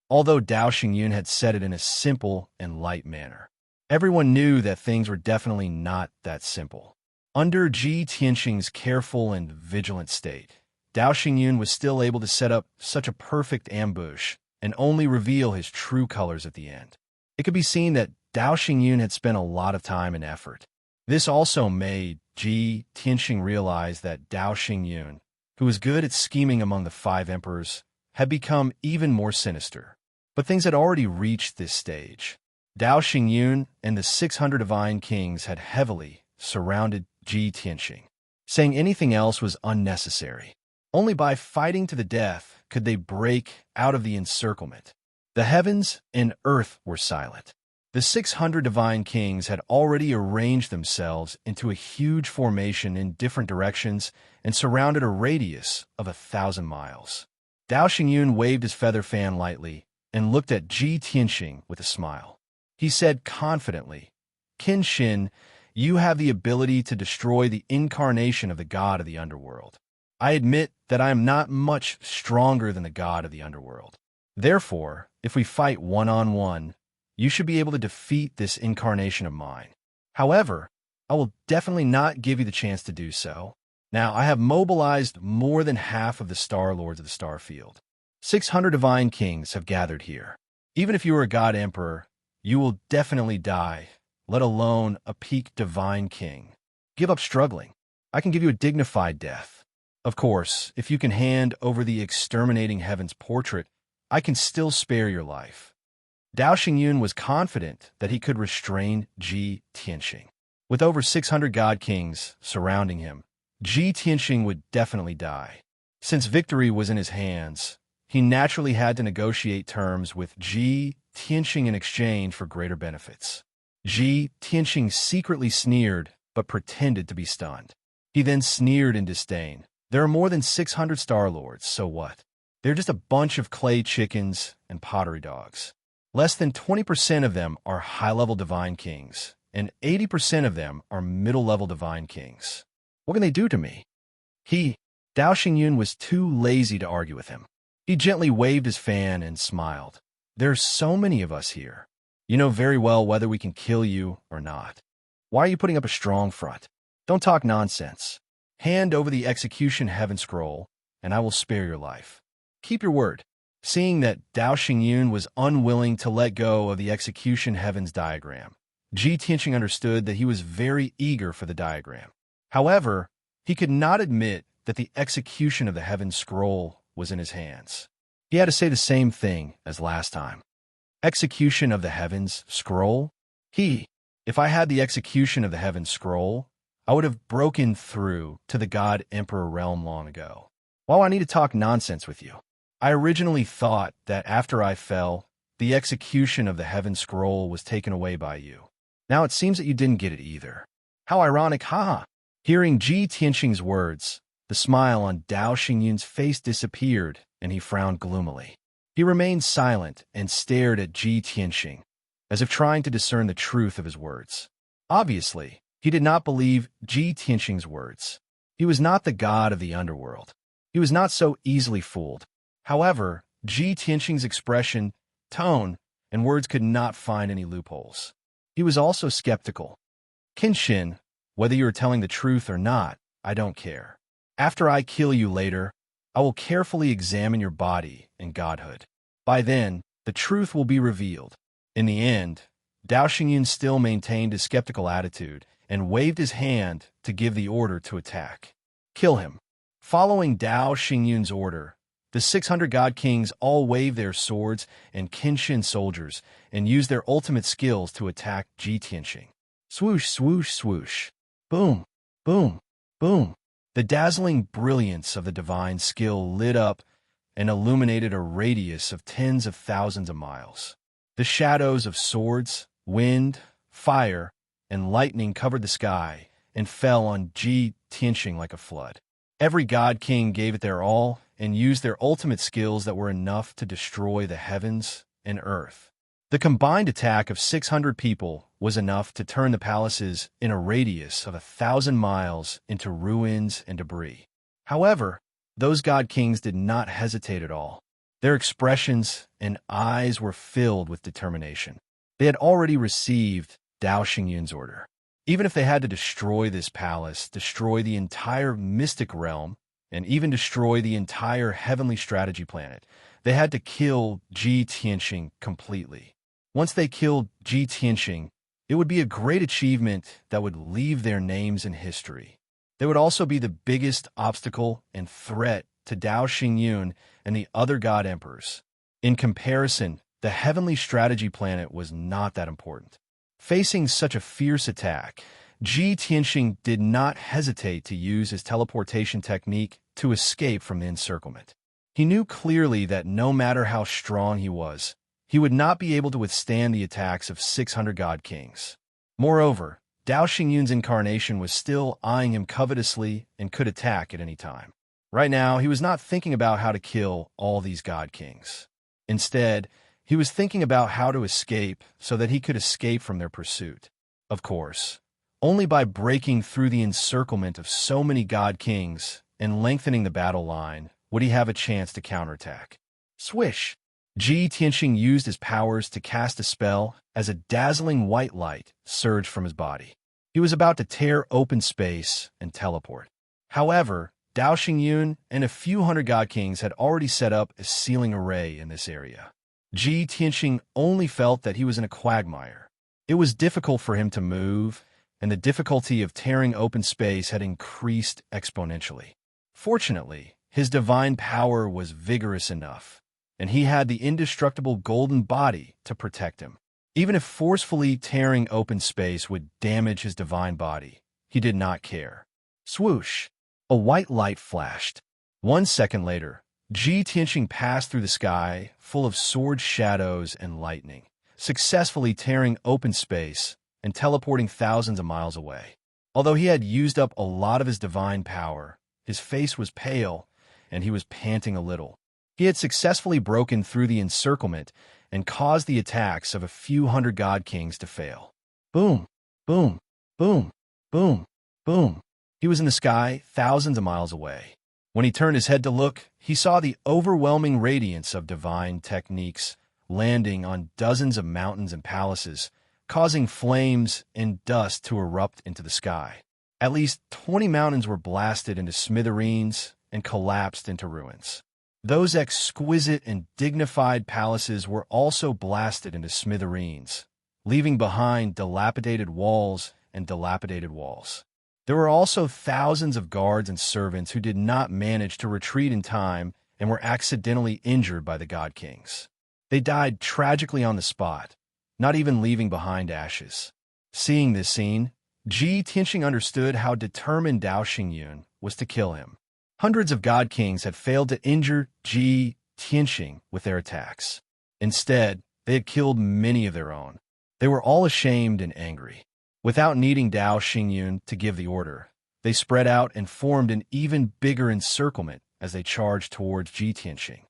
Although Dao Xingyun had said it in a simple and light manner, everyone knew that things were definitely not that simple. Under Ji Tianxing's careful and vigilant state, Dao Xingyun was still able to set up such a perfect ambush and only reveal his true colors at the end. It could be seen that Dao Xingyun had spent a lot of time and effort. This also made Ji Tianxing realize that Dao Xingyun, who was good at scheming among the 5 emperors, had become even more sinister. But things had already reached this stage. Dao Xingyun and the 600 divine kings had heavily surrounded Ji Tianxing. Saying anything else was unnecessary. Only by fighting to the death could they break out of the encirclement. The heavens and earth were silent. The 600 divine kings had already arranged themselves into a huge formation in different directions and surrounded a radius of 1,000 miles. Dao Xingyun waved his feather fan lightly and looked at Ji Tianxing with a smile. He said confidently, Qin Xin, you have the ability to destroy the incarnation of the god of the underworld. I admit that I am not much stronger than the god of the underworld. Therefore, if we fight one-on-one, you should be able to defeat this incarnation of mine. However, I will definitely not give you the chance to do so. Now, I have mobilized more than half of the Star Lords of the Star Field. 600 divine kings have gathered here. Even if you are a god emperor, you will definitely die, let alone a peak divine king. Give up struggling. I can give you a dignified death. Of course, if you can hand over the exterminating heavens portrait, I can still spare your life. Dao Xingyun was confident that he could restrain Ji Tianxing. With over 600 god kings surrounding him, Ji Tianxing would definitely die. Since victory was in his hands, he naturally had to negotiate terms with Ji Tianxing in exchange for greater benefits. Ji Tianxing secretly sneered, but pretended to be stunned. He then sneered in disdain. There are more than 600 Star Lords, so what? They're just a bunch of clay chickens and pottery dogs. Less than 20% of them are high-level divine kings, and 80% of them are middle-level divine kings. What can they do to me? Dao Xingyun was too lazy to argue with him. He gently waved his fan and smiled. There are so many of us here. You know very well whether we can kill you or not. Why are you putting up a strong front? Don't talk nonsense. Hand over the execution heaven scroll, and I will spare your life. Keep your word. Seeing that Dao Xingyun was unwilling to let go of the execution heavens diagram, Ji Tianxing understood that he was very eager for the diagram. However, he could not admit that the execution of the heaven scroll was in his hands. He had to say the same thing as last time. Execution of the heavens scroll? If I had the execution of the heavens scroll, I would have broken through to the God Emperor realm long ago. Why do I need to talk nonsense with you? I originally thought that after I fell, the execution of the heaven scroll was taken away by you. Now it seems that you didn't get it either. How ironic, haha. Hearing Ji Tianxing's words, the smile on Dao Xingyun's face disappeared, and he frowned gloomily. He remained silent and stared at Ji Tianxing, as if trying to discern the truth of his words. Obviously, he did not believe Ji Tianxing's words. He was not the god of the underworld. He was not so easily fooled. However, Ji Tianxing's expression, tone, and words could not find any loopholes. He was also skeptical. Kenshin, whether you are telling the truth or not, I don't care. After I kill you later, I will carefully examine your body and godhood. By then, the truth will be revealed. In the end, Dao Xingyun still maintained his skeptical attitude and waved his hand to give the order to attack. Kill him. Following Dao Xingyun's order, the 600 God Kings all waved their swords and Kenshin soldiers and used their ultimate skills to attack Ji Tianxing. Swoosh, swoosh, swoosh. Boom, boom, boom. The dazzling brilliance of the divine skill lit up and illuminated a radius of tens of thousands of miles. The shadows of swords, wind, fire, and lightning covered the sky and fell on Ji Tianxing like a flood. Every God King gave it their all and used their ultimate skills that were enough to destroy the heavens and earth. The combined attack of 600 people was enough to turn the palaces in a radius of 1,000 miles into ruins and debris. However, those God Kings did not hesitate at all. Their expressions and eyes were filled with determination. They had already received Dao Xingyun's order. Even if they had to destroy this palace, destroy the entire mystic realm, and even destroy the entire heavenly strategy planet, they had to kill Ji Tianxing completely. Once they killed Ji Tianxing, it would be a great achievement that would leave their names in history. They would also be the biggest obstacle and threat to Dao Xingyun and the other God Emperors. In comparison, the heavenly strategy planet was not that important. Facing such a fierce attack, Ji Tianxing did not hesitate to use his teleportation technique to escape from the encirclement. He knew clearly that no matter how strong he was, he would not be able to withstand the attacks of 600 God Kings. Moreover, Dao Xingyun's incarnation was still eyeing him covetously and could attack at any time. Right now, he was not thinking about how to kill all these God Kings. Instead, he was thinking about how to escape so that he could escape from their pursuit. Of course, only by breaking through the encirclement of so many God Kings and lengthening the battle line would he have a chance to counterattack. Swish! Ji Tianxing used his powers to cast a spell as a dazzling white light surged from his body. He was about to tear open space and teleport. However, Dao Xingyun and a few hundred God Kings had already set up a sealing array in this area. Ji Tianxing only felt that he was in a quagmire. It was difficult for him to move, and the difficulty of tearing open space had increased exponentially. Fortunately, his divine power was vigorous enough, and he had the indestructible golden body to protect him. Even if forcefully tearing open space would damage his divine body, he did not care. Swoosh! A white light flashed. 1 second later, Ji Tianxing passed through the sky, full of sword shadows and lightning, successfully tearing open space and teleporting thousands of miles away. Although he had used up a lot of his divine power, his face was pale, and he was panting a little. He had successfully broken through the encirclement and caused the attacks of a few hundred god kings to fail. Boom, boom, boom, boom, boom. He was in the sky, thousands of miles away. When he turned his head to look, he saw the overwhelming radiance of divine techniques landing on dozens of mountains and palaces, causing flames and dust to erupt into the sky. At least 20 mountains were blasted into smithereens and collapsed into ruins. Those exquisite and dignified palaces were also blasted into smithereens, leaving behind dilapidated walls and dilapidated walls. There were also thousands of guards and servants who did not manage to retreat in time and were accidentally injured by the God Kings. They died tragically on the spot, not even leaving behind ashes. Seeing this scene, Ji Tianxing understood how determined Dao Xingyun was to kill him. Hundreds of God Kings had failed to injure Ji Tianxing with their attacks. Instead, they had killed many of their own. They were all ashamed and angry. Without needing Dao Xingyun to give the order, they spread out and formed an even bigger encirclement as they charged towards Ji Tianxing.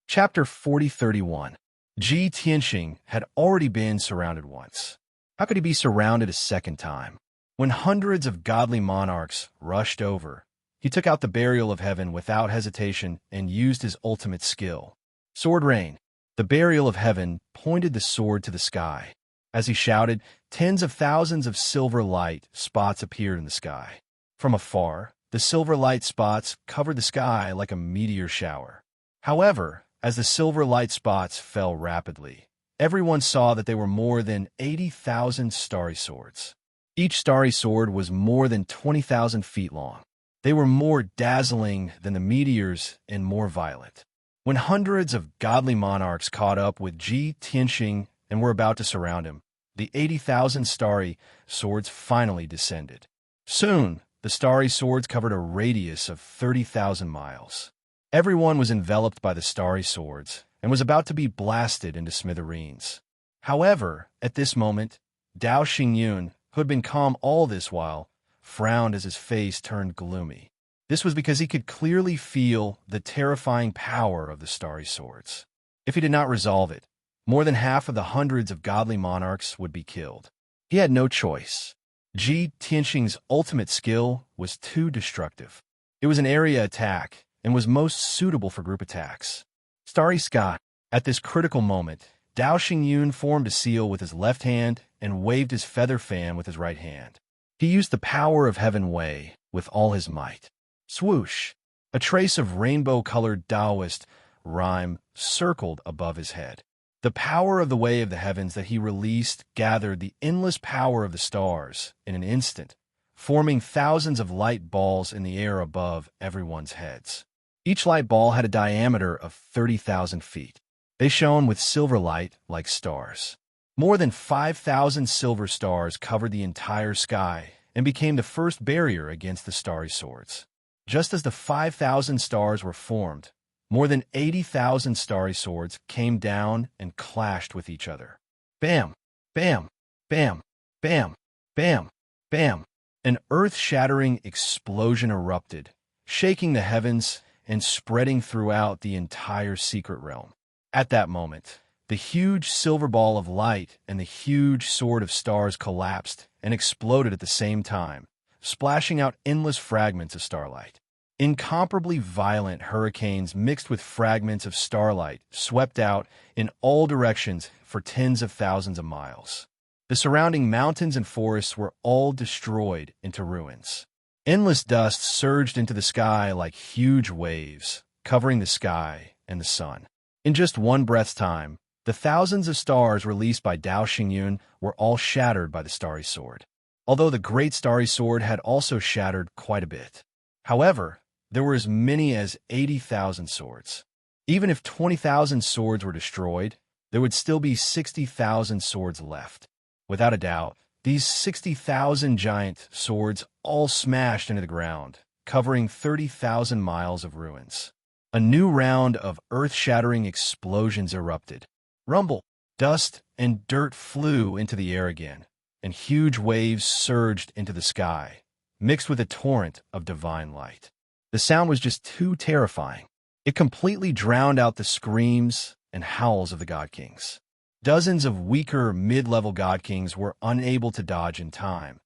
Chapter 40:31. Ji Tianxing had already been surrounded once. How could he be surrounded a second time? When hundreds of godly monarchs rushed over, he took out the Burial of Heaven without hesitation and used his ultimate skill. Sword Rain. The Burial of Heaven pointed the sword to the sky. As he shouted, tens of thousands of silver light spots appeared in the sky. From afar, the silver light spots covered the sky like a meteor shower. However, as the silver light spots fell rapidly, everyone saw that they were more than 80,000 starry swords. Each starry sword was more than 20,000 feet long. They were more dazzling than the meteors and more violent. When hundreds of godly monarchs caught up with Ji Tianxing and were about to surround him, the 80,000 starry swords finally descended. Soon, the starry swords covered a radius of 30,000 miles. Everyone was enveloped by the starry swords and was about to be blasted into smithereens. However, at this moment, Dao Xingyun, who had been calm all this while, frowned as his face turned gloomy. This was because he could clearly feel the terrifying power of the starry swords. If he did not resolve it, more than half of the hundreds of godly monarchs would be killed. He had no choice. Ji Tianxing's ultimate skill was too destructive. It was an area attack and was most suitable for group attacks. Starry Sky. At this critical moment, Dao Xingyun formed a seal with his left hand and waved his feather fan with his right hand. He used the power of Heaven Wei with all his might. Swoosh! A trace of rainbow-colored Taoist rhyme circled above his head. The power of the way of the heavens that he released gathered the endless power of the stars in an instant, forming thousands of light balls in the air above everyone's heads. Each light ball had a diameter of 30,000 feet. They shone with silver light like stars. More than 5,000 silver stars covered the entire sky and became the first barrier against the starry swords. Just as the 5,000 stars were formed, more than 80,000 starry swords came down and clashed with each other. Bam! Bam! Bam! Bam! Bam! Bam! An earth-shattering explosion erupted, shaking the heavens and spreading throughout the entire secret realm. At that moment, the huge silver ball of light and the huge sword of stars collapsed and exploded at the same time, splashing out endless fragments of starlight. Incomparably violent hurricanes mixed with fragments of starlight swept out in all directions for tens of thousands of miles. The surrounding mountains and forests were all destroyed into ruins. Endless dust surged into the sky like huge waves, covering the sky and the sun. In just one breath's time, the thousands of stars released by Dao Xingyun were all shattered by the starry sword, although the great starry sword had also shattered quite a bit. However, there were as many as 80,000 swords. Even if 20,000 swords were destroyed, there would still be 60,000 swords left. Without a doubt, these 60,000 giant swords all smashed into the ground, covering 30,000 miles of ruins. a new round of earth-shattering explosions erupted. Rumble, dust, and dirt flew into the air again, and huge waves surged into the sky, mixed with a torrent of divine light. The sound was just too terrifying. It completely drowned out the screams and howls of the God Kings. Dozens of weaker mid-level God Kings were unable to dodge in time,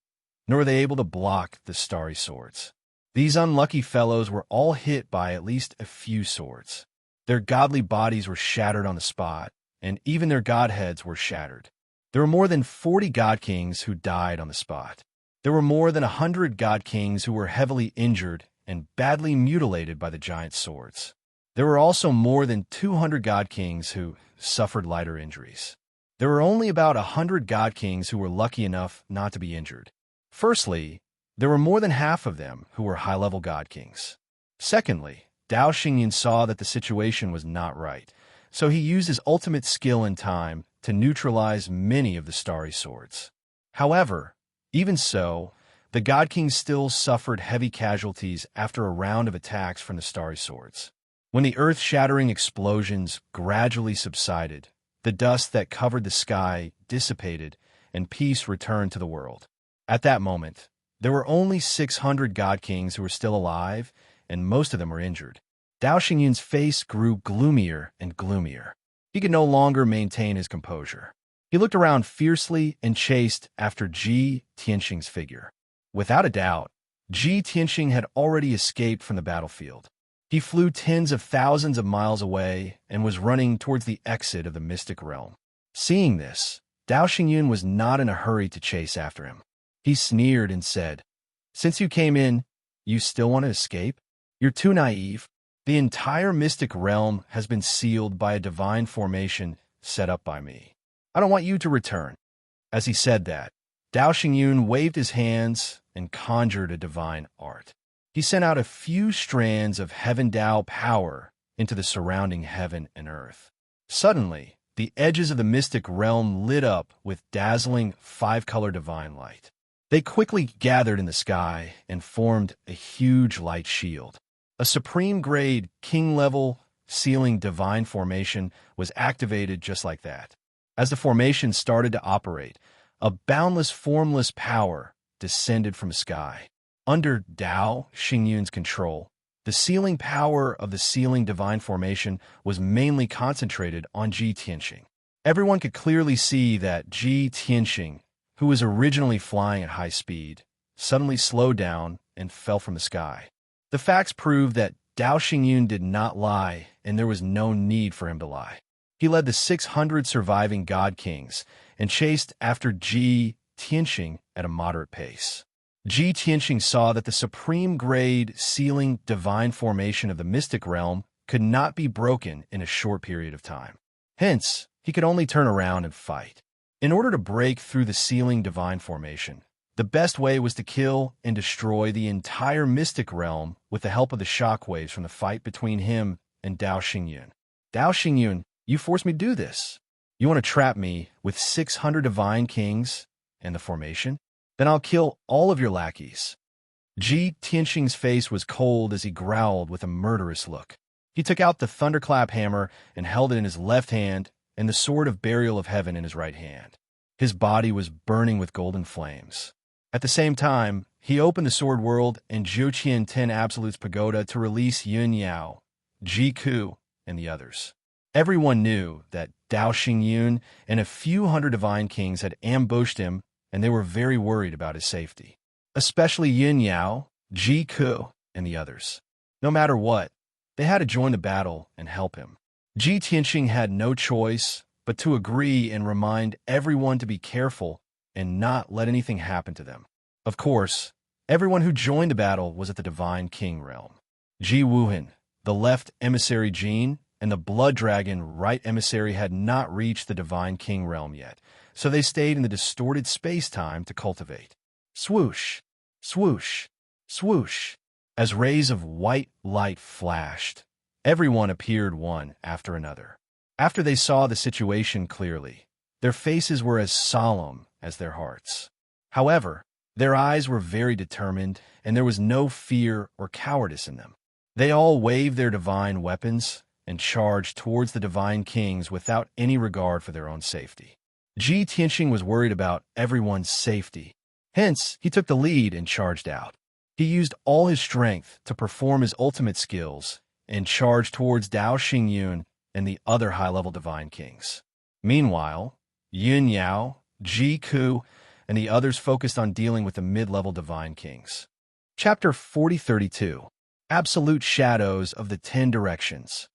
nor were they able to block the starry swords. These unlucky fellows were all hit by at least a few swords. Their godly bodies were shattered on the spot, and even their god heads were shattered. There were more than 40 God Kings who died on the spot. There were more than 100 God Kings who were heavily injured and badly mutilated by the giant swords. There were also more than 200 God Kings who suffered lighter injuries. There were only about 100 God Kings who were lucky enough not to be injured. Firstly, there were more than half of them who were high-level God Kings. Secondly, Dao Xingyan saw that the situation was not right, so he used his ultimate skill in time to neutralize many of the starry swords. However, even so, the God Kings still suffered heavy casualties after a round of attacks from the starry swords. When the earth-shattering explosions gradually subsided, the dust that covered the sky dissipated and peace returned to the world. At that moment, there were only 600 God Kings who were still alive, and most of them were injured. Dao Xingyan's face grew gloomier and gloomier. He could no longer maintain his composure. He looked around fiercely and chased after Ji Tianxing's figure. Without a doubt, Ji Tianxing had already escaped from the battlefield. He flew tens of thousands of miles away and was running towards the exit of the mystic realm. Seeing this, Dao Xingyan was not in a hurry to chase after him. He sneered and said, "Since you came in, you still want to escape? You're too naive. The entire mystic realm has been sealed by a divine formation set up by me. I don't want you to return." As he said that, Dao Xingyan waved his hands and conjured a divine art. He sent out a few strands of heaven Dao power into the surrounding heaven and earth. Suddenly, the edges of the mystic realm lit up with dazzling five-color divine light. They quickly gathered in the sky and formed a huge light shield. A supreme-grade, king-level, sealing divine formation was activated just like that. As the formation started to operate, a boundless, formless power descended from the sky. Under Dao Xingyan's control, the sealing power of the sealing divine formation was mainly concentrated on Ji Tianxing. Everyone could clearly see that Ji Tianxing, who was originally flying at high speed, suddenly slowed down and fell from the sky. The facts proved that Dao Xingyan did not lie, and there was no need for him to lie. He led the 600 surviving God Kings and chased after Ji Tianxing at a moderate pace. Ji Tianxing saw that the supreme-grade sealing divine formation of the mystic realm could not be broken in a short period of time. Hence, he could only turn around and fight. In order to break through the sealing divine formation, the best way was to kill and destroy the entire mystic realm with the help of the shockwaves from the fight between him and Dao Xingyan. Dao Xingyan, you forced me to do this. You want to trap me with 600 divine kings and the formation? Then I'll kill all of your lackeys. Ji Tianxing's face was cold as he growled with a murderous look. He took out the thunderclap hammer and held it in his left hand and the sword of burial of heaven in his right hand. His body was burning with golden flames. At the same time, he opened the Sword World and Zhuqian 10 Absolutes Pagoda to release Yun Yao, Ji Ku, and the others. Everyone knew that Dao Xingyan and a few hundred divine kings had ambushed him, and they were very worried about his safety. Especially Yun Yao, Ji Ku, and the others. No matter what, they had to join the battle and help him. Ji Tianxing had no choice but to agree and remind everyone to be careful and not let anything happen to them. Of course, everyone who joined the battle was at the Divine King realm. Ji Wuhan, the left emissary Jin, and the Blood Dragon right emissary had not reached the Divine King realm yet, so they stayed in the distorted space-time to cultivate. Swoosh, swoosh, swoosh. As rays of white light flashed, everyone appeared one after another. After they saw the situation clearly, their faces were as solemn as their hearts. However, their eyes were very determined, and there was no fear or cowardice in them. They all waved their divine weapons and charged towards the divine kings without any regard for their own safety. Ji Tianxing was worried about everyone's safety. Hence, he took the lead and charged out. He used all his strength to perform his ultimate skills and charged towards Dao Xingyun and the other high-level divine kings. Meanwhile, Yun Yao, Ji Ku, and the others focused on dealing with the mid-level divine kings. Chapter 4032. Absolute Shadows of the 10 Directions.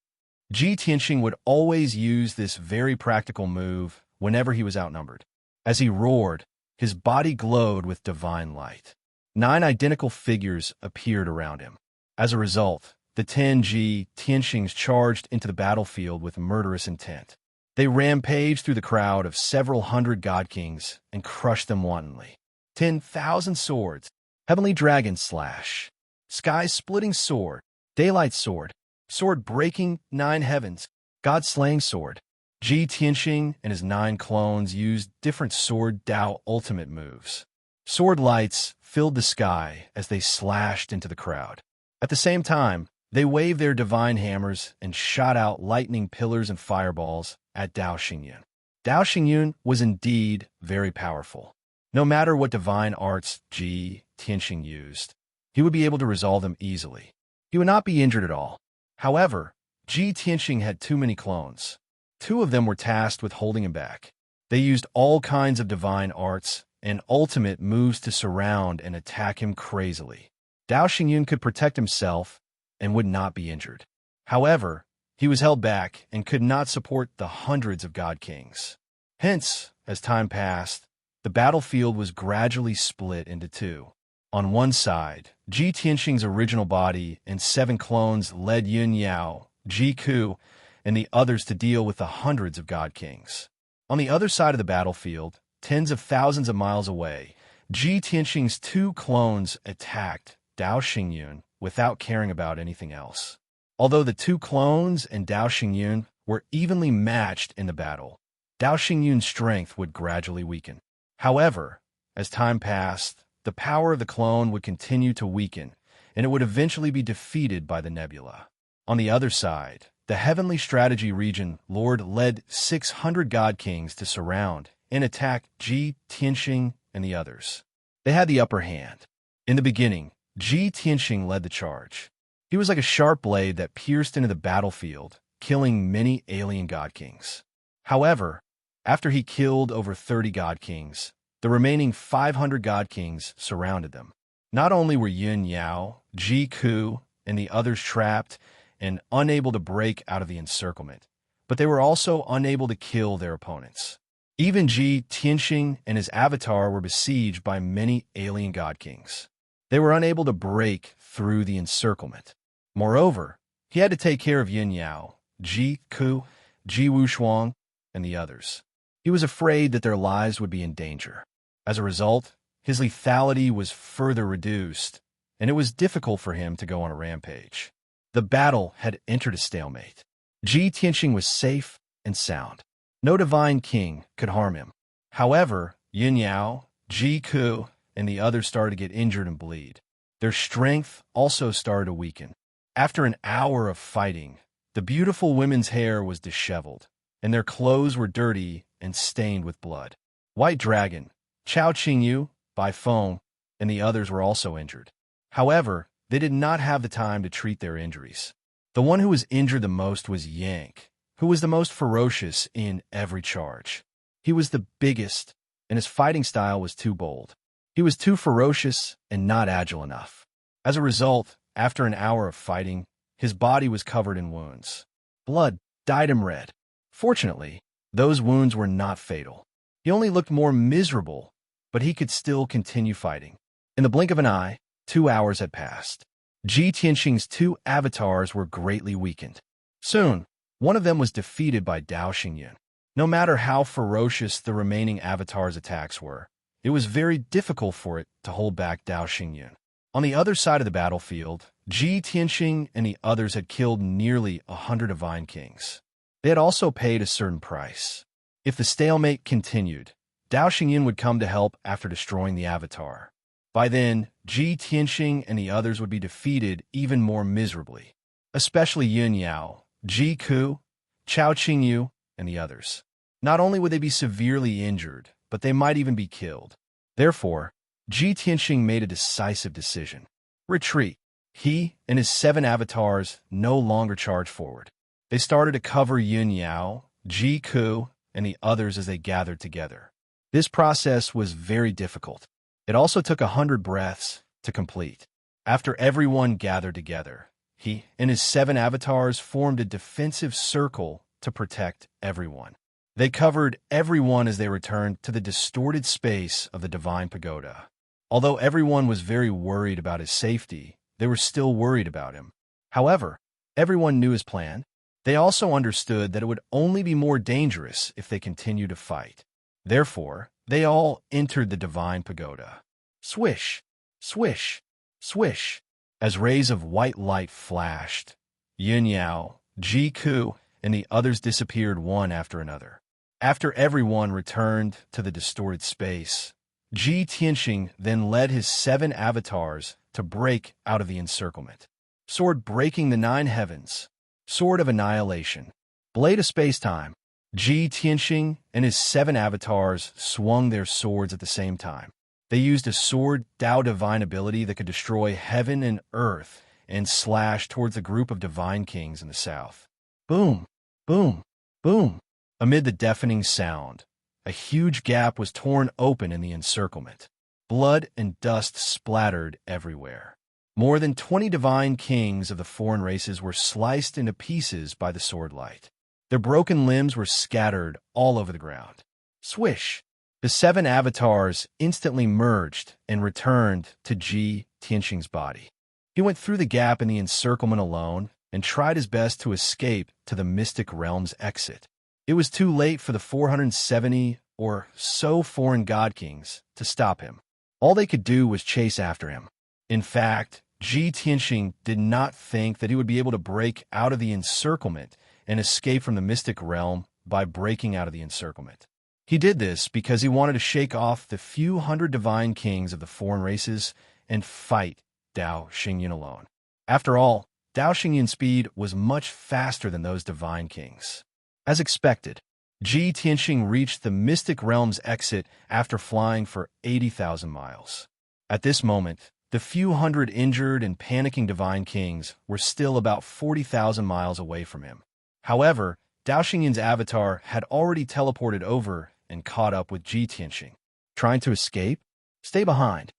Ji Tianxing would always use this very practical move whenever he was outnumbered. As he roared, his body glowed with divine light. 9 identical figures appeared around him. As a result, the 10 Ji Tianxings charged into the battlefield with murderous intent. They rampaged through the crowd of several hundred god kings and crushed them wantonly. 10,000 swords, heavenly dragon slash, sky-splitting sword, daylight sword, sword-breaking 9 heavens, god-slaying sword. Ji Tianxing and his 9 clones used different sword Dao ultimate moves. Sword lights filled the sky as they slashed into the crowd. At the same time, they waved their divine hammers and shot out lightning pillars and fireballs at Dao Xingyun. Dao Xingyun was indeed very powerful. No matter what divine arts Ji Tianxing used, he would be able to resolve them easily. He would not be injured at all. However, Ji Tianxing had too many clones. 2 of them were tasked with holding him back. They used all kinds of divine arts and ultimate moves to surround and attack him crazily. Dao Xingyun could protect himself and would not be injured. However, he was held back and could not support the hundreds of god kings. Hence, as time passed, the battlefield was gradually split into 2. On one side, Ji Tianxing's original body and 7 clones led Yun Yao, Ji Ku, and the others to deal with the hundreds of god kings. On the other side of the battlefield, tens of thousands of miles away, Ji Tianxing's 2 clones attacked Dao Xingyun without caring about anything else. Although the 2 clones and Dao Xingyun were evenly matched in the battle, Dao Xingyun's strength would gradually weaken. However, as time passed, the power of the clone would continue to weaken, and it would eventually be defeated by the nebula. On the other side, the Heavenly Strategy Region Lord led 600 god kings to surround and attack Ji Tianxing and the others. They had the upper hand. In the beginning, Ji Tianxing led the charge. He was like a sharp blade that pierced into the battlefield, killing many alien god kings. However, after he killed over 30 god kings, the remaining 500 god kings surrounded them. Not only were Yun Yao, Ji Ku, and the others trapped and unable to break out of the encirclement, but they were also unable to kill their opponents. Even Ji Tianxing and his avatar were besieged by many alien god kings. They were unable to break through the encirclement. Moreover, he had to take care of Yun Yao, Ji Ku, Ji Wushuang, and the others. He was afraid that their lives would be in danger. As a result, his lethality was further reduced, and it was difficult for him to go on a rampage. The battle had entered a stalemate. Ji Tianxing was safe and sound. No divine king could harm him. However, Yun Yao, Ji Ku, and the others started to get injured and bleed. Their strength also started to weaken. After an hour of fighting, the beautiful women's hair was disheveled, and their clothes were dirty and stained with blood. White Dragon, Chao Qingyu, Bai Feng, and the others were also injured. However, they did not have the time to treat their injuries. The one who was injured the most was Yank, who was the most ferocious in every charge. He was the biggest, and his fighting style was too bold. He was too ferocious and not agile enough. As a result, after an hour of fighting, his body was covered in wounds. Blood dyed him red. Fortunately, those wounds were not fatal. He only looked more miserable, but he could still continue fighting. In the blink of an eye, 2 hours had passed. Ji Tianxing's 2 avatars were greatly weakened. Soon, one of them was defeated by Dao Xingyun. No matter how ferocious the remaining avatar's attacks were, it was very difficult for it to hold back Dao Xingyun. On the other side of the battlefield, Ji Tianxing and the others had killed nearly 100 divine kings. They had also paid a certain price. If the stalemate continued, Dao Xingyun would come to help after destroying the avatar. By then, Ji Tianxing and the others would be defeated even more miserably, especially Yun Yao, Ji Ku, Chao Qingyu, and the others. Not only would they be severely injured, but they might even be killed. Therefore, Ji Tianxing made a decisive decision. Retreat. He and his 7 avatars no longer charged forward. They started to cover Yun Yao, Ji Ku, and the others as they gathered together. This process was very difficult. It also took 100 breaths to complete. After everyone gathered together, he and his 7 avatars formed a defensive circle to protect everyone. They covered everyone as they returned to the distorted space of the Divine Pagoda. Although everyone was very worried about his safety, they were still worried about him. However, everyone knew his plan. They also understood that it would only be more dangerous if they continued to fight. Therefore, they all entered the Divine Pagoda. Swish, swish, swish. As rays of white light flashed, Yun Yao, Ji Ku, and the others disappeared one after another. After everyone returned to the distorted space, Ji Tianxing then led his 7 avatars to break out of the encirclement. Sword breaking the 9 heavens, sword of annihilation, blade of space-time. Ji Tianxing and his 7 avatars swung their swords at the same time. They used a sword Dao divine ability that could destroy heaven and earth and slash towards the group of divine kings in the south. Boom, boom, boom. Amid the deafening sound, a huge gap was torn open in the encirclement. Blood and dust splattered everywhere. More than 20 divine kings of the foreign races were sliced into pieces by the sword light. Their broken limbs were scattered all over the ground. Swish! The 7 avatars instantly merged and returned to Ji Tianxing's body. He went through the gap in the encirclement alone and tried his best to escape to the mystic realm's exit. It was too late for the 470 or so foreign god kings to stop him. All they could do was chase after him. In fact, Ji Tianxing did not think that he would be able to break out of the encirclement and escape from the mystic realm by breaking out of the encirclement. He did this because he wanted to shake off the few hundred divine kings of the foreign races and fight Dao Xingyun alone. After all, Dao Xingyun's speed was much faster than those divine kings. As expected, Ji Tianxing reached the mystic realm's exit after flying for 80,000 miles. At this moment, the few hundred injured and panicking divine kings were still about 40,000 miles away from him. However, Dao Xingyun's avatar had already teleported over and caught up with Ji Tianxing. Trying to escape? Stay behind.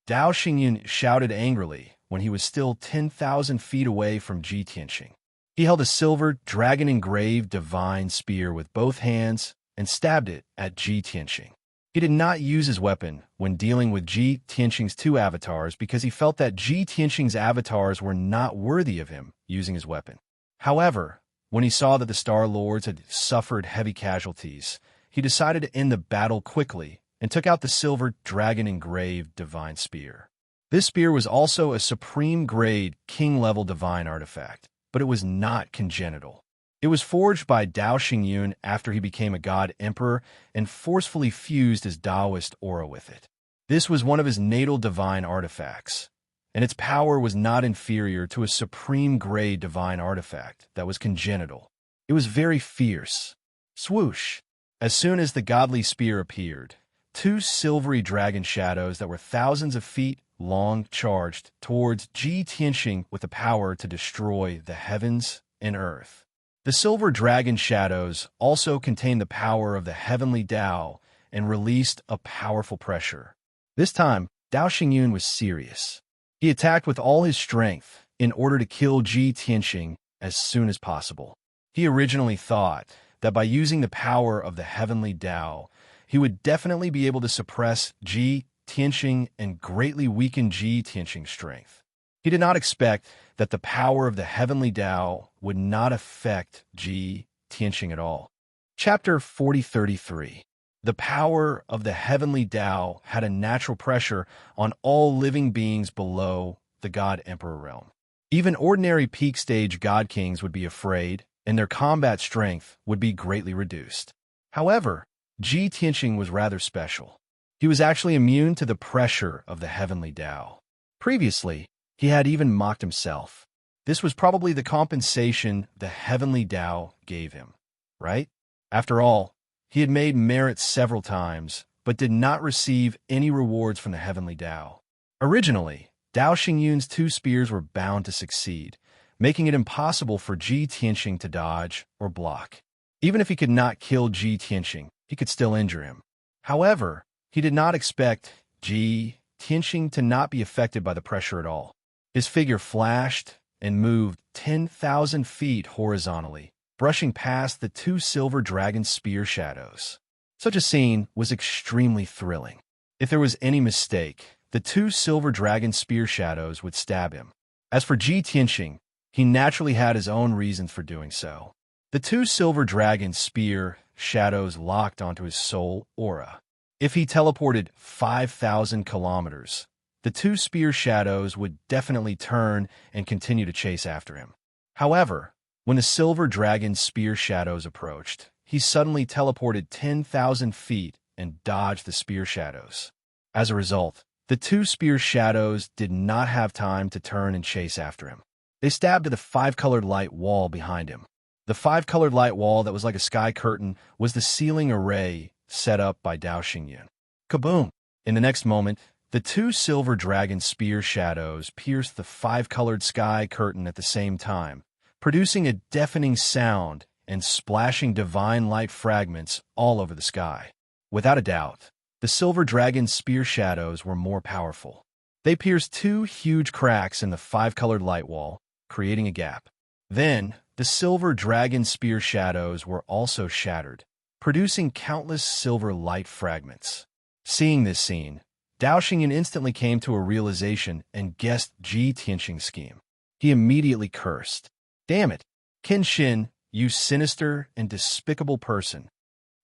Dao Xingyun shouted angrily when he was still 10,000 feet away from Ji Tianxing. He held a silver, dragon-engraved divine spear with both hands and stabbed it at Ji Tianxing. He did not use his weapon when dealing with Ji Tianxing's 2 avatars because he felt that Ji Tianxing's avatars were not worthy of him using his weapon. However, when he saw that the Star Lords had suffered heavy casualties, he decided to end the battle quickly and took out the silver, dragon-engraved divine spear. This spear was also a supreme-grade, king-level divine artifact, but it was not congenital. It was forged by Dao Xingyun after he became a god emperor and forcefully fused his Daoist aura with it. This was one of his natal divine artifacts, and its power was not inferior to a supreme-grade divine artifact that was congenital. It was very fierce. Swoosh! As soon as the godly spear appeared, 2 silvery dragon shadows that were thousands of feet long charged towards Ji Tianxing with the power to destroy the heavens and earth. The silver dragon shadows also contained the power of the heavenly Dao and released a powerful pressure. This time, Dao Xingyun was serious. He attacked with all his strength in order to kill Ji Tianxing as soon as possible. He originally thought that by using the power of the heavenly Dao, he would definitely be able to suppress Ji Tianxing and greatly weaken Ji Tianxing's strength. He did not expect that the power of the heavenly Dao would not affect Ji Tianxing at all. Chapter 4033. The power of the heavenly Dao had a natural pressure on all living beings below the God Emperor realm. Even ordinary peak stage God Kings would be afraid, and their combat strength would be greatly reduced. However, Ji Tianxing was rather special. He was actually immune to the pressure of the heavenly Tao. Previously, he had even mocked himself. This was probably the compensation the heavenly Tao gave him, right? After all, he had made merit several times, but did not receive any rewards from the heavenly Tao. Originally, Dao Xingyun's two spears were bound to succeed, making it impossible for Ji Tianxing to dodge or block. Even if he could not kill Ji Tianxing, he could still injure him. However, he did not expect Ji Tianxing to not be affected by the pressure at all. His figure flashed and moved 10,000 feet horizontally, brushing past the two silver dragon spear shadows. Such a scene was extremely thrilling. If there was any mistake, the two silver dragon spear shadows would stab him. As for Ji Tianxing, he naturally had his own reasons for doing so. The two silver dragon spear shadows locked onto his soul aura. If he teleported 5,000 kilometers, the two spear shadows would definitely turn and continue to chase after him. However, when the silver dragon spear shadows approached, he suddenly teleported 10,000 feet and dodged the spear shadows. As a result, the two spear shadows did not have time to turn and chase after him. They stabbed at the five-colored light wall behind him. The five-colored light wall that was like a sky curtain was the sealing array set up by Dao Xingyun. Kaboom! In the next moment, the two silver dragon spear shadows pierced the five-colored sky curtain at the same time, producing a deafening sound and splashing divine light fragments all over the sky. Without a doubt, the silver dragon spear shadows were more powerful. They pierced two huge cracks in the five-colored light wall, creating a gap. Then, the silver dragon spear shadows were also shattered, producing countless silver light fragments. Seeing this scene, Dao Xingyun instantly came to a realization and guessed Ji Tianxing's scheme. He immediately cursed. Damn it, Qin Xin, you sinister and despicable person.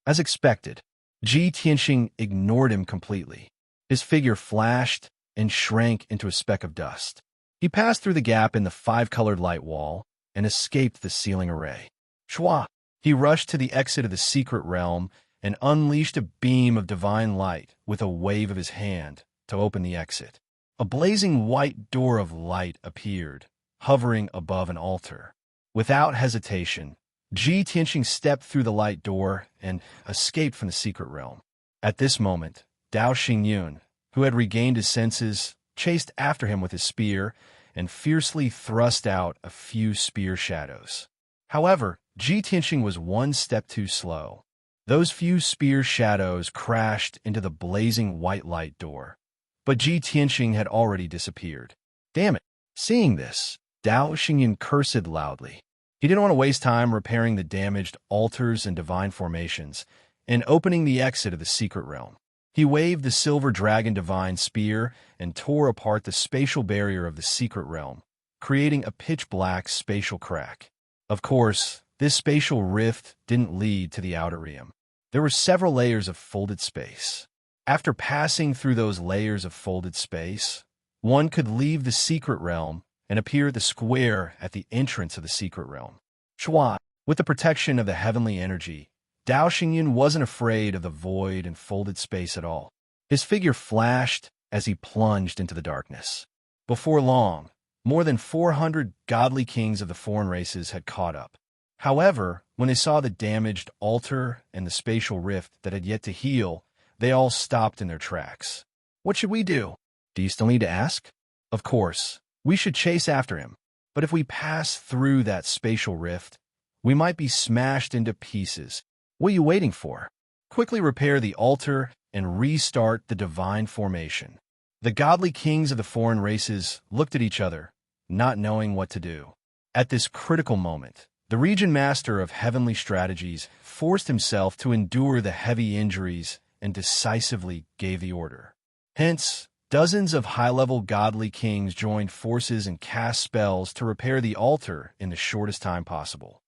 As expected, Ji Tianxing ignored him completely. His figure flashed and shrank into a speck of dust. He passed through the gap in the five-colored light wall and escaped the sealing array. Shua! He rushed to the exit of the secret realm and unleashed a beam of divine light with a wave of his hand to open the exit. A blazing white door of light appeared, hovering above an altar. Without hesitation, Ji Tianxing stepped through the light door and escaped from the secret realm. At this moment, Dao Xingyun, who had regained his senses, chased after him with his spear and fiercely thrust out a few spear shadows. However, Ji Tianxing was one step too slow. Those few spear shadows crashed into the blazing white light door. But Ji Tianxing had already disappeared. Damn it! Seeing this, Dao Xingyun cursed loudly. He didn't want to waste time repairing the damaged altars and divine formations and opening the exit of the secret realm. He waved the silver dragon divine spear and tore apart the spatial barrier of the secret realm, creating a pitch-black spatial crack. Of course, this spatial rift didn't lead to the outer realm. There were several layers of folded space. After passing through those layers of folded space, one could leave the secret realm and appear at the square at the entrance of the secret realm. Shua, with the protection of the heavenly energy, Dao Xingyun wasn't afraid of the void and folded space at all. His figure flashed as he plunged into the darkness. Before long, more than 400 godly kings of the foreign races had caught up. However, when they saw the damaged altar and the spatial rift that had yet to heal, they all stopped in their tracks. What should we do? Do you still need to ask? Of course, we should chase after him. But if we pass through that spatial rift, we might be smashed into pieces. What are you waiting for? Quickly repair the altar and restart the divine formation. The godly kings of the foreign races looked at each other, not knowing what to do. At this critical moment, the Region Master of Heavenly Strategies forced himself to endure the heavy injuries and decisively gave the order. Hence, dozens of high-level godly kings joined forces and cast spells to repair the altar in the shortest time possible.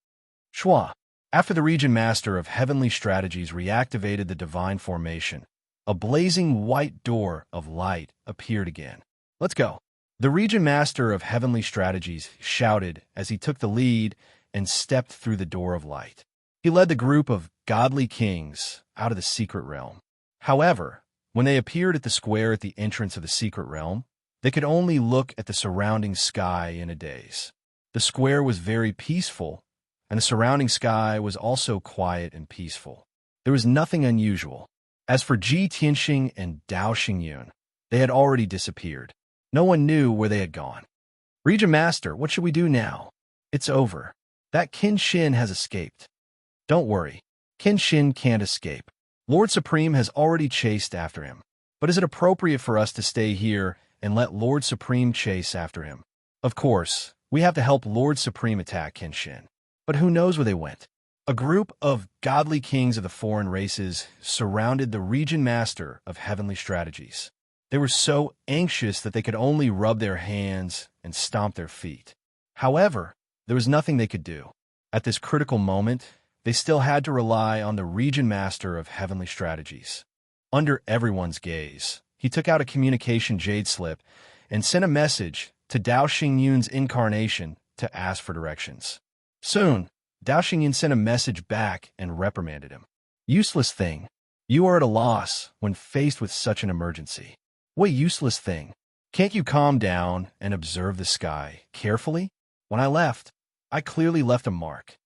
Shua. After the Region Master of Heavenly Strategies reactivated the divine formation, a blazing white door of light appeared again. Let's go. The Region Master of Heavenly Strategies shouted as he took the lead and stepped through the door of light. He led the group of godly kings out of the secret realm. However, When they appeared at the square at the entrance of the secret realm, they could only look at the surrounding sky in a daze. The square was very peaceful, and the surrounding sky was also quiet and peaceful. There was nothing unusual. As for Ji Tianxing and Dao Xingyun, they had already disappeared. No one knew where they had gone. Regent Master, what should we do now? It's over. That Qin Shin has escaped. Don't worry. Qin Shin can't escape. Lord Supreme has already chased after him. But is it appropriate for us to stay here and let Lord Supreme chase after him? Of course, we have to help Lord Supreme attack Qin Shin. But who knows where they went? A group of godly kings of the foreign races surrounded the Regent Master of Heavenly Strategies. They were so anxious that they could only rub their hands and stomp their feet. However, there was nothing they could do. At this critical moment, they still had to rely on the Regent Master of Heavenly Strategies. Under everyone's gaze, he took out a communication jade slip and sent a message to Dao Xingyun's incarnation to ask for directions. Soon, Dao Xingyun sent a message back and reprimanded him. Useless thing. You are at a loss when faced with such an emergency. What useless thing? Can't you calm down and observe the sky carefully? When I left, I clearly left a mark.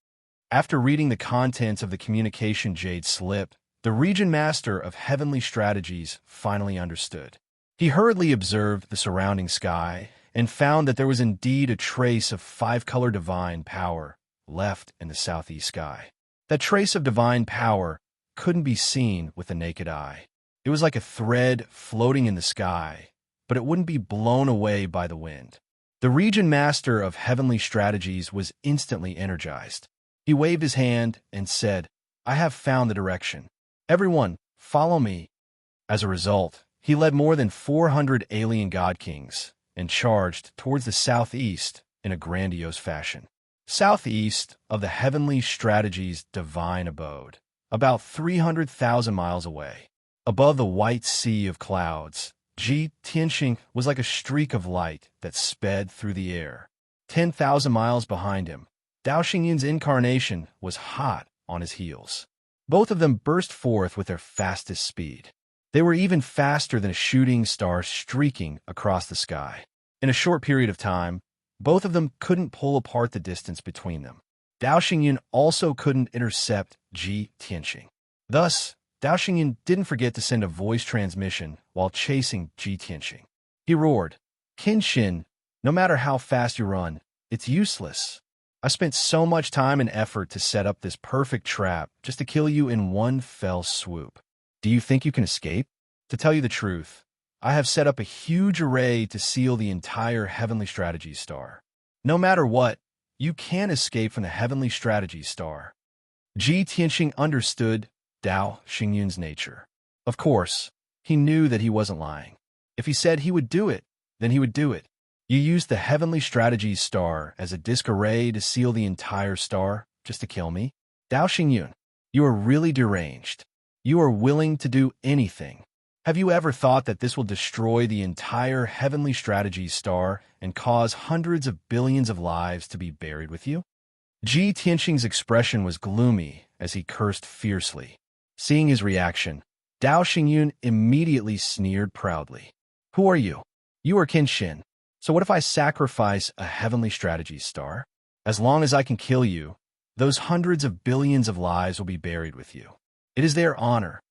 After reading the contents of the communication jade slip, the Regent Master of Heavenly Strategies finally understood. He hurriedly observed the surrounding sky and found that there was indeed a trace of five-color divine power left in the southeast sky. That trace of divine power couldn't be seen with the naked eye. It was like a thread floating in the sky, but it wouldn't be blown away by the wind. The Regent Master of Heavenly Strategies was instantly energized. He waved his hand and said, I have found the direction. Everyone, follow me. As a result, he led more than 400 alien god kings and charged towards the southeast in a grandiose fashion. Southeast of the Heavenly Strategies' divine abode, about 300,000 miles away. Above the white sea of clouds, Ji Tianxing was like a streak of light that sped through the air. 10,000 miles behind him, Dao Xingyun's incarnation was hot on his heels. Both of them burst forth with their fastest speed. They were even faster than a shooting star streaking across the sky. In a short period of time, both of them couldn't pull apart the distance between them. Dao Xingyun also couldn't intercept Ji Tianxing. Thus, Dao Xingyun didn't forget to send a voice transmission while chasing Ji Tianxing. He roared, Qin Shin, no matter how fast you run, it's useless. I spent so much time and effort to set up this perfect trap just to kill you in one fell swoop. Do you think you can escape? To tell you the truth, I have set up a huge array to seal the entire Heavenly Strategies star. No matter what, you can't escape from the Heavenly Strategies star. Ji Tianxing understood Dao Xingyun's nature. Of course, he knew that he wasn't lying. If he said he would do it, then he would do it. You used the Heavenly Strategies star as a disc array to seal the entire star just to kill me? Dao Xingyun, you are really deranged. You are willing to do anything. Have you ever thought that this will destroy the entire Heavenly Strategies star and cause hundreds of billions of lives to be buried with you? Ji Tianxing's expression was gloomy as he cursed fiercely. Seeing his reaction, Dao Xingyun immediately sneered proudly. Who are you? You are Qin Shin. So what if I sacrifice a Heavenly Strategies star? As long as I can kill you, those hundreds of billions of lives will be buried with you. It is their honor.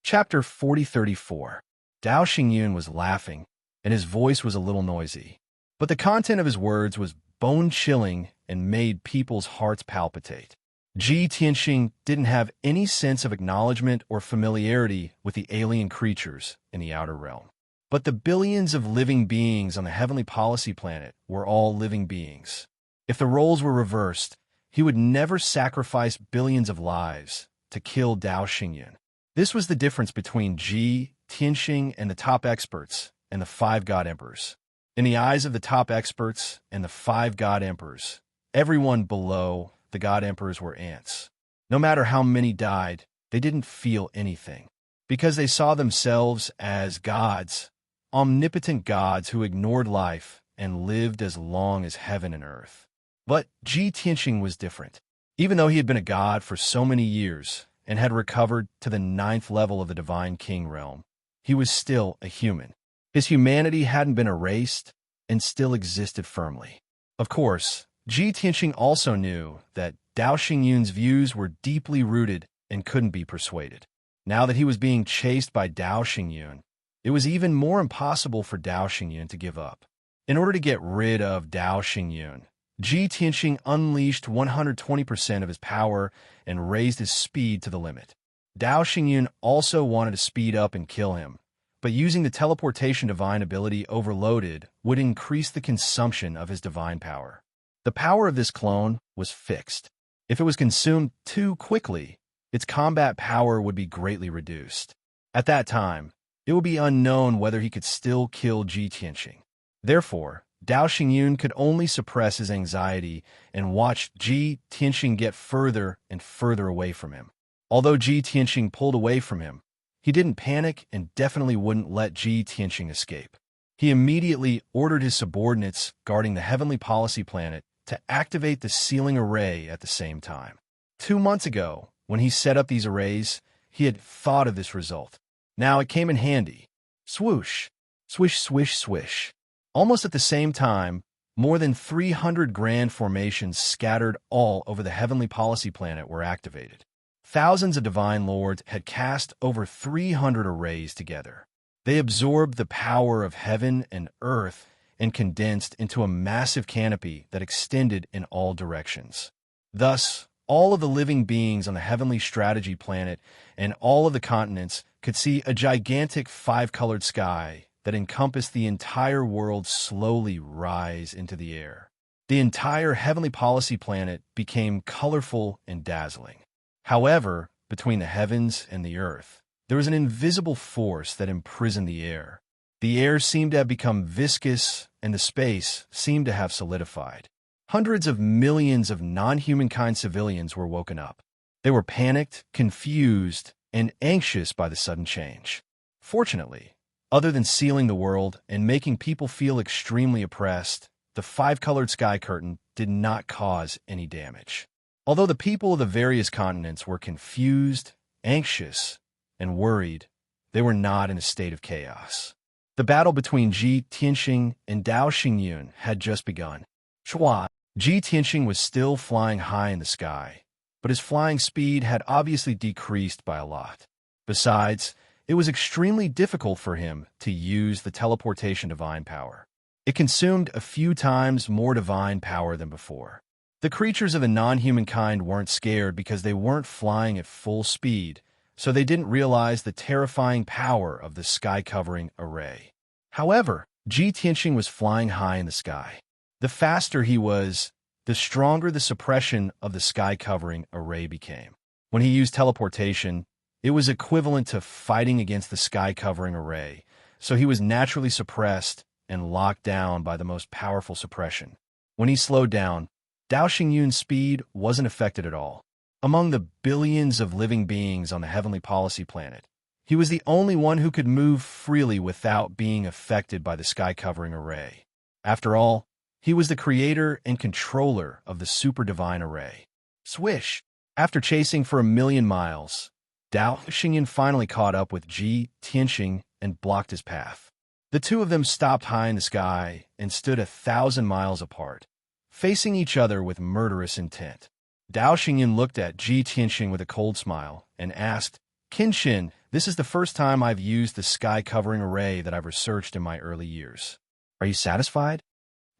Chapter 4034. Dao Xingyun was laughing, and his voice was a little noisy. But the content of his words was bone-chilling and made people's hearts palpitate. Ji Tianxing didn't have any sense of acknowledgement or familiarity with the alien creatures in the outer realm. But the billions of living beings on the Heavenly Policy Planet were all living beings. If the roles were reversed, he would never sacrifice billions of lives to kill Dao Xingyun. This was the difference between Ji Tianxing and the top experts and the five god emperors. In the eyes of the top experts and the five god emperors, everyone below the god emperors were ants. No matter how many died, they didn't feel anything, because they saw themselves as gods, omnipotent gods who ignored life and lived as long as heaven and earth. But Ji Tianxing was different. Even though he had been a god for so many years and had recovered to the 9th level of the Divine King realm, he was still a human. His humanity hadn't been erased and still existed firmly. Of course, Ji Tianxing also knew that Dao Xingyun's views were deeply rooted and couldn't be persuaded. Now that he was being chased by Dao Xingyun, it was even more impossible for Dao Xingyun to give up. In order to get rid of Dao Xingyun, Ji Tianxing unleashed 120% of his power and raised his speed to the limit. Dao Xingyun also wanted to speed up and kill him, but using the teleportation divine ability overloaded would increase the consumption of his divine power. The power of this clone was fixed. If it was consumed too quickly, its combat power would be greatly reduced. At that time, it would be unknown whether he could still kill Ji Tianxing. Therefore, Dao Xingyun could only suppress his anxiety and watch Ji Tianxing get further and further away from him. Although Ji Tianxing pulled away from him, he didn't panic and definitely wouldn't let Ji Tianxing escape. He immediately ordered his subordinates guarding the heavenly policy planet to activate the sealing array at the same time. 2 months ago, when he set up these arrays, he had thought of this result. Now it came in handy. Swoosh, swish, swish, swish. Almost at the same time, more than 300 grand formations scattered all over the heavenly policy planet were activated. Thousands of divine lords had cast over 300 arrays together. They absorbed the power of heaven and earth and condensed into a massive canopy that extended in all directions. Thus, all of the living beings on the heavenly strategy planet and all of the continents could see a gigantic 5-colored sky that encompassed the entire world slowly rise into the air. The entire heavenly policy planet became colorful and dazzling. However, between the heavens and the earth, there was an invisible force that imprisoned the air. The air seemed to have become viscous, and the space seemed to have solidified. Hundreds of millions of non-humankind civilians were woken up. They were panicked, confused, and anxious by the sudden change. Fortunately, other than sealing the world and making people feel extremely oppressed, the 5-colored sky curtain did not cause any damage. Although the people of the various continents were confused, anxious, and worried, they were not in a state of chaos. The battle between Ji Tianxing and Dao Xingyun had just begun. Shua, Ji Tianxing was still flying high in the sky, but his flying speed had obviously decreased by a lot. Besides, it was extremely difficult for him to use the teleportation divine power. It consumed a few times more divine power than before. The creatures of the non-human kind weren't scared because they weren't flying at full speed, so they didn't realize the terrifying power of the sky-covering array. However, Ji Tianxing was flying high in the sky. The faster he was, the stronger the suppression of the sky-covering array became. When he used teleportation, it was equivalent to fighting against the sky-covering array, so he was naturally suppressed and locked down by the most powerful suppression. When he slowed down, Dao Xingyun's speed wasn't affected at all. Among the billions of living beings on the heavenly policy planet, he was the only one who could move freely without being affected by the sky-covering array. After all, he was the creator and controller of the super divine array. Swish! After chasing for 1,000,000 miles, Dao Xingyun finally caught up with Ji Tianxing and blocked his path. The two of them stopped high in the sky and stood 1,000 miles apart, facing each other with murderous intent. Dao Xingyun looked at Ji Tianxing with a cold smile and asked, "Qinshin, this is the first time I've used the sky-covering array that I've researched in my early years. Are you satisfied?"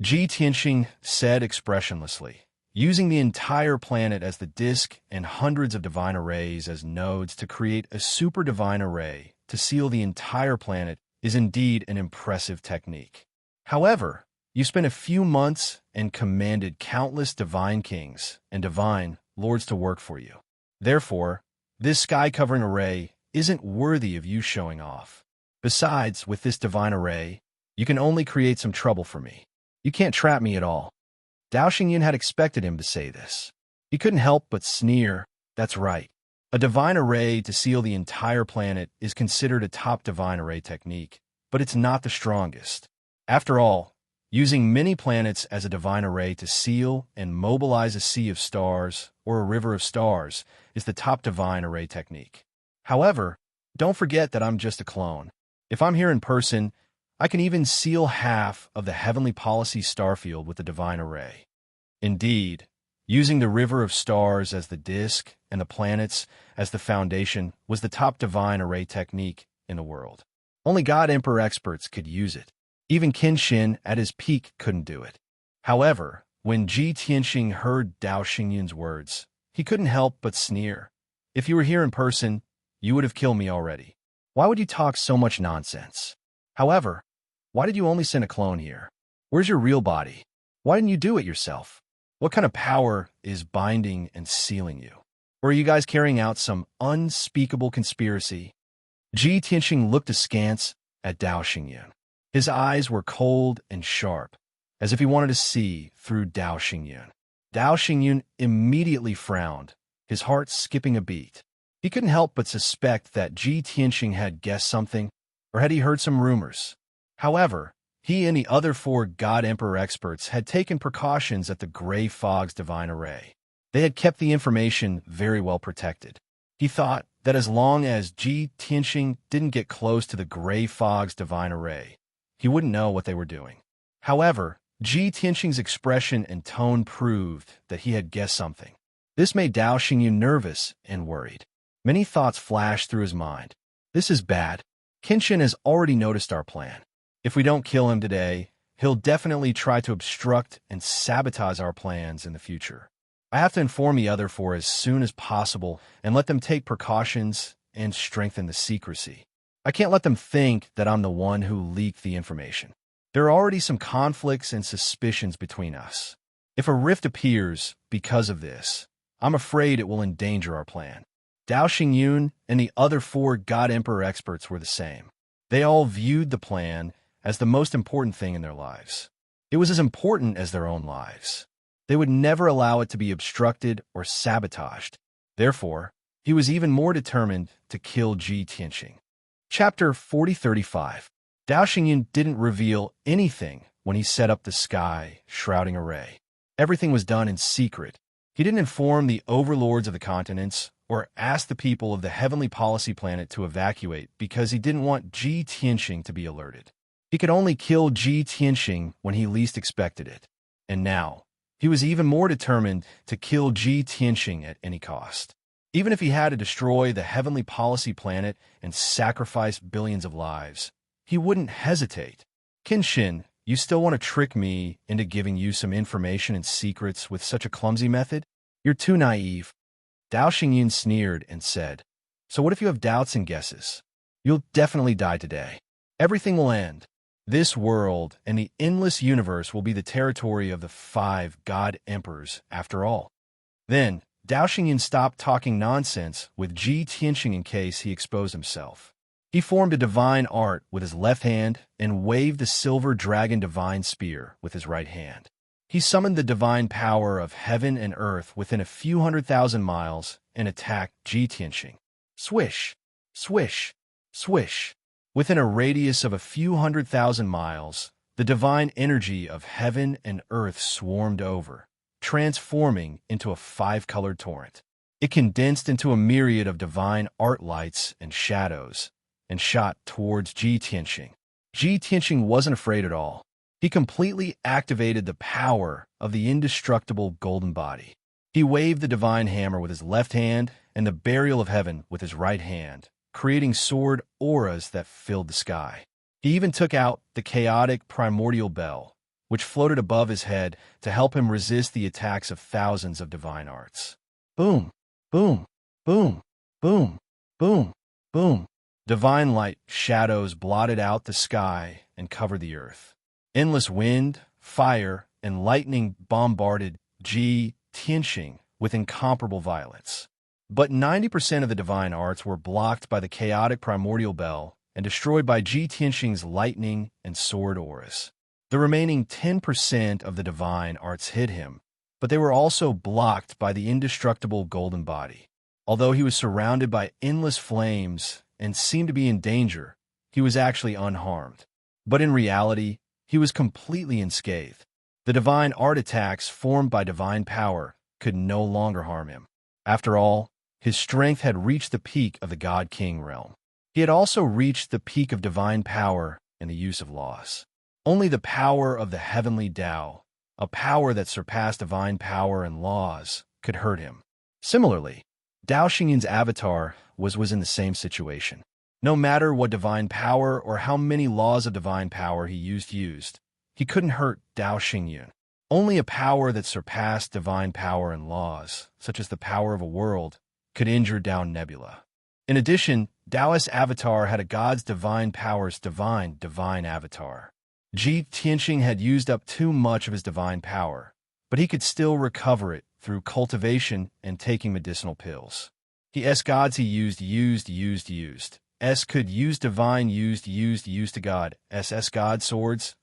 Ji Tianxing said expressionlessly, using the entire planet as the disk and hundreds of divine arrays as nodes to create a super divine array to seal the entire planet is indeed an impressive technique. However, you spent a few months and commanded countless divine kings and divine lords to work for you. Therefore, this sky-covering array isn't worthy of you showing off. Besides, with this divine array, you can only create some trouble for me. You can't trap me at all. Dao Xingyun had expected him to say this. He couldn't help but sneer. That's right. A divine array to seal the entire planet is considered a top divine array technique, but it's not the strongest. After all, using many planets as a divine array to seal and mobilize a sea of stars or a river of stars is the top divine array technique. However, don't forget that I'm just a clone. If I'm here in person, I can even seal half of the heavenly policy starfield with the divine array. Indeed, using the river of stars as the disk and the planets as the foundation was the top divine array technique in the world. Only God Emperor experts could use it. Even Qin at his peak couldn't do it. However, when Ji Tianxing heard Dao Xingyun's words, he couldn't help but sneer. If you were here in person, you would have killed me already. Why would you talk so much nonsense? However, why did you only send a clone here? Where's your real body? Why didn't you do it yourself? What kind of power is binding and sealing you? Or are you guys carrying out some unspeakable conspiracy? Ji Tianxing looked askance at Dao Xingyun. His eyes were cold and sharp, as if he wanted to see through Dao Xingyun. Dao Xingyun immediately frowned, his heart skipping a beat. He couldn't help but suspect that Ji Tianxing had guessed something, or had he heard some rumors. However, he and the other 4 God Emperor experts had taken precautions at the Gray Fog's divine array. They had kept the information very well protected. He thought that as long as Ji Tianxing didn't get close to the Gray Fog's divine array, he wouldn't know what they were doing. However, Ji Tianxing's expression and tone proved that he had guessed something. This made Dao Xingyun nervous and worried. Many thoughts flashed through his mind. This is bad. Qin has already noticed our plan. If we don't kill him today, he'll definitely try to obstruct and sabotage our plans in the future. I have to inform the other 4 as soon as possible and let them take precautions and strengthen the secrecy. I can't let them think that I'm the one who leaked the information. There are already some conflicts and suspicions between us. If a rift appears because of this, I'm afraid it will endanger our plan. Dao Xingyun and the other 4 God Emperor experts were the same. They all viewed the plan as the most important thing in their lives. It was as important as their own lives. They would never allow it to be obstructed or sabotaged. Therefore, he was even more determined to kill Ji Tianxing. Chapter 4035. Dao Xingyun didn't reveal anything when he set up the sky shrouding array. Everything was done in secret. He didn't inform the overlords of the continents or ask the people of the heavenly policy planet to evacuate because he didn't want Ji Tianxing to be alerted. He could only kill Ji Tianxing when he least expected it. And now, he was even more determined to kill Ji Tianxing at any cost. Even if he had to destroy the heavenly policy planet and sacrifice billions of lives, he wouldn't hesitate. Qin, you still want to trick me into giving you some information and secrets with such a clumsy method? You're too naive. Dao Xingyun sneered and said, So what if you have doubts and guesses? You'll definitely die today. Everything will end. This world and the endless universe will be the territory of the 5 God Emperors after all. Then, Dao Xingyun stopped talking nonsense with Ji Tianxing in case he exposed himself. He formed a divine art with his left hand and waved the silver dragon divine spear with his right hand. He summoned the divine power of heaven and earth within a few 100,000 miles and attacked Ji Tianxing. Swish, swish, swish. Within a radius of a few 100,000 miles, the divine energy of heaven and earth swarmed over, transforming into a 5-colored torrent. It condensed into a myriad of divine art lights and shadows, and shot towards Ji Tianxing. Ji Tianxing wasn't afraid at all. He completely activated the power of the indestructible golden body. He waved the divine hammer with his left hand and the burial of heaven with his right hand, creating sword auras that filled the sky. He even took out the chaotic primordial bell, which floated above his head to help him resist the attacks of thousands of divine arts. Boom, boom, boom, boom, boom, boom. Divine light shadows blotted out the sky and covered the earth. Endless wind, fire, and lightning bombarded Ji Tianxing with incomparable violence. But 90% of the divine arts were blocked by the chaotic primordial bell and destroyed by Ji Tianxing's lightning and sword auras. The remaining 10% of the divine arts hit him, but they were also blocked by the indestructible golden body. Although he was surrounded by endless flames and seemed to be in danger, he was actually unharmed. But in reality, he was completely unscathed. The divine art attacks formed by divine power could no longer harm him. After all, his strength had reached the peak of the God King realm. He had also reached the peak of divine power in the use of laws. Only the power of the heavenly Tao, a power that surpassed divine power and laws, could hurt him. Similarly, Dao Xingyun's avatar was in the same situation. No matter what divine power or how many laws of divine power he used, he couldn't hurt Dao Xingyun. Only a power that surpassed divine power and laws, such as the power of a world, could injure Dao Nebula. In addition, Daoist avatar had a god's divine powers divine avatar. Ji Tianxing had used up too much of his divine power, but he could still recover it through cultivation and taking medicinal pills. The gods he used. S could use divine used to God. God swords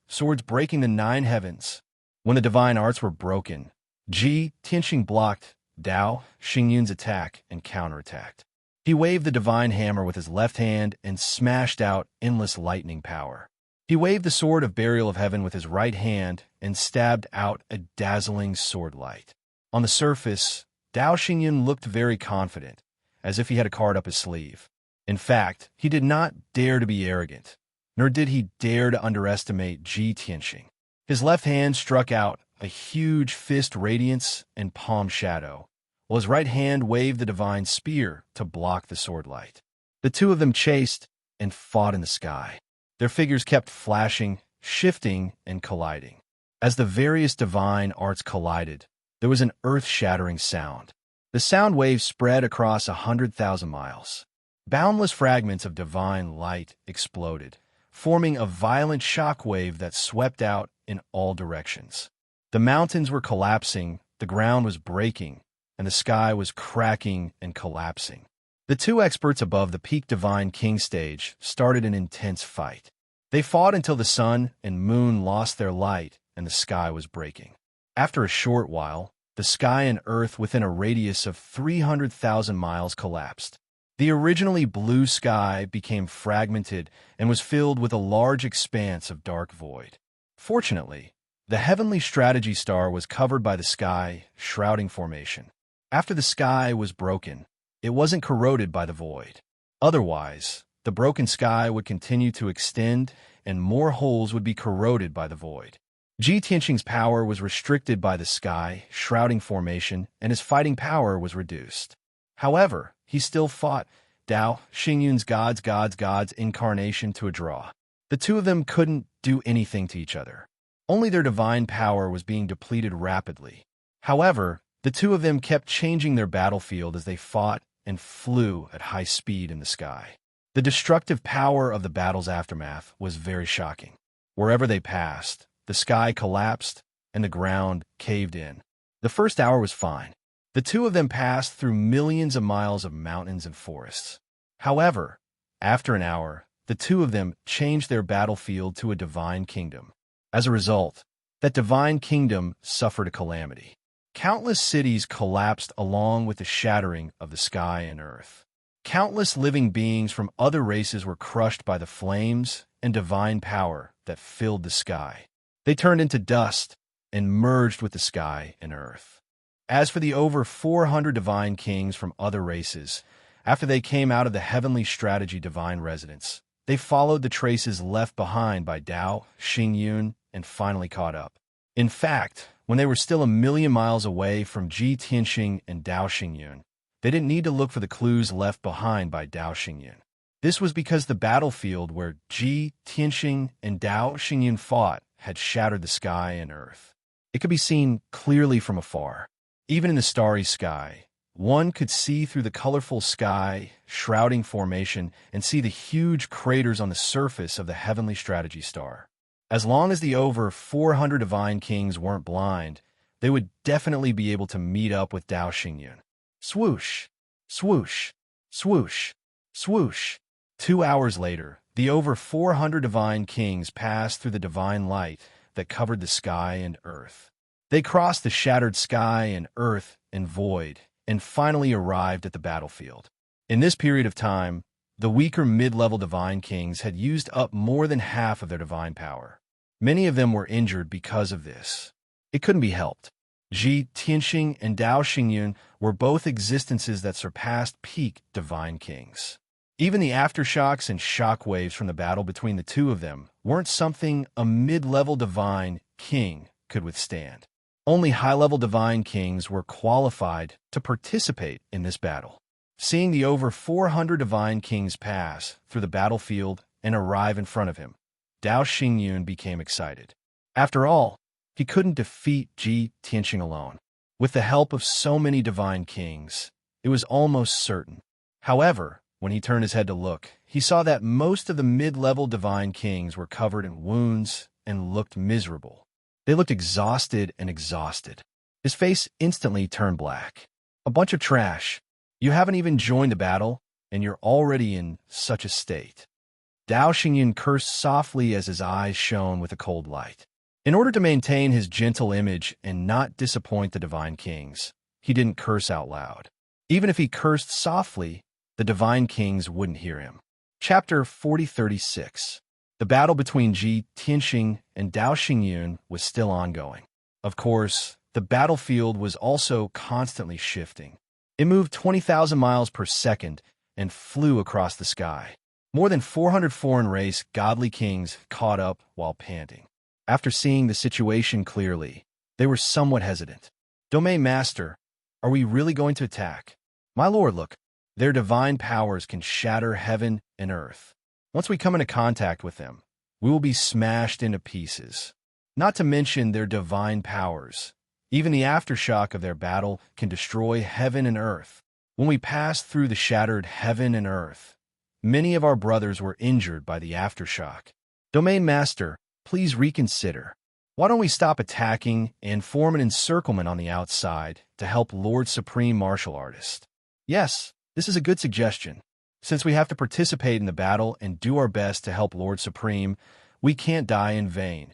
breaking the 9 heavens. When the divine arts were broken, Ji Tianxing blocked Dao Xingyun's attack and counterattacked. He waved the divine hammer with his left hand and smashed out endless lightning power. He waved the sword of burial of heaven with his right hand and stabbed out a dazzling sword light. On the surface, Dao Xingyun looked very confident, as if he had a card up his sleeve. In fact, he did not dare to be arrogant, nor did he dare to underestimate Ji Tianxing. His left hand struck out a huge fist radiance and palm shadow, while his right hand waved the divine spear to block the sword light. The two of them chased and fought in the sky. Their figures kept flashing, shifting, and colliding. As the various divine arts collided, there was an earth-shattering sound. The sound wave spread across 100,000 miles. Boundless fragments of divine light exploded, forming a violent shock wave that swept out in all directions. The mountains were collapsing, the ground was breaking, and the sky was cracking and collapsing. The two experts above the peak Divine King stage started an intense fight. They fought until the sun and moon lost their light and the sky was breaking. After a short while, the sky and earth within a radius of 300,000 miles collapsed. The originally blue sky became fragmented and was filled with a large expanse of dark void. Fortunately, the heavenly strategy star was covered by the sky shrouding formation. After the sky was broken, it wasn't corroded by the void. Otherwise, the broken sky would continue to extend and more holes would be corroded by the void. Ji Tianxing's power was restricted by the sky shrouding formation and his fighting power was reduced. However, he still fought Dao Xingyun's gods incarnation to a draw. The two of them couldn't do anything to each other. Only their divine power was being depleted rapidly. However, the two of them kept changing their battlefield as they fought and flew at high speed in the sky. The destructive power of the battle's aftermath was very shocking. Wherever they passed, the sky collapsed and the ground caved in. The first hour was fine. The two of them passed through millions of miles of mountains and forests. However, after an hour, the two of them changed their battlefield to a divine kingdom. As a result, that divine kingdom suffered a calamity. Countless cities collapsed along with the shattering of the sky and earth. Countless living beings from other races were crushed by the flames and divine power that filled the sky. They turned into dust and merged with the sky and earth. As for the over 400 divine kings from other races, after they came out of the heavenly strategy divine residence, they followed the traces left behind by Dao Xingyun and finally caught up. In fact, when they were still 1,000,000 miles away from Ji Tianxing and Dao Xingyun, they didn't need to look for the clues left behind by Dao Xingyun. This was because the battlefield where Ji Tianxing and Dao Xingyun fought had shattered the sky and earth. It could be seen clearly from afar. Even in the starry sky, one could see through the colorful sky shrouding formation and see the huge craters on the surface of the heavenly strategy star. As long as the over 400 divine kings weren't blind, they would definitely be able to meet up with Dao Xingyun. Swoosh, swoosh, swoosh, swoosh. 2 hours later, the over 400 divine kings passed through the divine light that covered the sky and earth. They crossed the shattered sky and earth and void, and finally arrived at the battlefield. In this period of time, the weaker mid-level divine kings had used up more than half of their divine power. Many of them were injured because of this. It couldn't be helped. Ji Tianxing and Dao Xingyun were both existences that surpassed peak divine kings. Even the aftershocks and shockwaves from the battle between the two of them weren't something a mid-level divine king could withstand. Only high-level divine kings were qualified to participate in this battle. Seeing the over 400 divine kings pass through the battlefield and arrive in front of him, Dao Xingyun became excited. After all, he couldn't defeat Ji Tianxing alone. With the help of so many divine kings, it was almost certain. However, when he turned his head to look, he saw that most of the mid-level divine kings were covered in wounds and looked miserable. They looked exhausted and exhausted. His face instantly turned black. A bunch of trash. You haven't even joined the battle, and you're already in such a state. Dao Xingyun cursed softly as his eyes shone with a cold light. In order to maintain his gentle image and not disappoint the divine kings, he didn't curse out loud. Even if he cursed softly, the divine kings wouldn't hear him. Chapter 4036. The battle between Ji Tianxing and Dao Xingyun was still ongoing. Of course, the battlefield was also constantly shifting. It moved 20,000 miles per second and flew across the sky. More than 400 foreign race godly kings caught up while panting. After seeing the situation clearly, they were somewhat hesitant. Domain Master, are we really going to attack? My lord, look. Their divine powers can shatter heaven and earth. Once we come into contact with them, we will be smashed into pieces. Not to mention their divine powers. Even the aftershock of their battle can destroy heaven and earth. When we passed through the shattered heaven and earth, many of our brothers were injured by the aftershock. Domain Master, please reconsider. Why don't we stop attacking and form an encirclement on the outside to help Lord Supreme Martial Artist? Yes. This is a good suggestion. Since we have to participate in the battle and do our best to help Lord Supreme, we can't die in vain.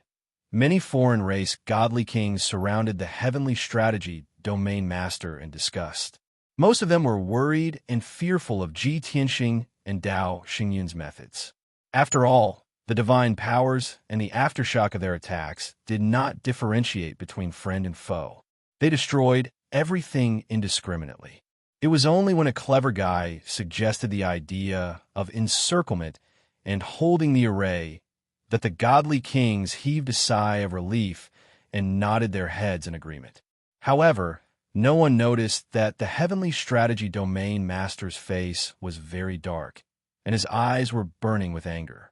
Many foreign race godly kings surrounded the heavenly strategy Domain Master in disgust. Most of them were worried and fearful of Ji Tianxing and Dao Xingyun's methods. After all, the divine powers and the aftershock of their attacks did not differentiate between friend and foe. They destroyed everything indiscriminately. It was only when a clever guy suggested the idea of encirclement and holding the array that the godly kings heaved a sigh of relief and nodded their heads in agreement. However, no one noticed that the heavenly strategy Domain Master's face was very dark, and his eyes were burning with anger.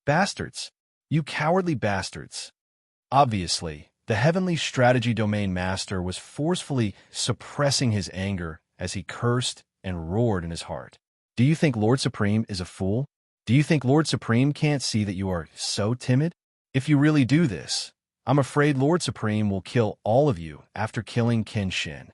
Bastards! You cowardly bastards! Obviously, the heavenly strategy Domain Master was forcefully suppressing his anger as he cursed and roared in his heart. Do you think Lord Supreme is a fool? Do you think Lord Supreme can't see that you are so timid? If you really do this, I'm afraid Lord Supreme will kill all of you after killing Kenshin.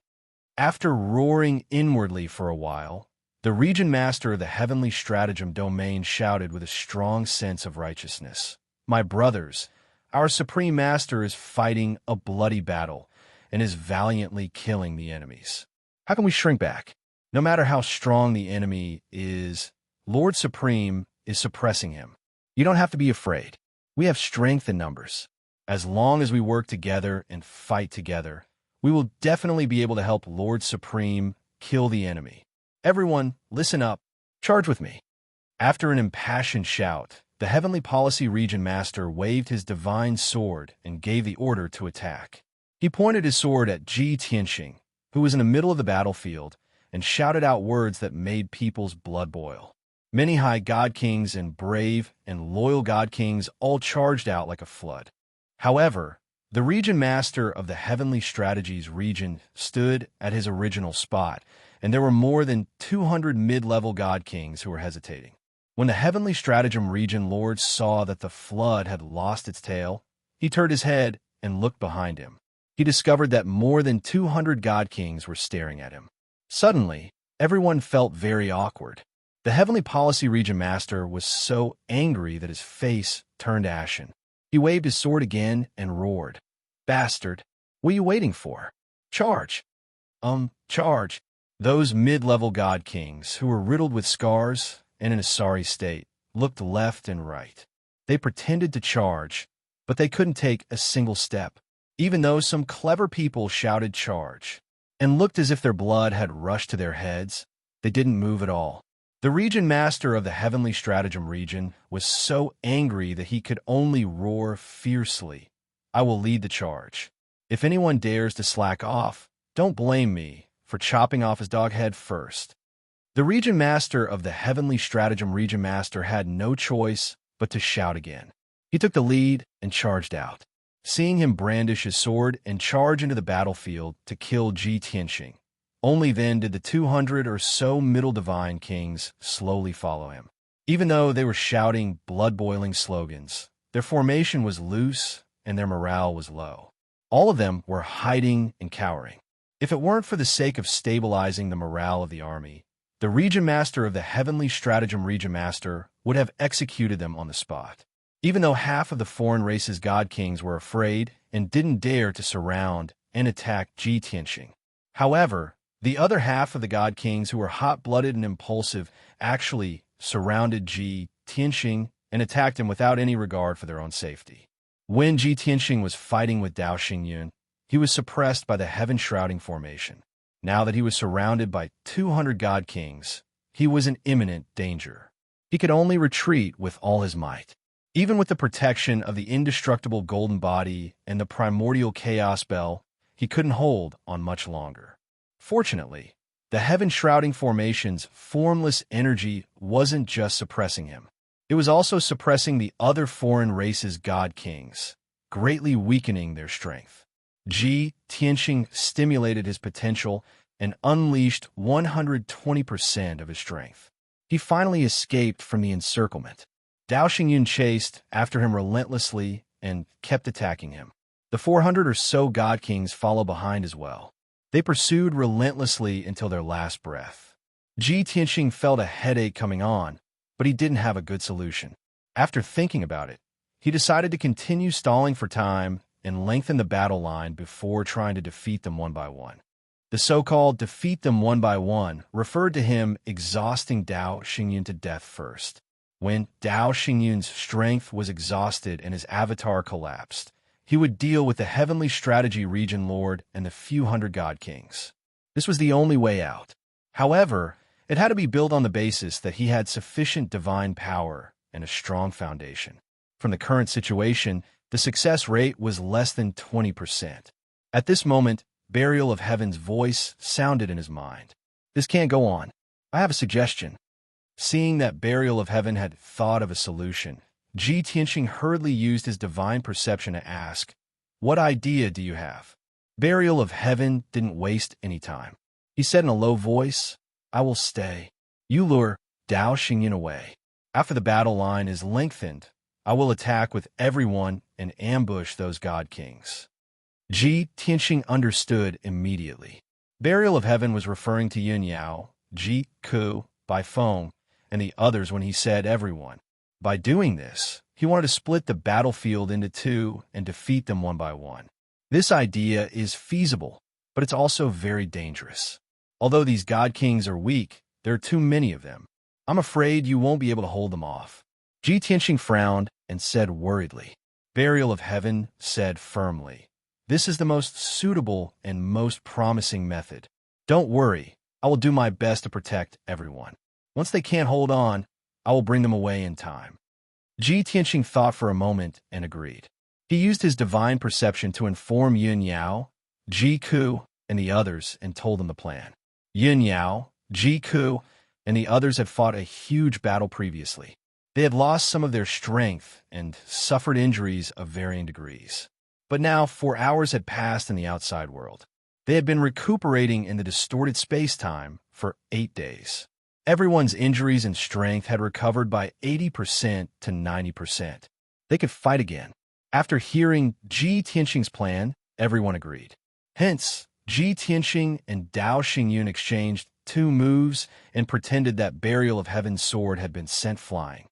After roaring inwardly for a while, the Region Master of the Heavenly Stratagem Domain shouted with a strong sense of righteousness. My brothers, our Supreme Master is fighting a bloody battle and is valiantly killing the enemies. How can we shrink back? No matter how strong the enemy is, Lord Supreme is suppressing him. You don't have to be afraid. We have strength in numbers. As long as we work together and fight together, we will definitely be able to help Lord Supreme kill the enemy. Everyone, listen up. Charge with me. After an impassioned shout, the Heavenly Policy Region Master waved his divine sword and gave the order to attack. He pointed his sword at Ji Tianxing, who was in the middle of the battlefield, and shouted out words that made people's blood boil. Many high god kings and brave and loyal god kings all charged out like a flood. However, the Region Master of the Heavenly Strategies region stood at his original spot, and there were more than 200 mid-level god kings who were hesitating. When the Heavenly Stratagem region lord saw that the flood had lost its tail, he turned his head and looked behind him. He discovered that more than 200 god kings were staring at him. Suddenly, everyone felt very awkward. The Heavenly Policy Region Master was so angry that his face turned ashen. He waved his sword again and roared, "Bastard, what are you waiting for? Charge!" Charge. Those mid-level god kings, who were riddled with scars and in a sorry state, looked left and right. They pretended to charge, but they couldn't take a single step, even though some clever people shouted charge, and looked as if their blood had rushed to their heads. They didn't move at all. The region master of the Heavenly Stratagem region was so angry that he could only roar fiercely, "I will lead the charge. If anyone dares to slack off, don't blame me for chopping off his dog head first." The region master of the Heavenly Stratagem region master had no choice but to shout again. He took the lead and charged out. Seeing him brandish his sword and charge into the battlefield to kill Ji Tianxing, only then did the 200 or so middle divine kings slowly follow him. Even though they were shouting blood-boiling slogans, their formation was loose and their morale was low. All of them were hiding and cowering. If it weren't for the sake of stabilizing the morale of the army, the region master of the Heavenly Stratagem region master would have executed them on the spot. Even though half of the foreign race's god kings were afraid and didn't dare to surround and attack Ji Tianxing. However, the other half of the god kings who were hot-blooded and impulsive actually surrounded Ji Tianxing and attacked him without any regard for their own safety. When Ji Tianxing was fighting with Dao Xingyun, he was suppressed by the heaven-shrouding formation. Now that he was surrounded by 200 god kings, he was in imminent danger. He could only retreat with all his might. Even with the protection of the indestructible golden body and the primordial chaos bell, he couldn't hold on much longer. Fortunately, the heaven-shrouding formation's formless energy wasn't just suppressing him. It was also suppressing the other foreign race's god kings, greatly weakening their strength. Ji Tianxing stimulated his potential and unleashed 120% of his strength. He finally escaped from the encirclement. Dao Xingyun chased after him relentlessly and kept attacking him. The 400 or so god kings followed behind as well. They pursued relentlessly until their last breath. Ji Tianxing felt a headache coming on, but he didn't have a good solution. After thinking about it, he decided to continue stalling for time and lengthen the battle line before trying to defeat them one by one. The so-called defeat them one by one referred to him exhausting Dao Xingyun to death first. When Dao Xingyun's strength was exhausted and his avatar collapsed, he would deal with the Heavenly Strategy Region Lord and the few hundred god kings. This was the only way out. However, it had to be built on the basis that he had sufficient divine power and a strong foundation. From the current situation, the success rate was less than 20%. At this moment, Burial of Heaven's voice sounded in his mind. "This can't go on. I have a suggestion." Seeing that Burial of Heaven had thought of a solution, Ji Tianxing hurriedly used his divine perception to ask, "What idea do you have?" Burial of Heaven didn't waste any time. He said in a low voice, "I will stay. You lure Dao Xingyun away. After the battle line is lengthened, I will attack with everyone and ambush those god kings." Ji Tianxing understood immediately. Burial of Heaven was referring to Yun Yao, Ji Ku, by phone, and the others when he said everyone. By doing this, he wanted to split the battlefield into two and defeat them one by one. This idea is feasible, but it's also very dangerous. Although these god kings are weak, there are too many of them. I'm afraid you won't be able to hold them off. Ji Tianxing frowned and said worriedly. Burial of Heaven said firmly, "This is the most suitable and most promising method. Don't worry, I will do my best to protect everyone. Once they can't hold on, I will bring them away in time." Ji Tianxing thought for a moment and agreed. He used his divine perception to inform Yun Yao, Ji Ku, and the others and told them the plan. Yun Yao, Ji Ku, and the others had fought a huge battle previously. They had lost some of their strength and suffered injuries of varying degrees. But now 4 hours had passed in the outside world. They had been recuperating in the distorted space-time for 8 days. Everyone's injuries and strength had recovered by 80% to 90%. They could fight again. After hearing Ji Tianxing's plan, everyone agreed. Hence, Ji Tianxing and Dao Xingyun exchanged 2 moves and pretended that Burial of Heaven's sword had been sent flying.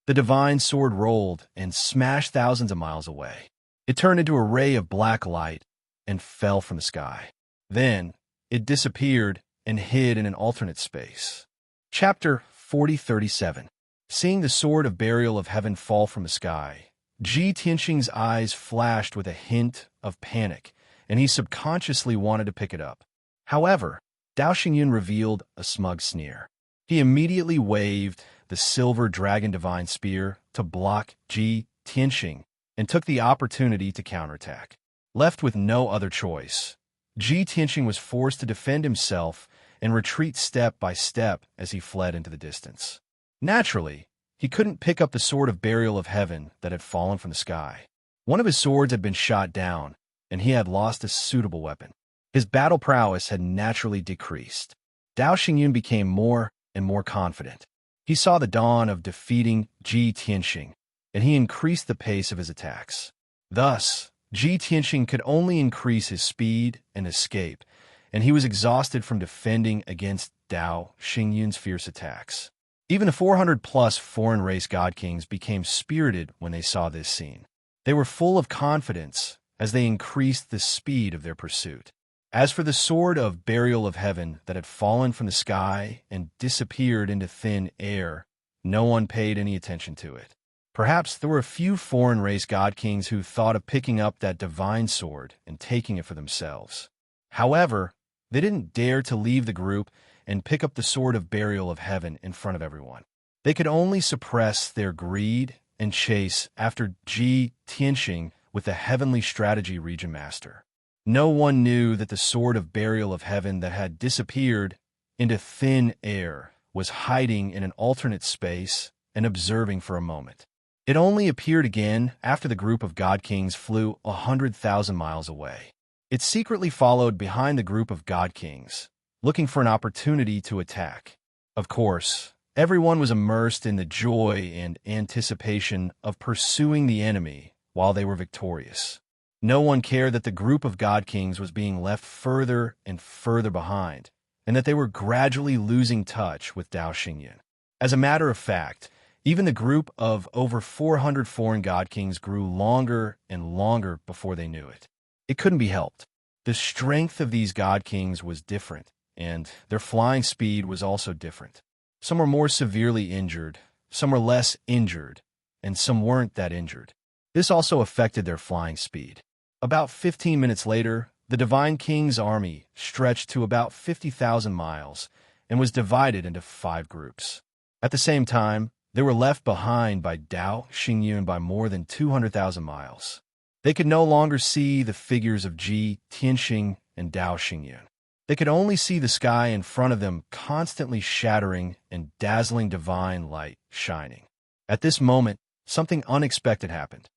The divine sword rolled and smashed thousands of miles away. It turned into a ray of black light and fell from the sky. Then, it disappeared and hid in an alternate space. Chapter 4037. Seeing the sword of Burial of Heaven fall from the sky, Ji Tianxing's eyes flashed with a hint of panic, and he subconsciously wanted to pick it up. However, Dao Xingyun revealed a smug sneer. He immediately waved the silver dragon divine spear to block Ji Tianxing and took the opportunity to counterattack. Left with no other choice, Ji Tianxing was forced to defend himself and retreat step by step as he fled into the distance. Naturally, he couldn't pick up the sword of burial of heaven that had fallen from the sky. One of his swords had been shot down, and he had lost a suitable weapon. His battle prowess had naturally decreased. Dao Xingyun became more and more confident. He saw the dawn of defeating Ji Tianxing, and he increased the pace of his attacks. Thus, Ji Tianxing could only increase his speed and escape, and he was exhausted from defending against Dao Xingyun's fierce attacks. Even the 400-plus foreign race god kings became spirited when they saw this scene. They were full of confidence as they increased the speed of their pursuit. As for the sword of burial of heaven that had fallen from the sky and disappeared into thin air, no one paid any attention to it. Perhaps there were a few foreign race god kings who thought of picking up that divine sword and taking it for themselves. However, they didn't dare to leave the group and pick up the sword of burial of heaven in front of everyone. They could only suppress their greed and chase after Ji Tianxing with the heavenly strategy region master. No one knew that the sword of burial of heaven that had disappeared into thin air was hiding in an alternate space and observing for a moment. It only appeared again after the group of god kings flew 100,000 miles away. It secretly followed behind the group of god kings, looking for an opportunity to attack. Of course, everyone was immersed in the joy and anticipation of pursuing the enemy while they were victorious. No one cared that the group of god kings was being left further and further behind, and that they were gradually losing touch with Dao Xingyun. As a matter of fact, even the group of over 400 foreign god kings grew longer and longer before they knew it. It couldn't be helped. The strength of these god kings was different, and their flying speed was also different. Some were more severely injured, some were less injured, and some weren't that injured. This also affected their flying speed. About 15 minutes later, the Divine King's army stretched to about 50,000 miles and was divided into 5 groups. At the same time, they were left behind by Dao Xingyun by more than 200,000 miles. They could no longer see the figures of Ji Tianxing and Dao Xingyun. They could only see the sky in front of them constantly shattering and dazzling divine light shining. At this moment, something unexpected happened.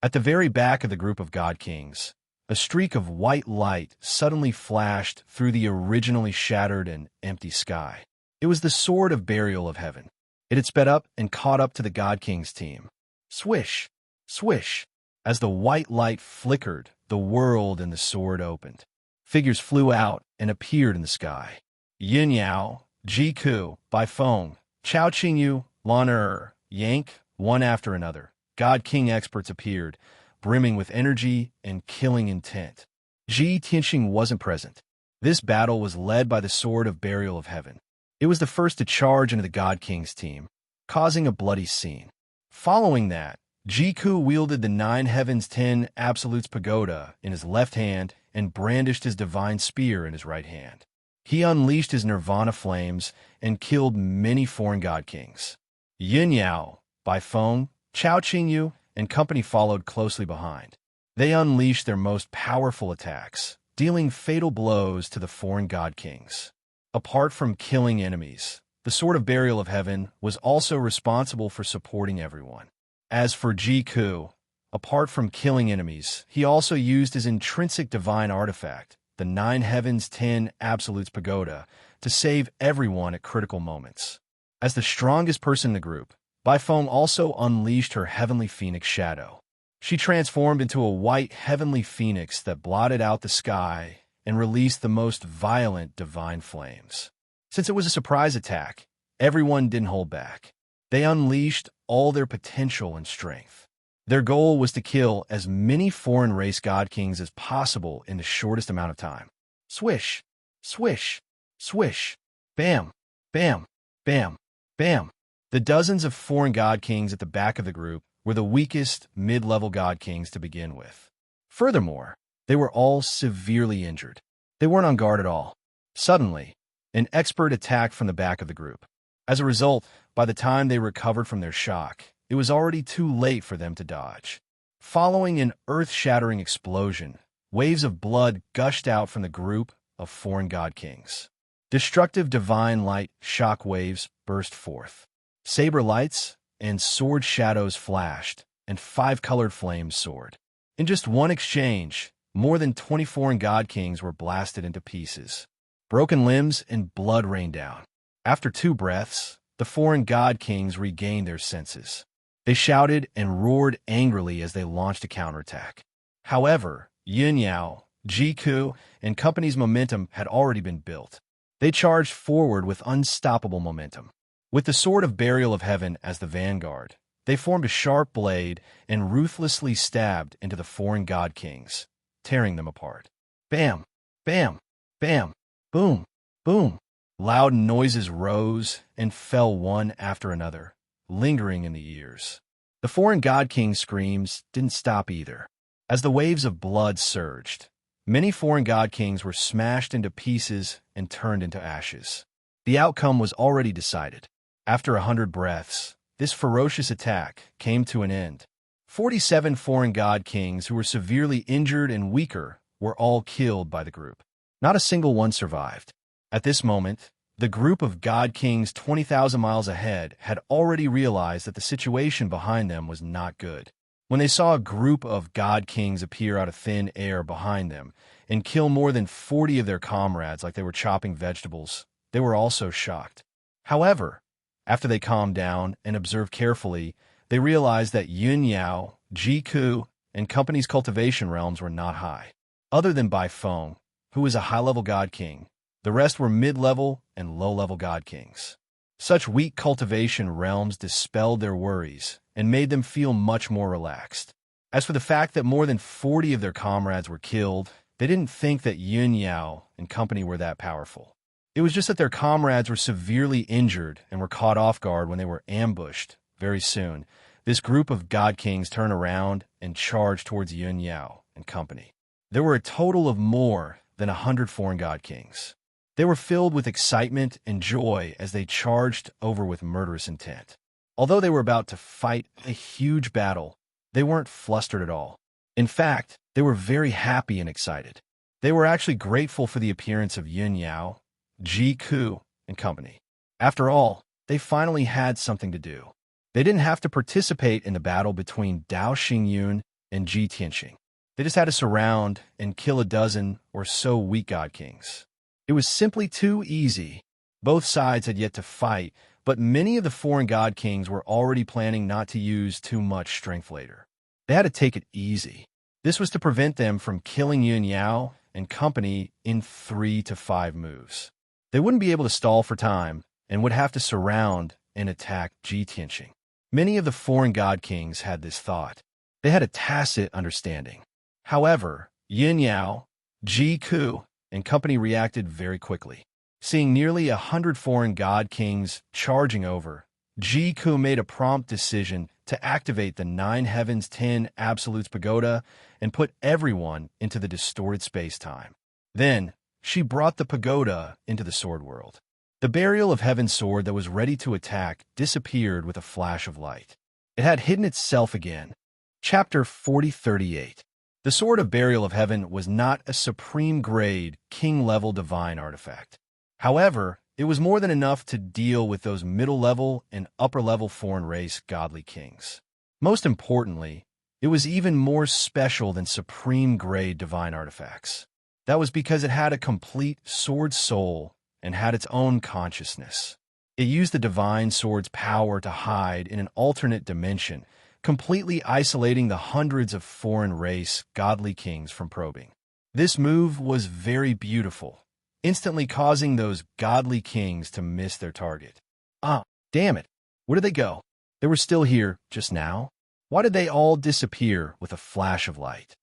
At the very back of the group of god kings, a streak of white light suddenly flashed through the originally shattered and empty sky. It was the sword of burial of heaven. It had sped up and caught up to the god king's team. Swish! Swish! As the white light flickered, the world and the sword opened. Figures flew out and appeared in the sky. Yin Yao, Ji Ku, Bai Feng, Chao Qingyu, Lan Er, Yank, one after another. God King experts appeared, brimming with energy and killing intent. Ji Tianxing wasn't present. This battle was led by the Sword of Burial of Heaven. It was the first to charge into the God King's team, causing a bloody scene. Following that, Ji Ku wielded the 9 Heavens 10 Absolutes Pagoda in his left hand and brandished his divine spear in his right hand. He unleashed his Nirvana flames and killed many foreign god kings. Yin Yao, Bai Feng, Chao Qingyu, and company followed closely behind. They unleashed their most powerful attacks, dealing fatal blows to the foreign god kings. Apart from killing enemies, the Sword of Burial of Heaven was also responsible for supporting everyone. As for Ji Ku, apart from killing enemies, he also used his intrinsic divine artifact, the 9 Heavens 10 Absolutes Pagoda, to save everyone at critical moments. As the strongest person in the group, Bai Feng also unleashed her heavenly phoenix shadow. She transformed into a white heavenly phoenix that blotted out the sky and released the most violent divine flames. Since it was a surprise attack, everyone didn't hold back. They unleashed all their potential and strength. Their goal was to kill as many foreign race god kings as possible in the shortest amount of time. Swish, swish, swish, bam, bam, bam, bam. The dozens of foreign god kings at the back of the group were the weakest mid-level god kings to begin with. Furthermore, they were all severely injured. They weren't on guard at all. Suddenly, an expert attacked from the back of the group. As a result, by the time they recovered from their shock, it was already too late for them to dodge. Following an earth-shattering explosion, waves of blood gushed out from the group of foreign god kings. Destructive divine light shock waves burst forth. Saber lights and sword shadows flashed, and 5-colored flames soared. In just one exchange, more than 20 foreign god kings were blasted into pieces. Broken limbs and blood rained down. After 2 breaths, the foreign god kings regained their senses. They shouted and roared angrily as they launched a counterattack. However, Yun Yao, Jiku, and company's momentum had already been built. They charged forward with unstoppable momentum. With the Sword of Burial of Heaven as the vanguard, they formed a sharp blade and ruthlessly stabbed into the foreign god kings, tearing them apart. Bam! Bam! Bam! Boom! Boom! Loud noises rose and fell one after another, lingering in the ears. The foreign god king's screams didn't stop either. As the waves of blood surged, many foreign god kings were smashed into pieces and turned into ashes. The outcome was already decided. After 100 breaths, this ferocious attack came to an end. 47 foreign god kings who were severely injured and weaker were all killed by the group. Not a single one survived. At this moment, the group of god kings 20,000 miles ahead had already realized that the situation behind them was not good. When they saw a group of god kings appear out of thin air behind them and kill more than 40 of their comrades like they were chopping vegetables, they were also shocked. However, after they calmed down and observed carefully, they realized that Yun Yao, Jiku, and company's cultivation realms were not high. Other than Bai Feng, who was a high-level god king, the rest were mid-level and low-level god kings. Such weak cultivation realms dispelled their worries and made them feel much more relaxed. As for the fact that more than 40 of their comrades were killed, they didn't think that Yun Yao and company were that powerful. It was just that their comrades were severely injured and were caught off guard when they were ambushed. Very soon, this group of god kings turned around and charged towards Yun Yao and company. There were a total of more than 100 foreign god kings. They were filled with excitement and joy as they charged over with murderous intent. Although they were about to fight a huge battle, they weren't flustered at all. In fact, they were very happy and excited. They were actually grateful for the appearance of Yun Yao, Jiku, and company. After all, they finally had something to do. They didn't have to participate in the battle between Dao Xingyun and Ji Tianxing. They just had to surround and kill a dozen or so weak god kings. It was simply too easy. Both sides had yet to fight, but many of the foreign god kings were already planning not to use too much strength later. They had to take it easy. This was to prevent them from killing Yun Yao and company in 3 to 5 moves. They wouldn't be able to stall for time and would have to surround and attack Ji Tianxing. Many of the foreign god kings had this thought. They had a tacit understanding. However, Yun Yao, Jiku, and company reacted very quickly. Seeing nearly 100 foreign god kings charging over, Jiku made a prompt decision to activate the 9 Heavens 10 Absolutes Pagoda and put everyone into the distorted space-time. Then, she brought the pagoda into the sword world. The Burial of Heaven sword that was ready to attack disappeared with a flash of light. It had hidden itself again. Chapter 4038. The Sword of Burial of Heaven was not a supreme-grade, king-level divine artifact. However, it was more than enough to deal with those middle-level and upper-level foreign race godly kings. Most importantly, it was even more special than supreme-grade divine artifacts. That was because it had a complete sword soul and had its own consciousness. It used the divine sword's power to hide in an alternate dimension, completely isolating the hundreds of foreign race godly kings from probing. This move was very beautiful, instantly causing those godly kings to miss their target. Ah, damn it. Where did they go? They were still here just now? Why did they all disappear with a flash of light?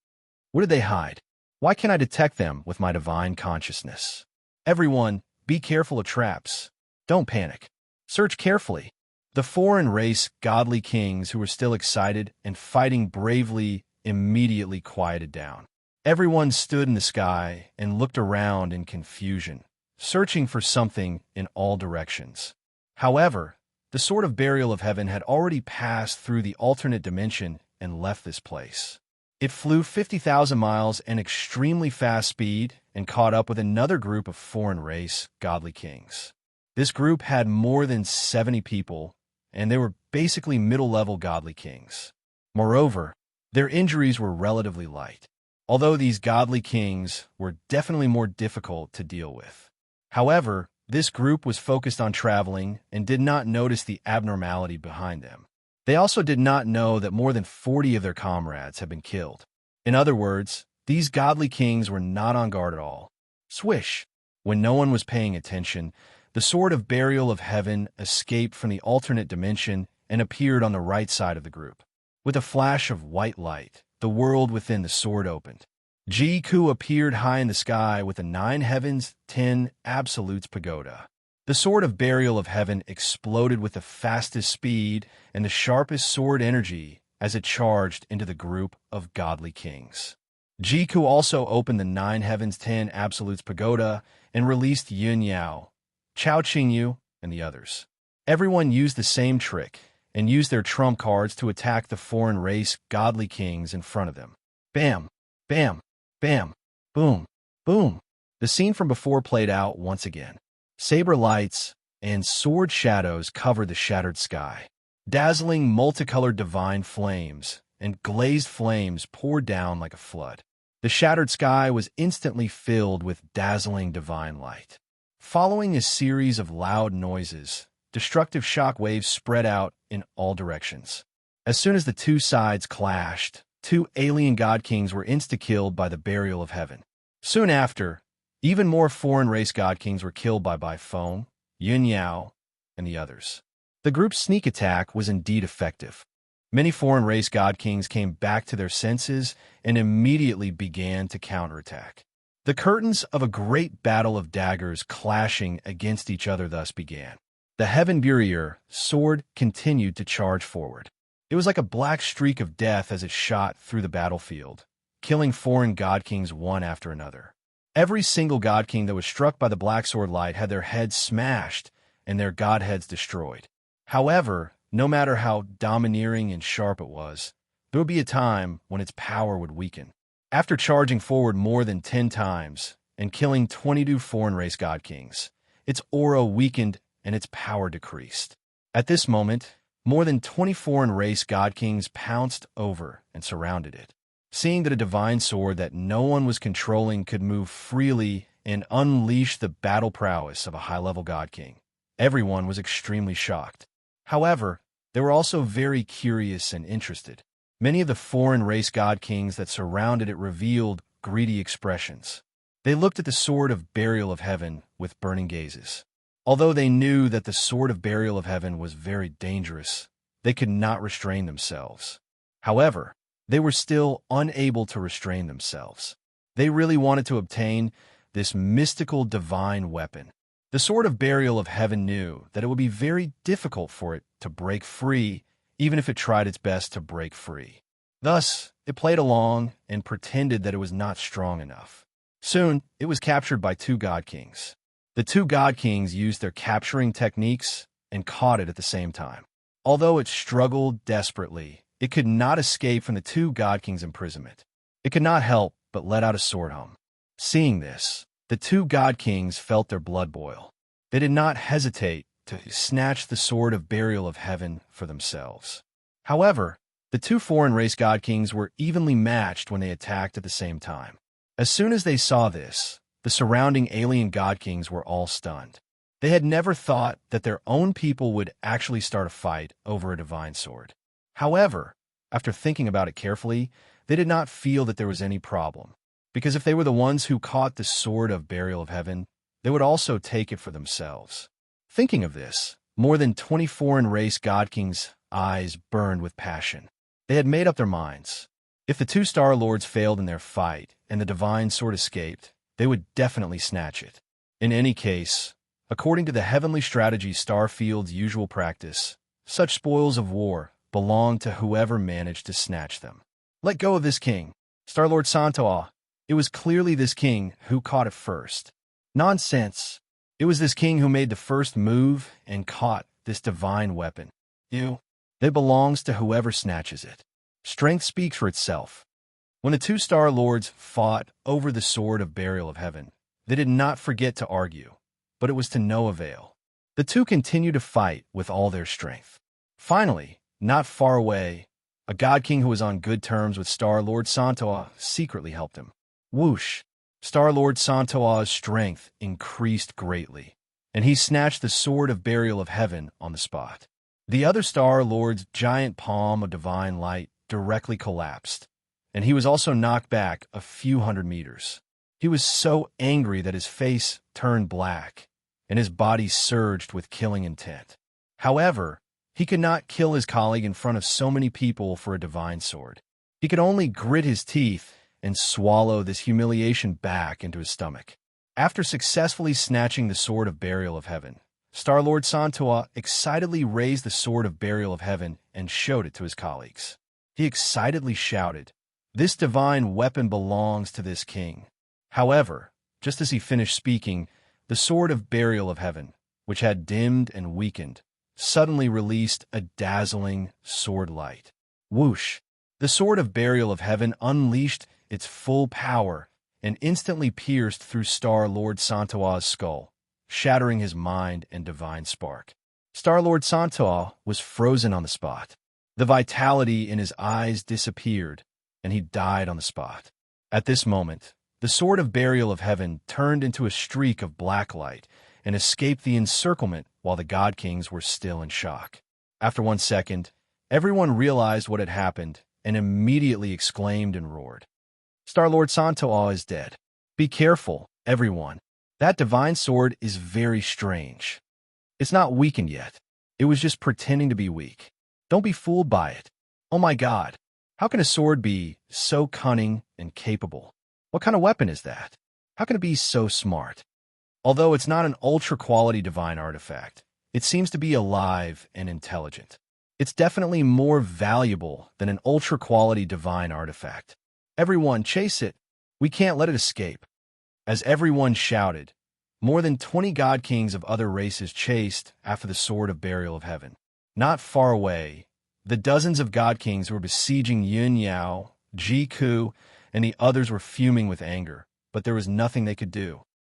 Where did they hide? Why can't I detect them with my divine consciousness? Everyone, be careful of traps. Don't panic. Search carefully. The foreign race godly kings who were still excited and fighting bravely immediately quieted down. Everyone stood in the sky and looked around in confusion, searching for something in all directions. However, the Sword of Burial of Heaven had already passed through the alternate dimension and left this place. It flew 50,000 miles at extremely fast speed and caught up with another group of foreign race godly kings. This group had more than 70 people, and they were basically middle-level godly kings. Moreover, their injuries were relatively light, although these godly kings were definitely more difficult to deal with. However, this group was focused on traveling and did not notice the abnormality behind them. They also did not know that more than 40 of their comrades had been killed. In other words, these godly kings were not on guard at all. Swish! When no one was paying attention, the Sword of Burial of Heaven escaped from the alternate dimension and appeared on the right side of the group. With a flash of white light, the world within the sword opened. Jiku appeared high in the sky with the 9 heavens, 10 absolutes pagoda. The Sword of Burial of Heaven exploded with the fastest speed and the sharpest sword energy as it charged into the group of godly kings. Jiku also opened the 9 heavens, 10 absolutes pagoda and released Yun Yao, Chao Qingyu, and the others. Everyone used the same trick and used their trump cards to attack the foreign race godly kings in front of them. Bam! Bam! Bam! Boom! Boom! The scene from before played out once again. Saber lights and sword shadows covered the shattered sky. Dazzling multicolored divine flames and glazed flames poured down like a flood. The shattered sky was instantly filled with dazzling divine light. Following a series of loud noises, destructive shock waves spread out in all directions. As soon as the two sides clashed, 2 alien god kings were insta-killed by the Burial of Heaven. Soon after, even more foreign race god kings were killed by Bai Feng, Yun Yao, and the others. The group's sneak attack was indeed effective. Many foreign race god kings came back to their senses and immediately began to counterattack. The curtains of a great battle of daggers clashing against each other thus began. The Heaven Burier sword continued to charge forward. It was like a black streak of death as it shot through the battlefield, killing foreign god kings one after another. Every single god king that was struck by the black sword light had their heads smashed and their god heads destroyed. However, no matter how domineering and sharp it was, there would be a time when its power would weaken. After charging forward more than 10 times and killing 22 foreign race god kings, its aura weakened and its power decreased. At this moment, more than 20 foreign race god kings pounced over and surrounded it. Seeing that a divine sword that no one was controlling could move freely and unleash the battle prowess of a high-level god king, everyone was extremely shocked. However, they were also very curious and interested. Many of the foreign race god kings that surrounded it revealed greedy expressions. They looked at the Sword of Burial of Heaven with burning gazes. Although they knew that the Sword of Burial of Heaven was very dangerous, they could not restrain themselves. However, they were still unable to restrain themselves. They really wanted to obtain this mystical divine weapon. The Sword of Burial of Heaven knew that it would be very difficult for it to break free, even if it tried its best to break free. Thus, it played along and pretended that it was not strong enough. Soon, it was captured by 2 god kings. The 2 god kings used their capturing techniques and caught it at the same time. Although it struggled desperately, it could not escape from the 2 god kings' imprisonment. It could not help but let out a sword hum. Seeing this, the 2 god kings felt their blood boil. They did not hesitate to snatch the Sword of Burial of Heaven for themselves. However, the 2 foreign race god kings were evenly matched when they attacked at the same time. As soon as they saw this, the surrounding alien god kings were all stunned. They had never thought that their own people would actually start a fight over a divine sword. However, after thinking about it carefully, they did not feel that there was any problem, because if they were the ones who caught the Sword of Burial of Heaven, they would also take it for themselves. Thinking of this, more than 20 foreign race god kings' eyes burned with passion. They had made up their minds. If the 2 Star Lords failed in their fight and the divine sword escaped, they would definitely snatch it. In any case, according to the heavenly strategy Starfield's usual practice, such spoils of war belonged to whoever managed to snatch them. Let go of this king, Star-Lord Santoa. It was clearly this king who caught it first. Nonsense. It was this king who made the first move and caught this divine weapon. It belongs to whoever snatches it. Strength speaks for itself. When the two Star Lords fought over the sword of burial of heaven, they did not forget to argue, but it was to no avail. The two continued to fight with all their strength. Finally, not far away, a God King who was on good terms with Star Lord Santoa secretly helped him. Whoosh! Star Lord Santoa's strength increased greatly, and he snatched the sword of burial of heaven on the spot. The other Star Lord's giant palm of divine light directly collapsed, and he was also knocked back a few hundred meters. He was so angry that his face turned black, and his body surged with killing intent. However, he could not kill his colleague in front of so many people for a divine sword. He could only grit his teeth and swallow this humiliation back into his stomach. After successfully snatching the sword of burial of heaven, Star-Lord Santoa excitedly raised the sword of burial of heaven and showed it to his colleagues. He excitedly shouted, "This divine weapon belongs to this king." However, just as he finished speaking, the sword of burial of heaven, which had dimmed and weakened, suddenly released a dazzling sword light. Whoosh! The sword of burial of heaven unleashed its full power and instantly pierced through Star-Lord Santoa's skull, shattering his mind and divine spark. Star-Lord Santoa was frozen on the spot. The vitality in his eyes disappeared, and he died on the spot. At this moment, the sword of burial of heaven turned into a streak of black light and escaped the encirclement while the God Kings were still in shock. After 1 second, everyone realized what had happened and immediately exclaimed and roared, "Star-Lord Santoa is dead. Be careful, everyone. That divine sword is very strange. It's not weakened yet. It was just pretending to be weak. Don't be fooled by it. Oh my God, how can a sword be so cunning and capable? What kind of weapon is that? How can it be so smart?" Although it's not an ultra-quality divine artifact, it seems to be alive and intelligent. It's definitely more valuable than an ultra-quality divine artifact. Everyone, chase it. We can't let it escape. As everyone shouted, more than 20 God Kings of other races chased after the sword of burial of heaven. Not far away, the dozens of God Kings who were besieging Yun Yao, Ji Ku, and the others were fuming with anger, but there was nothing they could do.